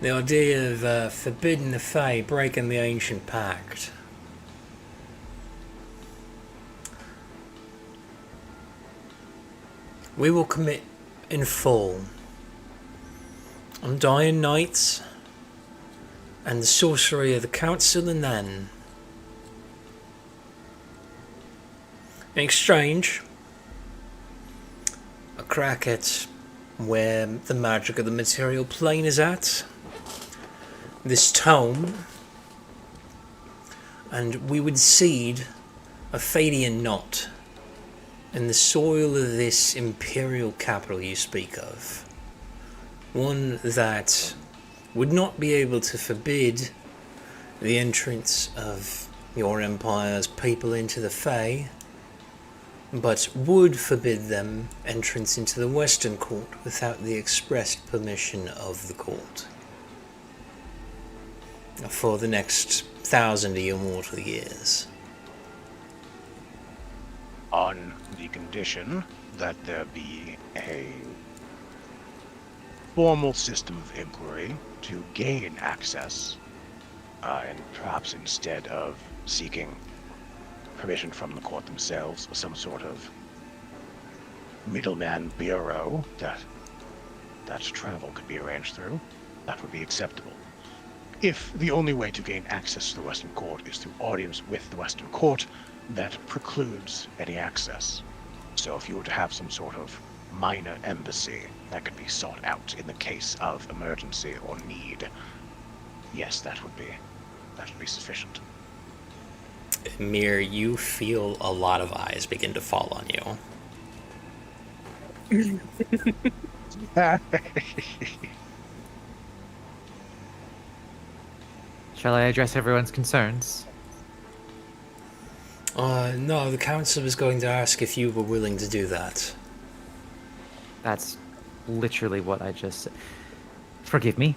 The idea of forbidding the Fae, breaking the ancient pact. We will commit in full on Dying Nights and the sorcery of the council, and then in exchange a crack at where the magic of the material plane is at, this tome, and we would seed a Fadian knot in the soil of this imperial capital you speak of. One that would not be able to forbid the entrance of your empire's people into the Fae, but would forbid them entrance into the Western Court without the expressed permission of the court for the next 1,000 immortal years. On the condition that there be a formal system of inquiry to gain access, and perhaps instead of seeking permission from the court themselves, some sort of middleman bureau that travel could be arranged through, that would be acceptable. If the only way to gain access to the Western Court is through audience with the Western Court, that precludes any access. So if you were to have some sort of minor embassy that could be sought out in the case of emergency or need, yes, that would be sufficient. Emer, you feel a lot of eyes begin to fall on you. Shall I address everyone's concerns? No, the council was going to ask if you were willing to do that. That's literally what I just said. Forgive me.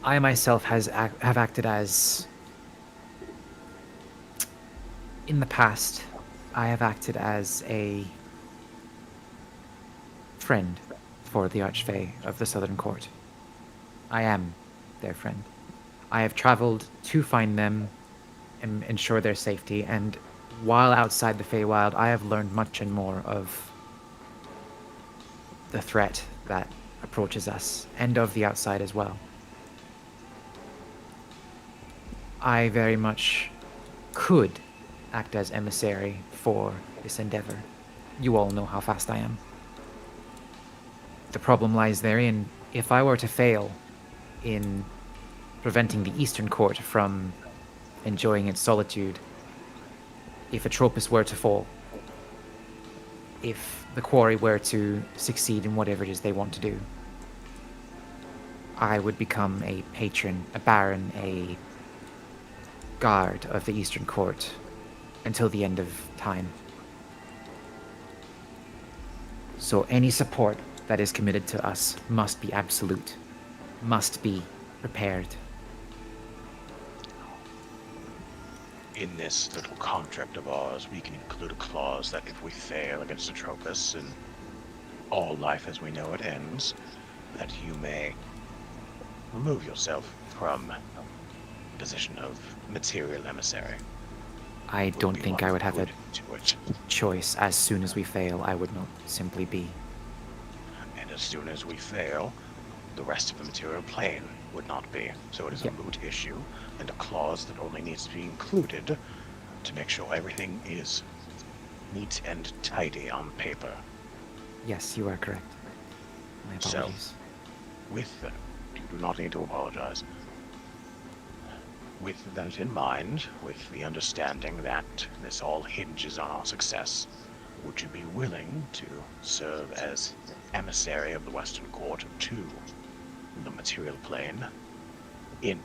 I myself have acted as... In the past, I have acted as a friend for the Archfey of the Southern Court. I am their friend. I have traveled to find them and ensure their safety, and while outside the Feywild, I have learned much and more of the threat that approaches us, and of the outside as well. I very much could act as emissary for this endeavor. You all know how fast I am. The problem lies therein, if I were to fail in preventing the Eastern Court from enjoying its solitude. If Atropus were to fall, if the Quori were to succeed in whatever it is they want to do, I would become a patron, a baron, a guard of the Eastern Court until the end of time. So any support that is committed to us must be absolute, must be prepared. In this little contract of ours, we can include a clause that if we fail against Atropus and all life as we know it ends, that you may remove yourself from the position of material emissary. I don't think I would have a choice. As soon as we fail, I would not simply be. And as soon as we fail, the rest of the material plane would not be. So it is a moot issue, and a clause that only needs to be included to make sure everything is neat and tidy on paper. Yes, you are correct. My apologies. So, with that, you do not need to apologize. With that in mind, with the understanding that this all hinges on our success, would you be willing to serve as emissary of the Western Court to the material plane in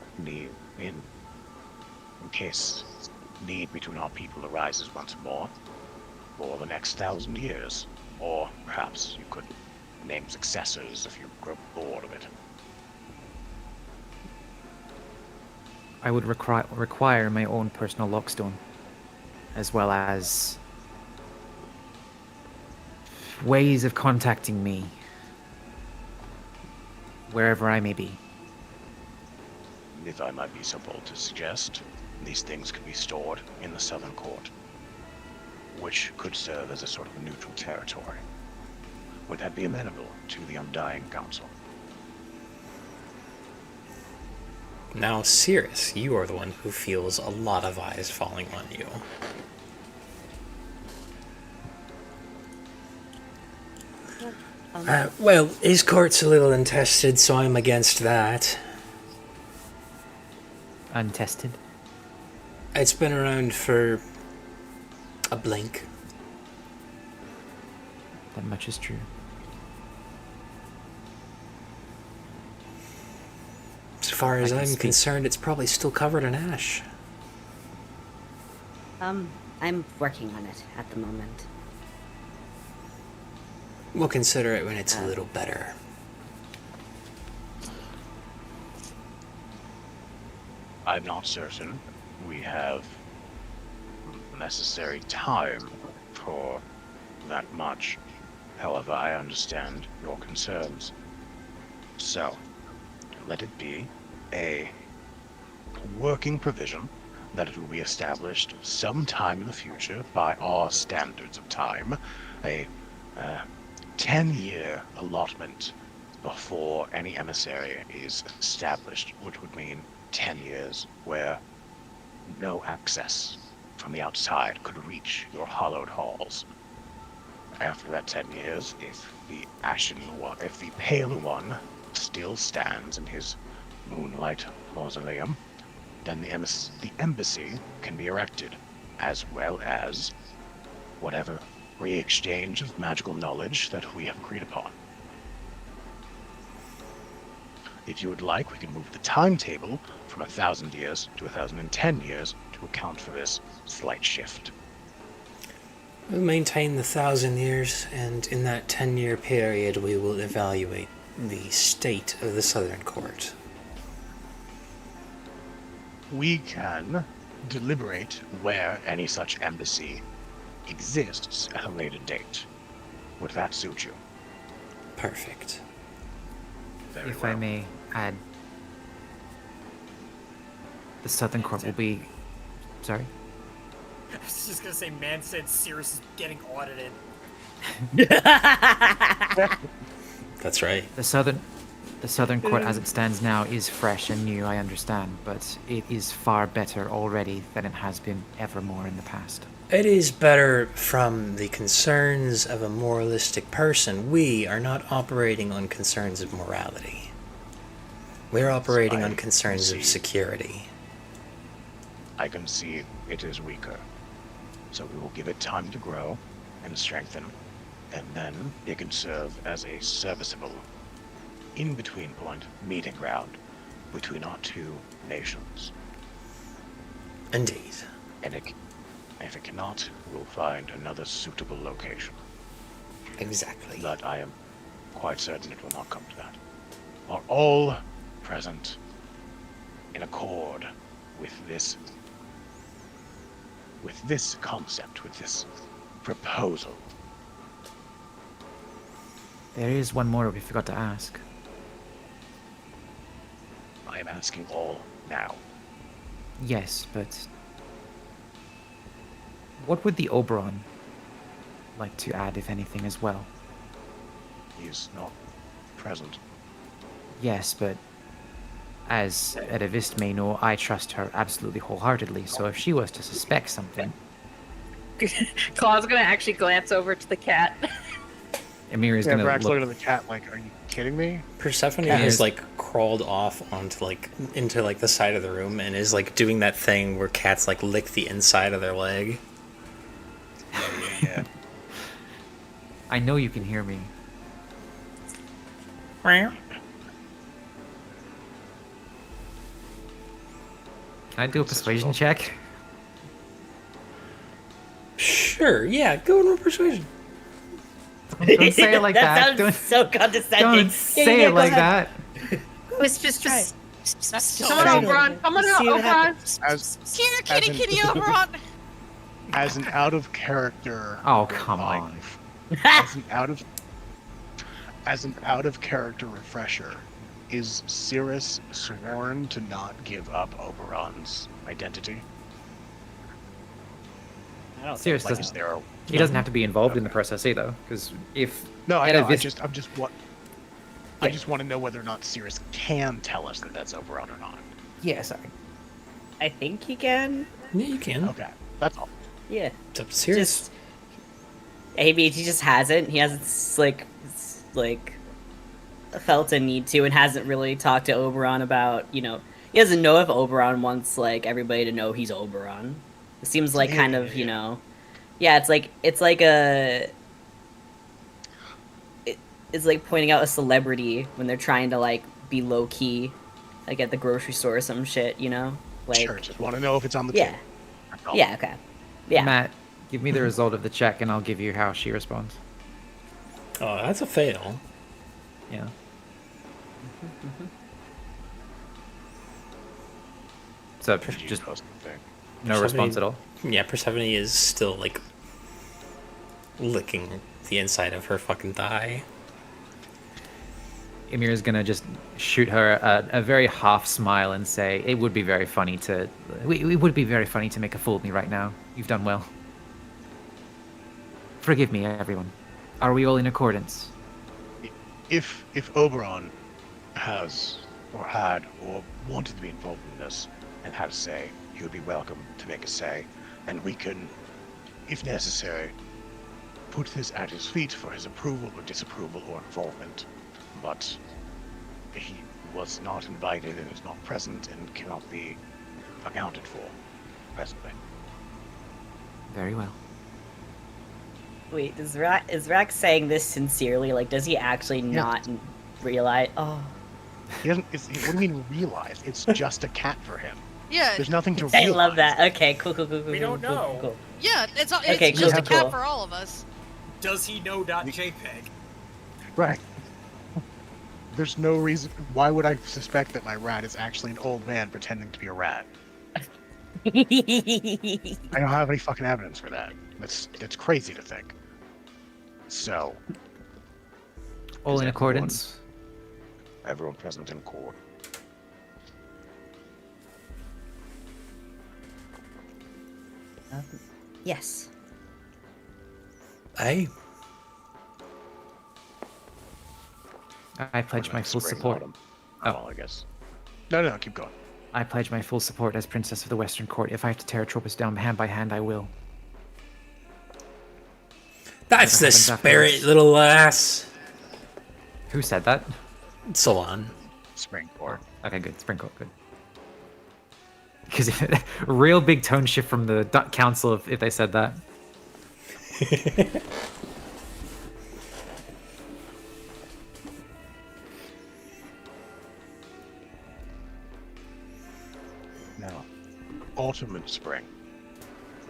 case need between our people arises once more for the next 1,000 years? Or perhaps you could name successors if you grow bored of it. I would require my own personal lockstone, as well as ways of contacting me wherever I may be. If I might be so bold to suggest, these things could be stored in the Southern Court, which could serve as a sort of neutral territory. Would that be amenable to the Undying Council? Now, Cirrus, you are the one who feels a lot of eyes falling on you. Well, his court's a little untested, so I'm against that. Untested? It's been around for a blink. That much is true. As far as I'm concerned, it's probably still covered in ash. I'm working on it at the moment. We'll consider it when it's a little better. I'm not certain we have necessary time for that much. However, I understand your concerns. So, let it be a working provision that it will be established sometime in the future by our standards of time, a 10-year allotment before any emissary is established, which would mean 10 years where no access from the outside could reach your hallowed halls. After that 10 years, if the Pale One still stands in his moonlight mausoleum, then the embassy can be erected, as well as whatever re-exchange of magical knowledge that we have agreed upon. If you would like, we can move the timetable from 1,000 years to 1,010 years to account for this slight shift. We'll maintain the 1,000 years, and in that 10-year period, we will evaluate the state of the Southern Court. We can deliberate where any such embassy exists at a later date. Would that suit you? Perfect. Very If well. I may add, the Southern Court will be... Sorry? I was just gonna say, man said Cirrus is getting audited. That's right. The Southern Court as it stands now is fresh and new, I understand, but it is far better already than it has been evermore in the past. It is better from the concerns of a moralistic person. We are not operating on concerns of morality. We're operating on concerns of security. I can see it is weaker. So we will give it time to grow and strengthen, and then it can serve as a serviceable in-between point, meeting ground between our two nations. Indeed. And if it cannot, we'll find another suitable location. Exactly. But I am quite certain it will not come to that. Are all present in accord with this concept, with this proposal? There is one more we forgot to ask. I am asking all now. Yes, but what would the Oberon like to add, if anything, as well? He is not present. Yes, but as Edivist may know, I trust her absolutely wholeheartedly, so if she was to suspect something... Claw's gonna actually glance over to the cat. Emir is gonna Brack's look... looking at the cat like, are you kidding me? Persephone has like crawled off onto into the side of the room and is like doing that thing where cats like lick the inside of their leg. Yeah. I know you can hear me. Can I do a persuasion check? Sure, yeah, go and roll persuasion. Don't say it like that. Sounds so condescending. Don't say it like that. It's just That's so come on, bad. Oberon. Come on, See what Oberon. happens. Here, kitty, Oberon. As an out of character. Oh, come on. As an out of character refresher, is Cirrus sworn to not give up Oberon's identity? I don't Serious Like, doesn't. is there a... He doesn't have to be involved in the process either, because if No, I know. I Edivist- just want to know whether or not Cirrus can tell us that that's Oberon or not. Yeah, sorry. I think he can. Yeah, you can. Okay, that's all. Yeah. It's up to Sirius. Just maybe he just hasn't. He hasn't felt a need to, and hasn't really talked to Oberon about, he doesn't know if Oberon wants everybody to know he's Oberon. It seems like kind of, it's like pointing out a celebrity when they're trying to be low key, at the grocery store or some shit, Sure, just want to know if it's on the yeah. table. That's all. Yeah, okay. Yeah. Matt, give me the result of the check, and I'll give you how she responds. Oh, that's a fail. Yeah. So just post the thing? no Persephone- response at all. Yeah, Persephone is still licking the inside of her fucking thigh. Emir is gonna just shoot her a very half smile and say, "It would be very funny to. It would be very funny to make a fool of me right now. You've done well. Forgive me, everyone. Are we all in accordance?" If Oberon has or had or wanted to be involved in this And had a say, he would be welcome to make a say, and we can, if necessary, put this at his feet for his approval or disapproval or involvement, but he was not invited and is not present and cannot be accounted for presently. Very well. Wait, is Rack saying this sincerely? Does he actually not realize? Oh. he doesn't. What do you mean realize? It's just a cat for him. Yeah. There's nothing to I realize. love that. Okay, cool. We don't know. Cool. Yeah, it's Okay, just a cool, cat cool. for all of us. Does he know .jpg? Right. There's no reason. Why would I suspect that my rat is actually an old man pretending to be a rat? I don't have any fucking evidence for that. That's crazy to think. So. All Is in everyone- accordance. Everyone present in court. Yes. Aye. I pledge my full support. Oh, I guess. No, keep going. I pledge my full support as Princess of the Western Court. If I have to tear Atropus down hand by hand, I will. That's the happens spirit, afterwards. little lass. Who said that? Salon. Spring court. Okay, good. Spring Court, good. Because real big tone shift from the council if they said that. Now, autumn and spring.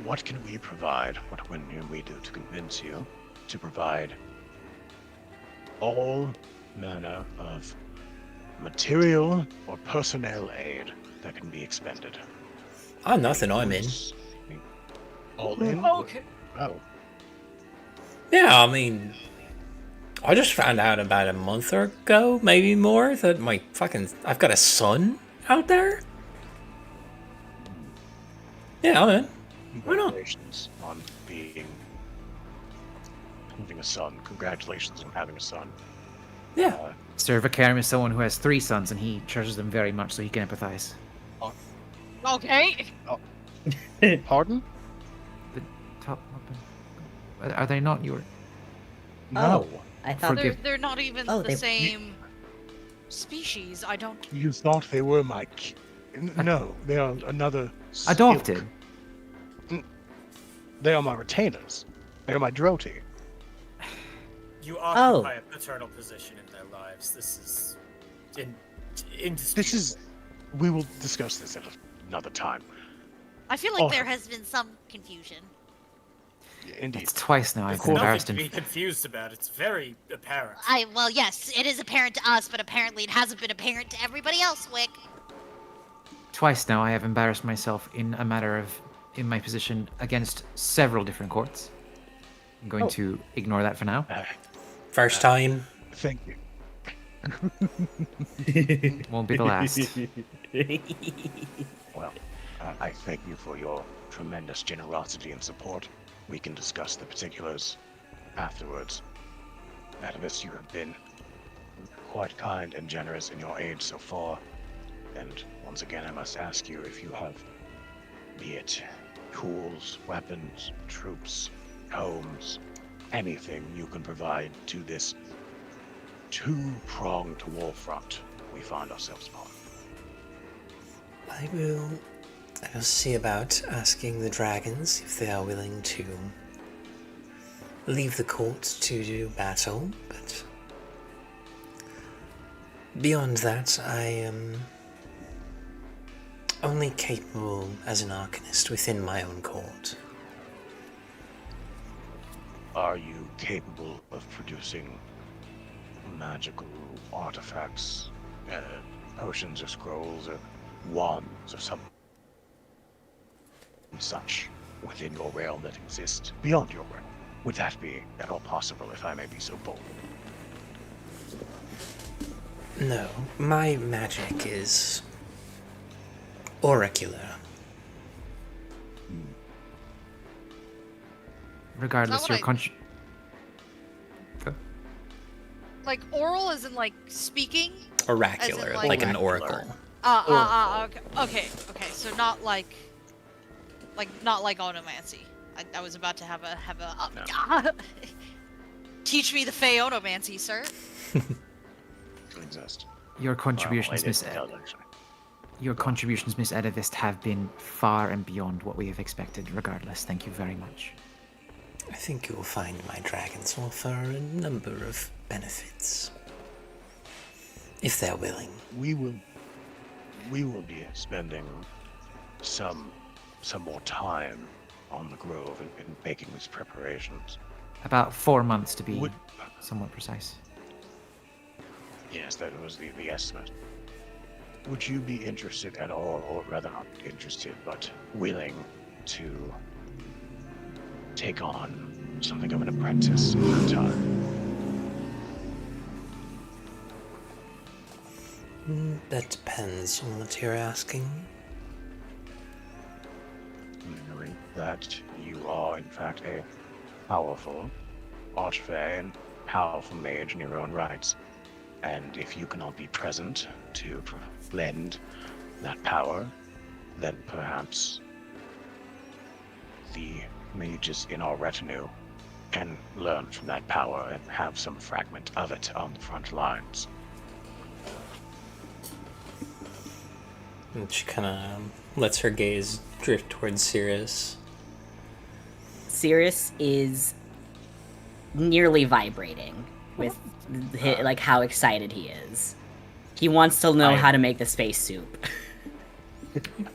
What can we provide? What can we do to convince you to provide all manner of material or personnel aid that can be expended? Nothing. I'm in. All in? Okay. Oh. Yeah, I mean, I just found out about a month ago, maybe more, that I've got a son out there. Yeah, I'm in. Why not? Congratulations on having a son. Congratulations on having a son. Yeah. Sir Vacarum is someone who has 3 sons, and he treasures them very much, so he can empathize. Okay. Pardon? The top weapon. Are they not your? No. I thought They're not even Oh, the same species. I don't. You thought they were my... No, they are another... Adopted. They are my retainers. They are my droti. You occupy a paternal position in their lives. This is indisputable. This is... We will discuss this at another time. I feel like there has been some confusion. Indeed. It's twice now. I've There's nothing embarrassed to him. be confused about. It's very apparent. Well, yes, it is apparent to us, but apparently it hasn't been apparent to everybody else, Wick. Twice now I have embarrassed myself in my position against several different courts. I'm going to ignore that for now. First time. Thank you. Won't be the last. Well, I thank you for your tremendous generosity and support. We can discuss the particulars afterwards. Atropus, you have been quite kind and generous in your aid so far. And once again, I must ask you if you have, be it tools, weapons, troops, homes, anything you can provide to this two-pronged war front we find ourselves upon. I will see about asking the dragons if they are willing to leave the court to do battle, but beyond that, I am only capable as an arcanist within my own court. Are you capable of producing magical artifacts, potions or scrolls or wands or something such within your realm that exist beyond your realm? Would that be at all possible, if I may be so bold? No, my magic is oracular. Regardless, your Like oral as in like speaking? Oracular, As in, like an oracle. Okay. So not like onomancy. I was about to have a teach me the Fey onomancy, sir. Exist. Your contributions, Miss Edivist, have been far and beyond what we have expected. Regardless, thank you very much. I think you will find my dragons offer a number of benefits, if they're willing. We will be spending some more time on the grove and making these preparations. About 4 months to be somewhat precise. Yes, that was the estimate. Would you be interested at all, or rather not interested, but willing to take on something of an apprentice in that time? That depends on what you're asking. Knowing that you are, in fact, a powerful archfey and powerful mage in your own rights. And if you cannot be present to lend that power, then perhaps the mages in our retinue can learn from that power and have some fragment of it on the front lines. And she kind of lets her gaze drift towards Sirius. Sirius is nearly vibrating with like how excited he is. He wants to know how to make the space soup.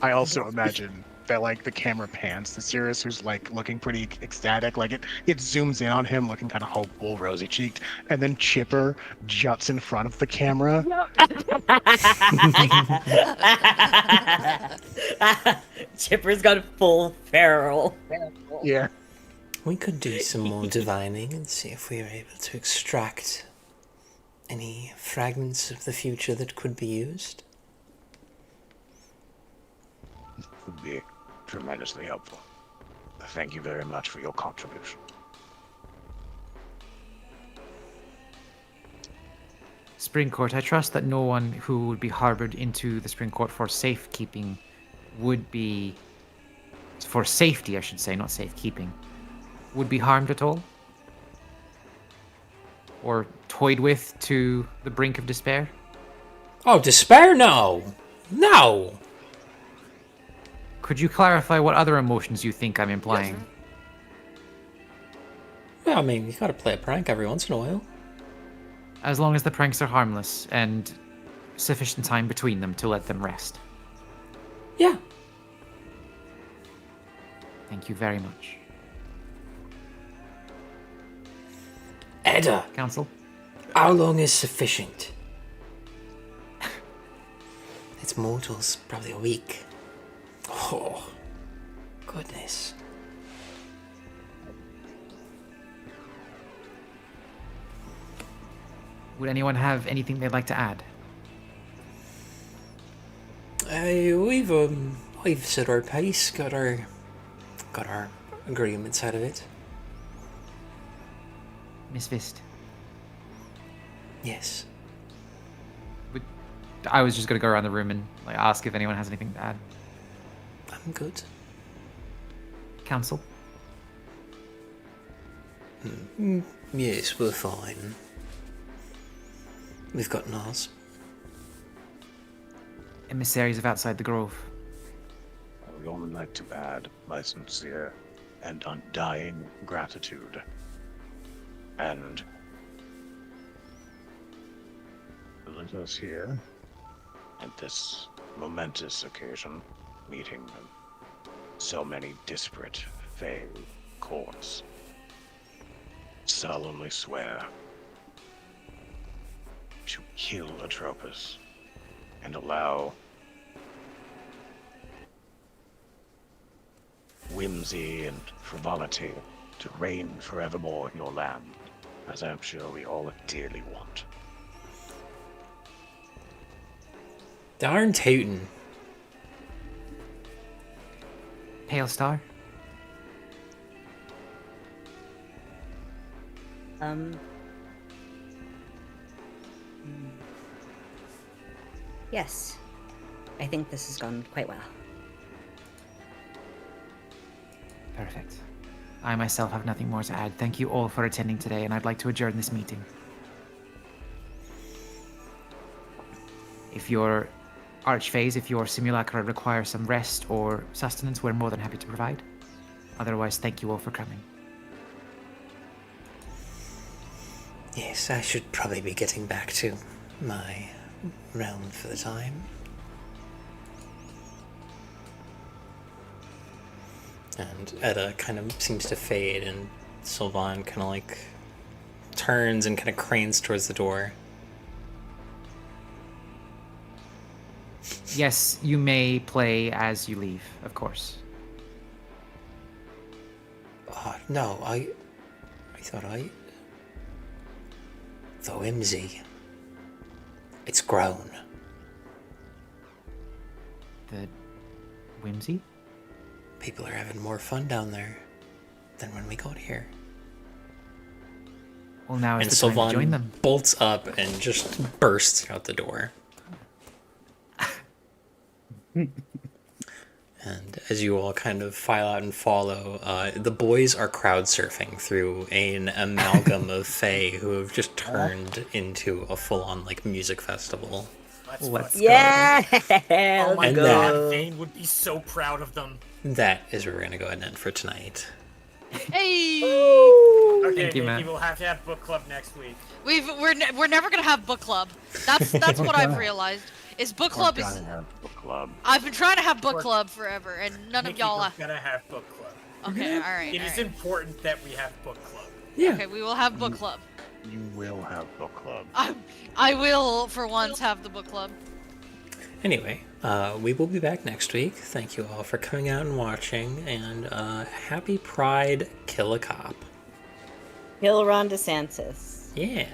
I also imagine that like the camera pans to Sirius, who's like looking pretty ecstatic. Like it zooms in on him, looking kind of hopeful, rosy cheeked, and then Chipper juts in front of the camera. Chipper's got full feral. Yeah. We could do some more divining and see if we are able to extract any fragments of the future that could be used. Would be tremendously helpful. Thank you very much for your contribution. Spring Court, I trust that no one who would be harbored into the Spring Court for safekeeping would be... for safety, I should say, not safekeeping. Would be harmed at all? Or toyed with to the brink of despair? Oh, despair? No! No! Could you clarify what other emotions you think I'm implying? Yes. Well, I mean, you gotta play a prank every once in a while. As long as the pranks are harmless and sufficient time between them to let them rest. Yeah. Thank you very much. Edda! Council? How long is sufficient? It's mortals, probably a week. Oh, goodness. Would anyone have anything they'd like to add? We've set our pace, got our agreements out of it. Miss Vist? Yes. I was just going to go around the room and like ask if anyone has anything to add. I'm good. Council? Yes, we're fine. We've got Nas. Emissaries of Outside the Grove. I would only like to add my sincere and undying gratitude. And let us here at this momentous occasion, meeting so many disparate Fey courts, solemnly swear to kill Atropus and allow whimsy and frivolity to reign forevermore in your land, as I'm sure we all dearly want. Darn tootin'. Pale Star? Yes. I think this has gone quite well. Perfect. I myself have nothing more to add. Thank you all for attending today, and I'd like to adjourn this meeting. If your archfays, if your simulacra require some rest or sustenance, we're more than happy to provide. Otherwise, thank you all for coming. Yes, I should probably be getting back to my realm for the time. And Edda kind of seems to fade, and Sylvan kind of like turns and kind of cranes towards the door. Yes, you may play as you leave, of course. No, I thought the whimsy. It's grown. The whimsy? People are having more fun down there than when we got here. Well, now and is the time to join them. Bolts up and just bursts out the door. And as you all kind of file out and follow, the boys are crowd surfing through an amalgam of Fae who have just turned into a full-on like music festival. Let's go. Yeah. Oh my And god, that- Vane would be so proud of them. That is where we're going to go ahead and end for tonight. Hey! Okay, Thank you, Nikki, Matt. we'll have to have book club next week. We're never gonna have book club. That's what I've realized. Is book club is. We're gonna have book club. I've been trying to have book We're- club forever, and none Nikki, of y'all. we're gonna have book club. Okay, all right. It is important that we have book club. Yeah. Okay, we will have book club. You will have book club. I will, for once, have the book club. Anyway, we will be back next week. Thank you all for coming out and watching, and happy Pride, kill a cop. Kill Ron DeSantis. Yeah.